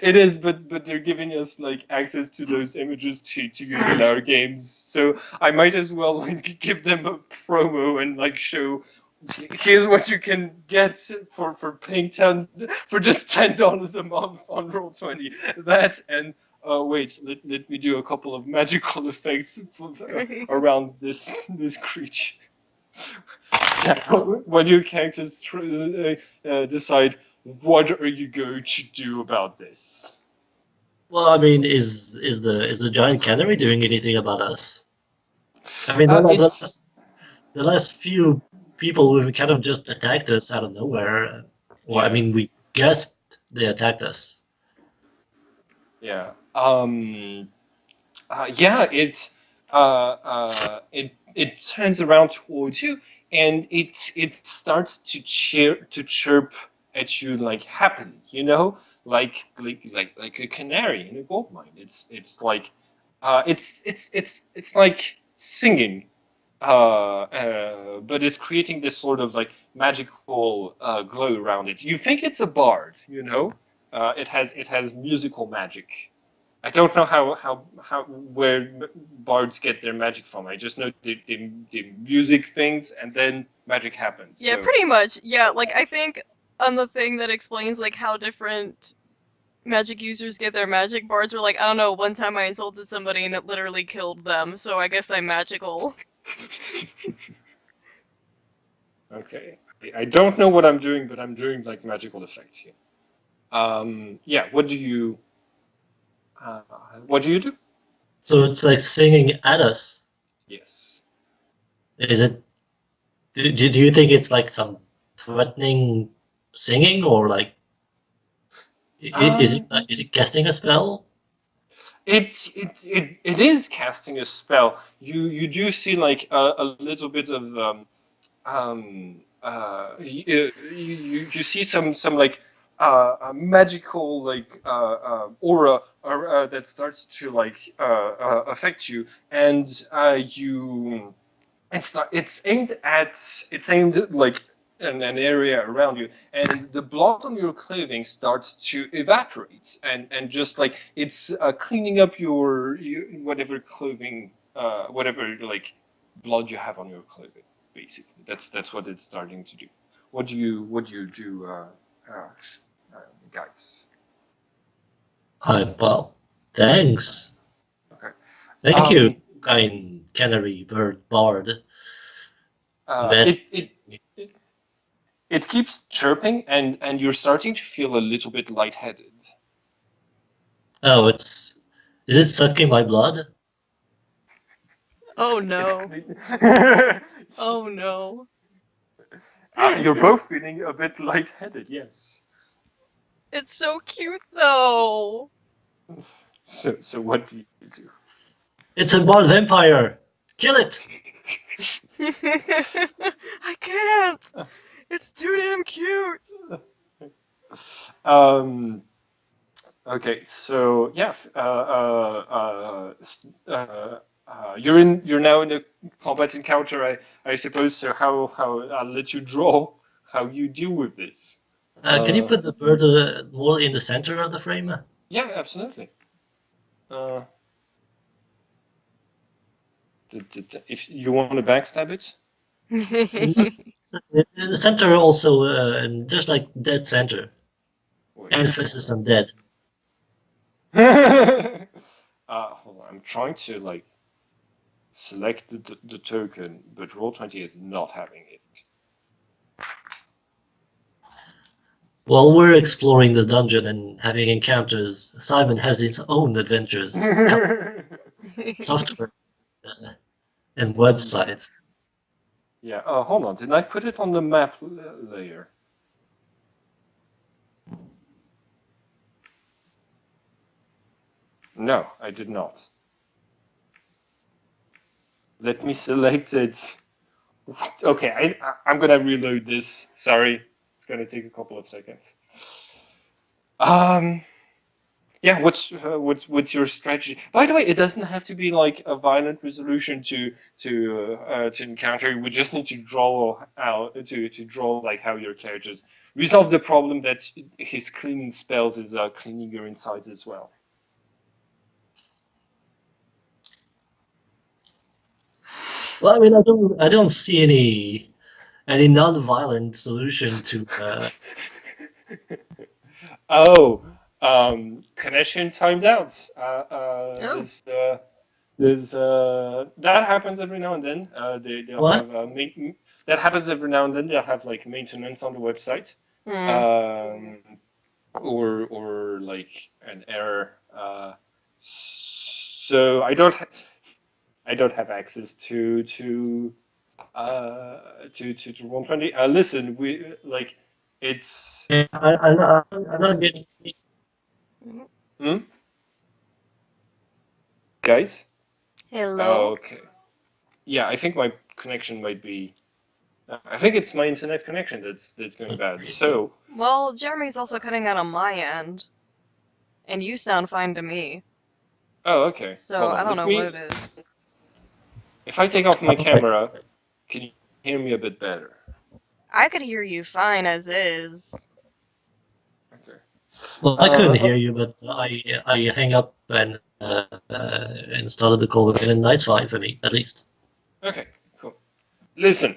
it is. But they're giving us like access to those images to use in our games, so I might as well like give them a promo and like show. Here's what you can get for paying just $10 a month on Roll20. That and wait, let me do a couple of magical effects around this creature. Yeah, when your characters decide what are you going to do about this. Well, I mean, is the giant canary doing anything about us? I mean, It's the last few people who kind of just attacked us out of nowhere. Or I yeah, mean, we guessed they attacked us. yeah. Yeah, it turns around towards you, and it starts to chirp at you like happily, like a canary in a gold mine. It's like it's like singing, but it's creating this sort of like magical glow around it. You think it's a bard, it has musical magic. I don't know how where bards get their magic from. I just know they music things and then magic happens. Yeah, So pretty much. Yeah, like I think on the thing that explains like how different magic users get their magic, bards were like, I don't know, one time I insulted somebody and it literally killed them, so I guess I'm magical. okay, I don't know what I'm doing, but I'm doing like magical effects here. Yeah. Uh, what do you do? So it's like singing at us. Yes. Is it? Do you think it's like some threatening singing, or like Um, is it casting a spell? it is casting a spell. You do see like a little bit of you see some like magical like aura that starts to like affect you, and you it's aimed like an area around you, and the blood on your clothing starts to evaporate, and just like it's cleaning up your whatever clothing, whatever like blood you have on your clothing. Basically, that's what it's starting to do. What do you do, guys? Well, thanks. Okay. Thank you, Um. kind canary bird bard. Uh. Man, It keeps chirping, and you're starting to feel a little bit lightheaded. oh, is it sucking my blood? Oh It's no. Oh no. you're both feeling a bit lightheaded, yes. It's so cute though. So what do you do? It's a bald vampire. Kill it. I can't. It's too damn cute. Um. Okay. So yeah. You're now in a combat encounter, I suppose. So how I'll let you draw how you deal with this. Can you Uh. put the bird more in the center of the frame? Yeah. Absolutely. Uh. If you want to backstab it. In the center also, and just like dead center. Wait. Emphasis on dead. Hold on. I'm trying to like select the token, but Roll20 is not having it. While we're exploring the dungeon and having encounters, Simon has his own adventures, software, and websites. Yeah. Hold on. Didn't I put it on the map layer? No, I did not. Let me select it. Okay, I'm gonna reload this. Sorry, it's gonna take a couple of seconds. Um. Yeah, what's your strategy? By the way, it doesn't have to be like a violent resolution to encounter. We just need to draw out to draw like how your characters resolve the problem that his cleaning spells is cleaning your insides as well. Well, I mean, I don't see any non-violent solution to. Oh, Connection timed out. Oh. There's that happens every now and then. They'll What? have that happens every now and then. They'll have like maintenance on the website, Hmm. or like an error. So I don't have access to 120. Listen, we like it's Yeah, I'm not getting. hmm? Guys. Hello. Okay. Yeah, I think my connection might be. I think it's my internet connection that's going bad. So, Well, Jeremy's also cutting out on my end, and you sound fine to me. oh, okay. So Hold I on. don't Let know what me. it is. If I take off my camera, can you hear me a bit better? I could hear you fine as is. Okay. Well, I couldn't Uh, hear you, but I hang up and started the call again, and that's fine for me, at least. okay. Cool. Listen.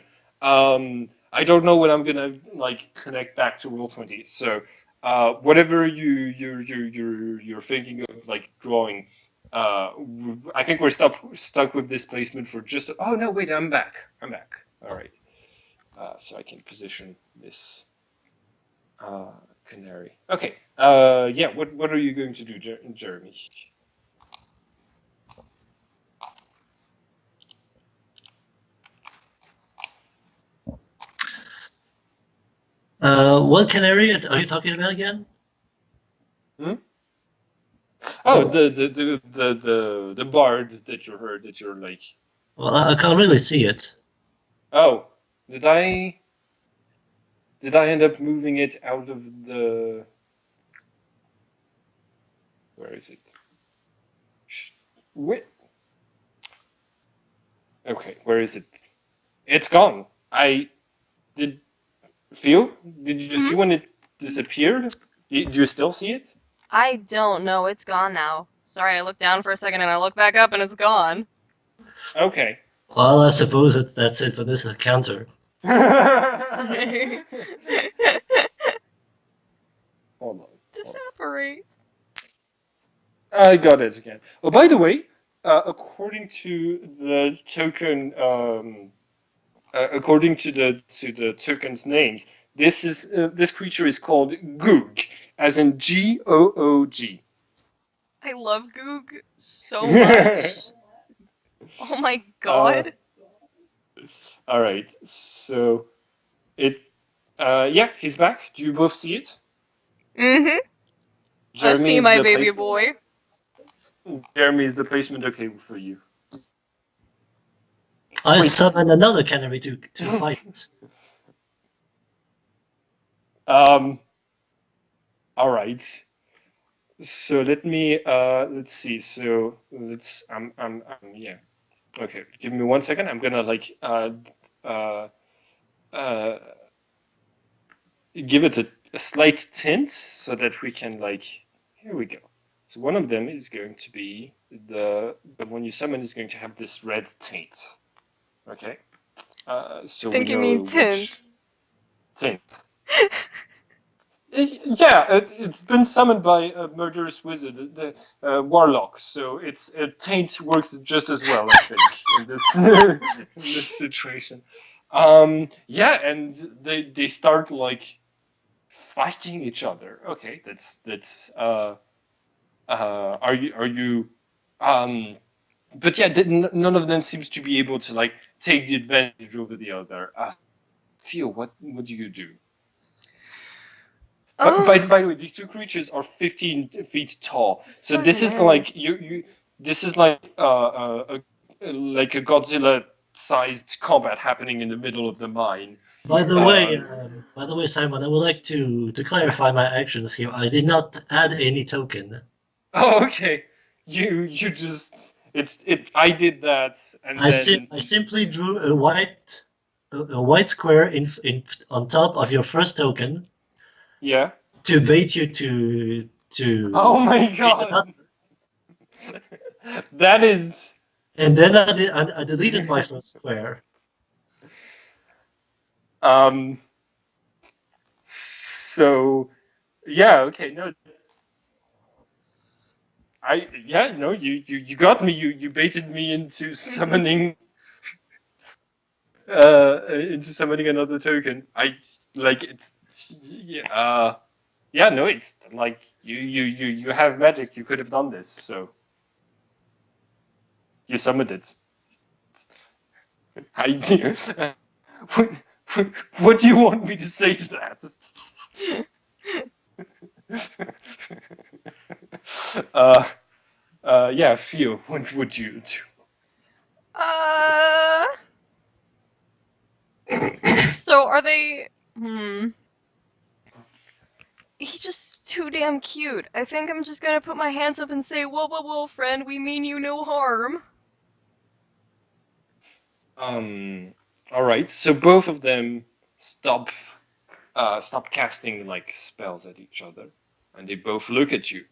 I don't know when I'm gonna like connect back to Roll20. So, whatever you're thinking of like drawing, I think we're stuck with this placement for just. Oh no, wait, I'm back. I'm back. All right. So I can position this uh, canary. Okay. Yeah. What are you going to do, Jeremy? What canary are you talking about again? Hmm? Oh, the bard that you heard that you're like. Well, I can't really see it. Oh, did I did I end up moving it out of the? Where is it? Wait. Okay, where is it? It's gone. I did. Feel? Did you Hmm? see when it disappeared? Do you still see it? I don't know. It's gone now. Sorry, I looked down for a second and I look back up and it's gone. Okay. Well, I suppose that's it for this encounter. Hold on. Disapparates. I got it again. Oh, by the way, according to the token, according to the token's names, this creature is called Goog, as in Goog. I love Goog so much. Oh my uh, god. all right. So it, yeah, he's back. Do you both see it? Mm-hmm. I Jeremy see is my the baby place. boy. Jeremy is the placement okay for you. I Wait. summon another canary to fight. um. All right. So let's see. So let's yeah. Okay. Give me 1 second. I'm gonna like uh uh give it a slight tint so that we can like here we go. So one of them is going to be the one you summon is going to have this red tint. Okay. So I we think you mean know which tint. tint. Yeah, it's been summoned by a murderous wizard, the warlock. So its taint works just as well, I think, in this in this situation. Yeah, and they start like fighting each other. Okay, that's. Are you? Um, but yeah, none of them seems to be able to like take the advantage over the other. Theo, what do you do? Oh, By the way, these two creatures are 15 feet tall. So this fucking is A. like you this is like a Godzilla-sized combat happening in the middle of the mine. Uh, By the way, Simon, I would like to clarify my actions here. I did not add any token. oh, okay. You just I did that and then I simply drew a white square in on top of your first token yeah. to bait you to Oh my create another. god. That is And then I deleted my first square. um so yeah, okay. No, You got me. You baited me into summoning another token. It's like you have magic. You could have done this, so you summoned it. I what, what do you want me to say to that? Yeah, Theo, what would you do? So are they? He's just too damn cute. I think I'm just gonna put my hands up and say, "Whoa, whoa, whoa, friend, we mean you no harm." All right. So both of them stop casting like spells at each other, and they both look at you,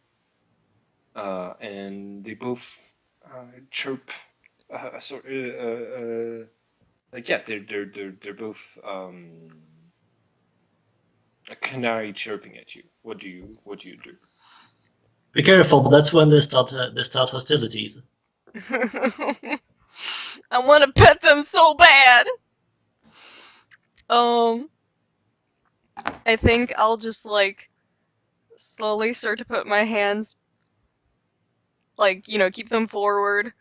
and they both chirp. They're both a canary chirping at you. What do you do? Be careful. That's when they start hostilities. I want to pet them so bad. I think I'll just like slowly start to put my hands, like, keep them forward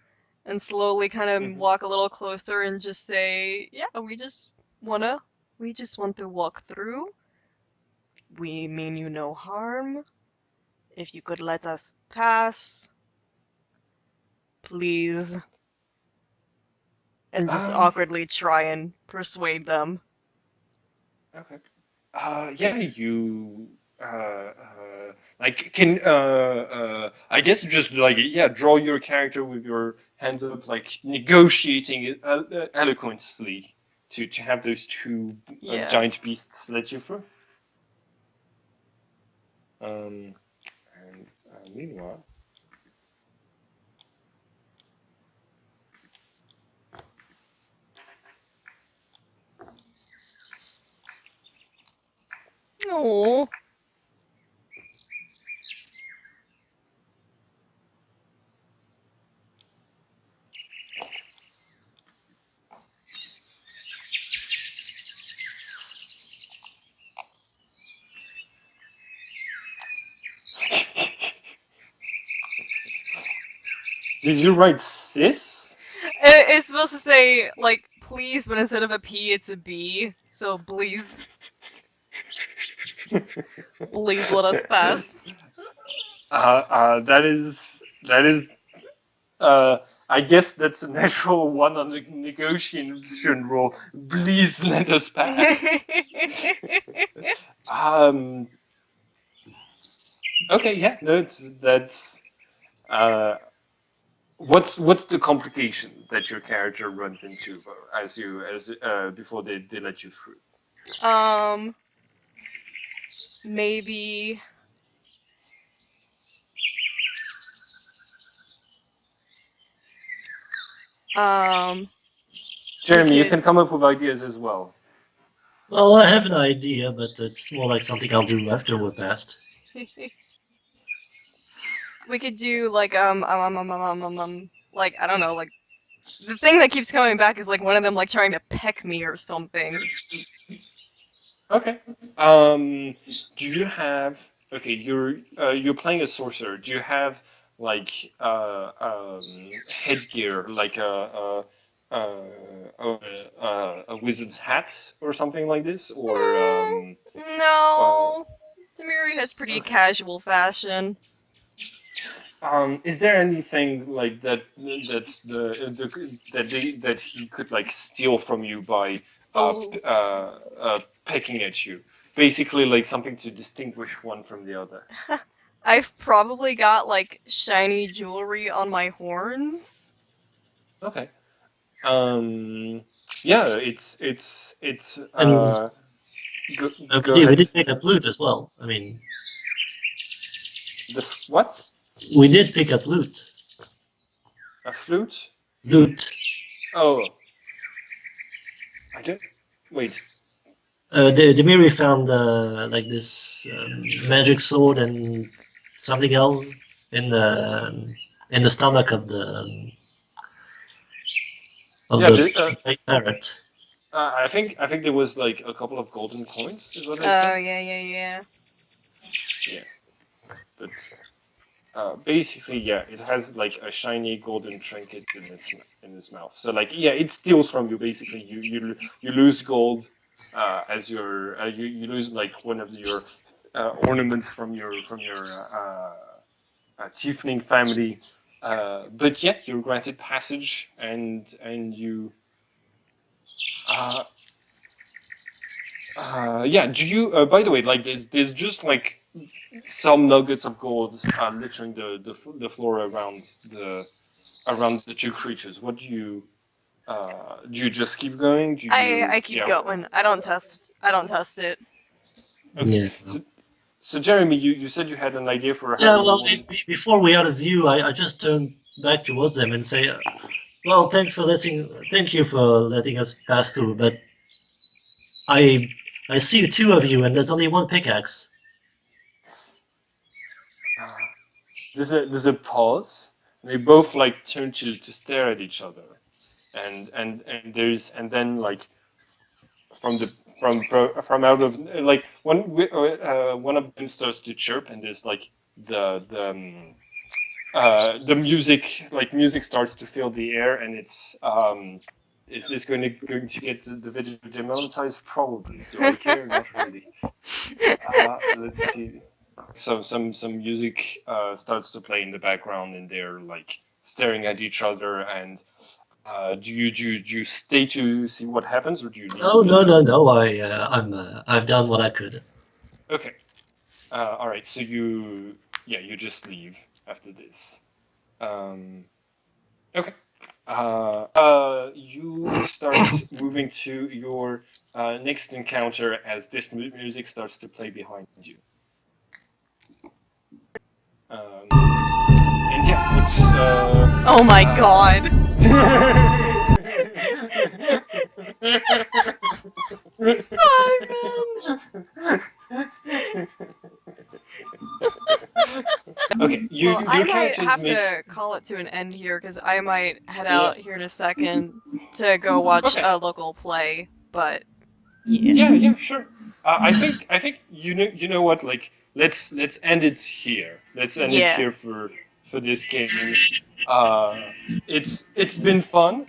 and slowly kind of walk a little closer and just say, "Yeah, we just want to walk through. We mean you no harm. If you could let us pass, please." And just awkwardly try and persuade them. Okay. You I guess just draw your character with your hands up, like negotiating it eloquently to have those two giant beasts let you through. And meanwhile. Oh. Did you write sis? It's supposed to say, like, please, but instead of a P, it's a B. So please. Please let us pass. That is. I guess that's a natural one on the negotiation roll. Please let us pass. Okay, yeah, no, that's. What's the complication that your character runs into before they let you through? Maybe. Jeremy, you can come up with ideas as well. Well, I have an idea, but it's more like something I'll do after we're past. We could do like like, I don't know, like the thing that keeps coming back is like one of them like trying to peck me or something. Okay. Do you have? Okay, you're playing a sorcerer. Do you have like headgear, like a wizard's hat or something like this, or No. Demiri has pretty casual fashion. Is there anything like that he could like steal from you by pecking at you? Basically, like something to distinguish one from the other. I've probably got like shiny jewelry on my horns. Okay. Yeah, it's. We did pick up loot as well. I mean. What? We did pick up loot. A flute? Loot. Oh. I don't. Wait. Demiri found like this magic sword and something else. in the stomach of the Yeah, big parrot. I think there was like a couple of golden coins, is what Oh, I said. yeah. Yeah, but basically, yeah, it has like a shiny golden trinket in its mouth. So like, yeah, it steals from you. Basically, you lose gold as your you lose like one of your ornaments from your tiefling family. But yeah, you're granted passage, and you uh, yeah. Do you? By the way, like there's just like some nuggets of gold littering the floor around the two creatures. What do you just keep going? Do you I keep going. I don't test it. Okay. Yeah. So Jeremy, you said you had an idea for how Yeah, you well, want. before we out of view, I just turn back towards them and say, well, thank you for letting us pass through, but I I see two of you and there's only one pickaxe. Uh, there's a pause. And they both like turn to stare at each other, and then like from the from out of like one of them starts to chirp, and there's like the music starts to fill the air, and it's is this going to get the video demonetized? Probably. Do I care? Not really. Let's see. So some music starts to play in the background, and they're like staring at each other. And do you stay to see what happens, or do you leave Oh no no immediately? no! I've done what I could. Okay. All right. So you just leave after this. Um, okay. You start moving to your next encounter as this music starts to play behind you. And yeah, it's Oh my god. Simon! okay, Well, I your might characters have make to call it to an end here because I might head yeah. out here in a second to go watch Okay. a local play, but yeah. Yeah, sure. I think you know what, like let's end it here. Let's end it Yeah. here for this game. It's been fun.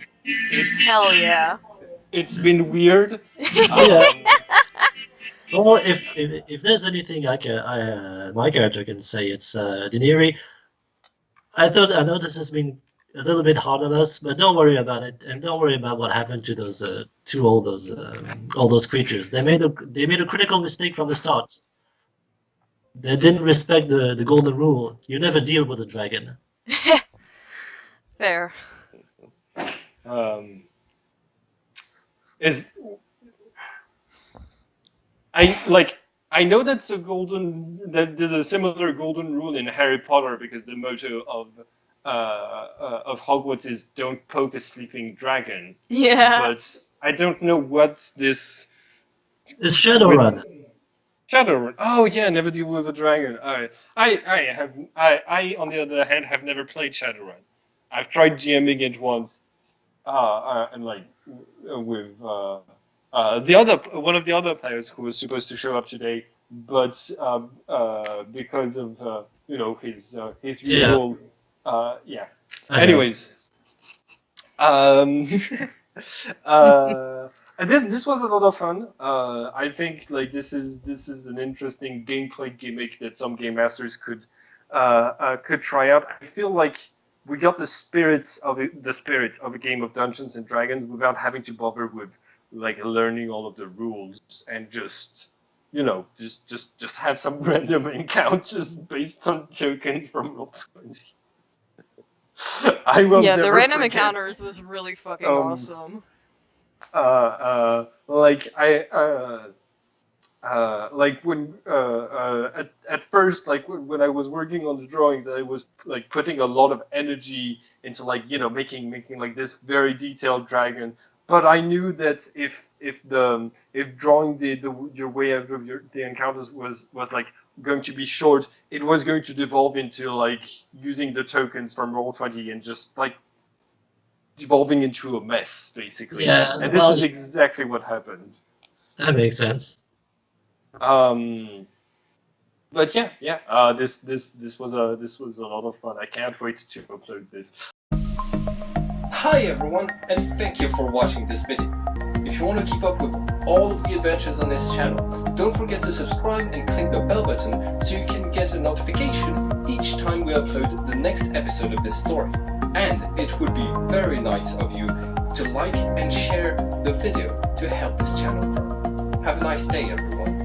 Hell It's yeah. it's been weird. Yeah. Um, Well, if there's anything my character can say, it's Canary. I know this has been a little bit hard on us, but don't worry about it, and don't worry about what happened to those to all those creatures. They made a critical mistake from the start. They didn't respect the golden rule. You never deal with a dragon. Fair. um, is I like I know that there's a similar golden rule in Harry Potter because the motto of Hogwarts is "Don't poke a sleeping dragon." Yeah. But I don't know what's this It's with Shadowrun. Shadowrun. Oh yeah, never deal with a dragon. I on the other hand have never played Shadowrun. I've tried GMing it once, and like with the other one of the other players who was supposed to show up today, but because of his Yeah, usual yeah. I know. Anyways, um, and this was a lot of fun. I think like this is an interesting gameplay gimmick that some game masters could try out. I feel like we got the spirit of a game of Dungeons and Dragons without having to bother with like learning all of the rules and just just have some random encounters based on tokens from Roll20. I will Yeah, the never random forget. encounters was really fucking awesome. Like like when at first like when I was working on the drawings, I was like putting a lot of energy into like making like this very detailed dragon, but I knew that if drawing your way out of the encounters was like going to be short, it was going to devolve into like using the tokens from Roll20 and just like devolving into a mess, basically. Yeah, And this is exactly what happened. That makes sense. But yeah. This was a lot of fun. I can't wait to upload this. Hi everyone, and thank you for watching this video. If you want to keep up with all of the adventures on this channel, don't forget to subscribe and click the bell button so you can get a notification each time we upload the next episode of this story. And it would be very nice of you to like and share the video to help this channel grow. Have a nice day everyone.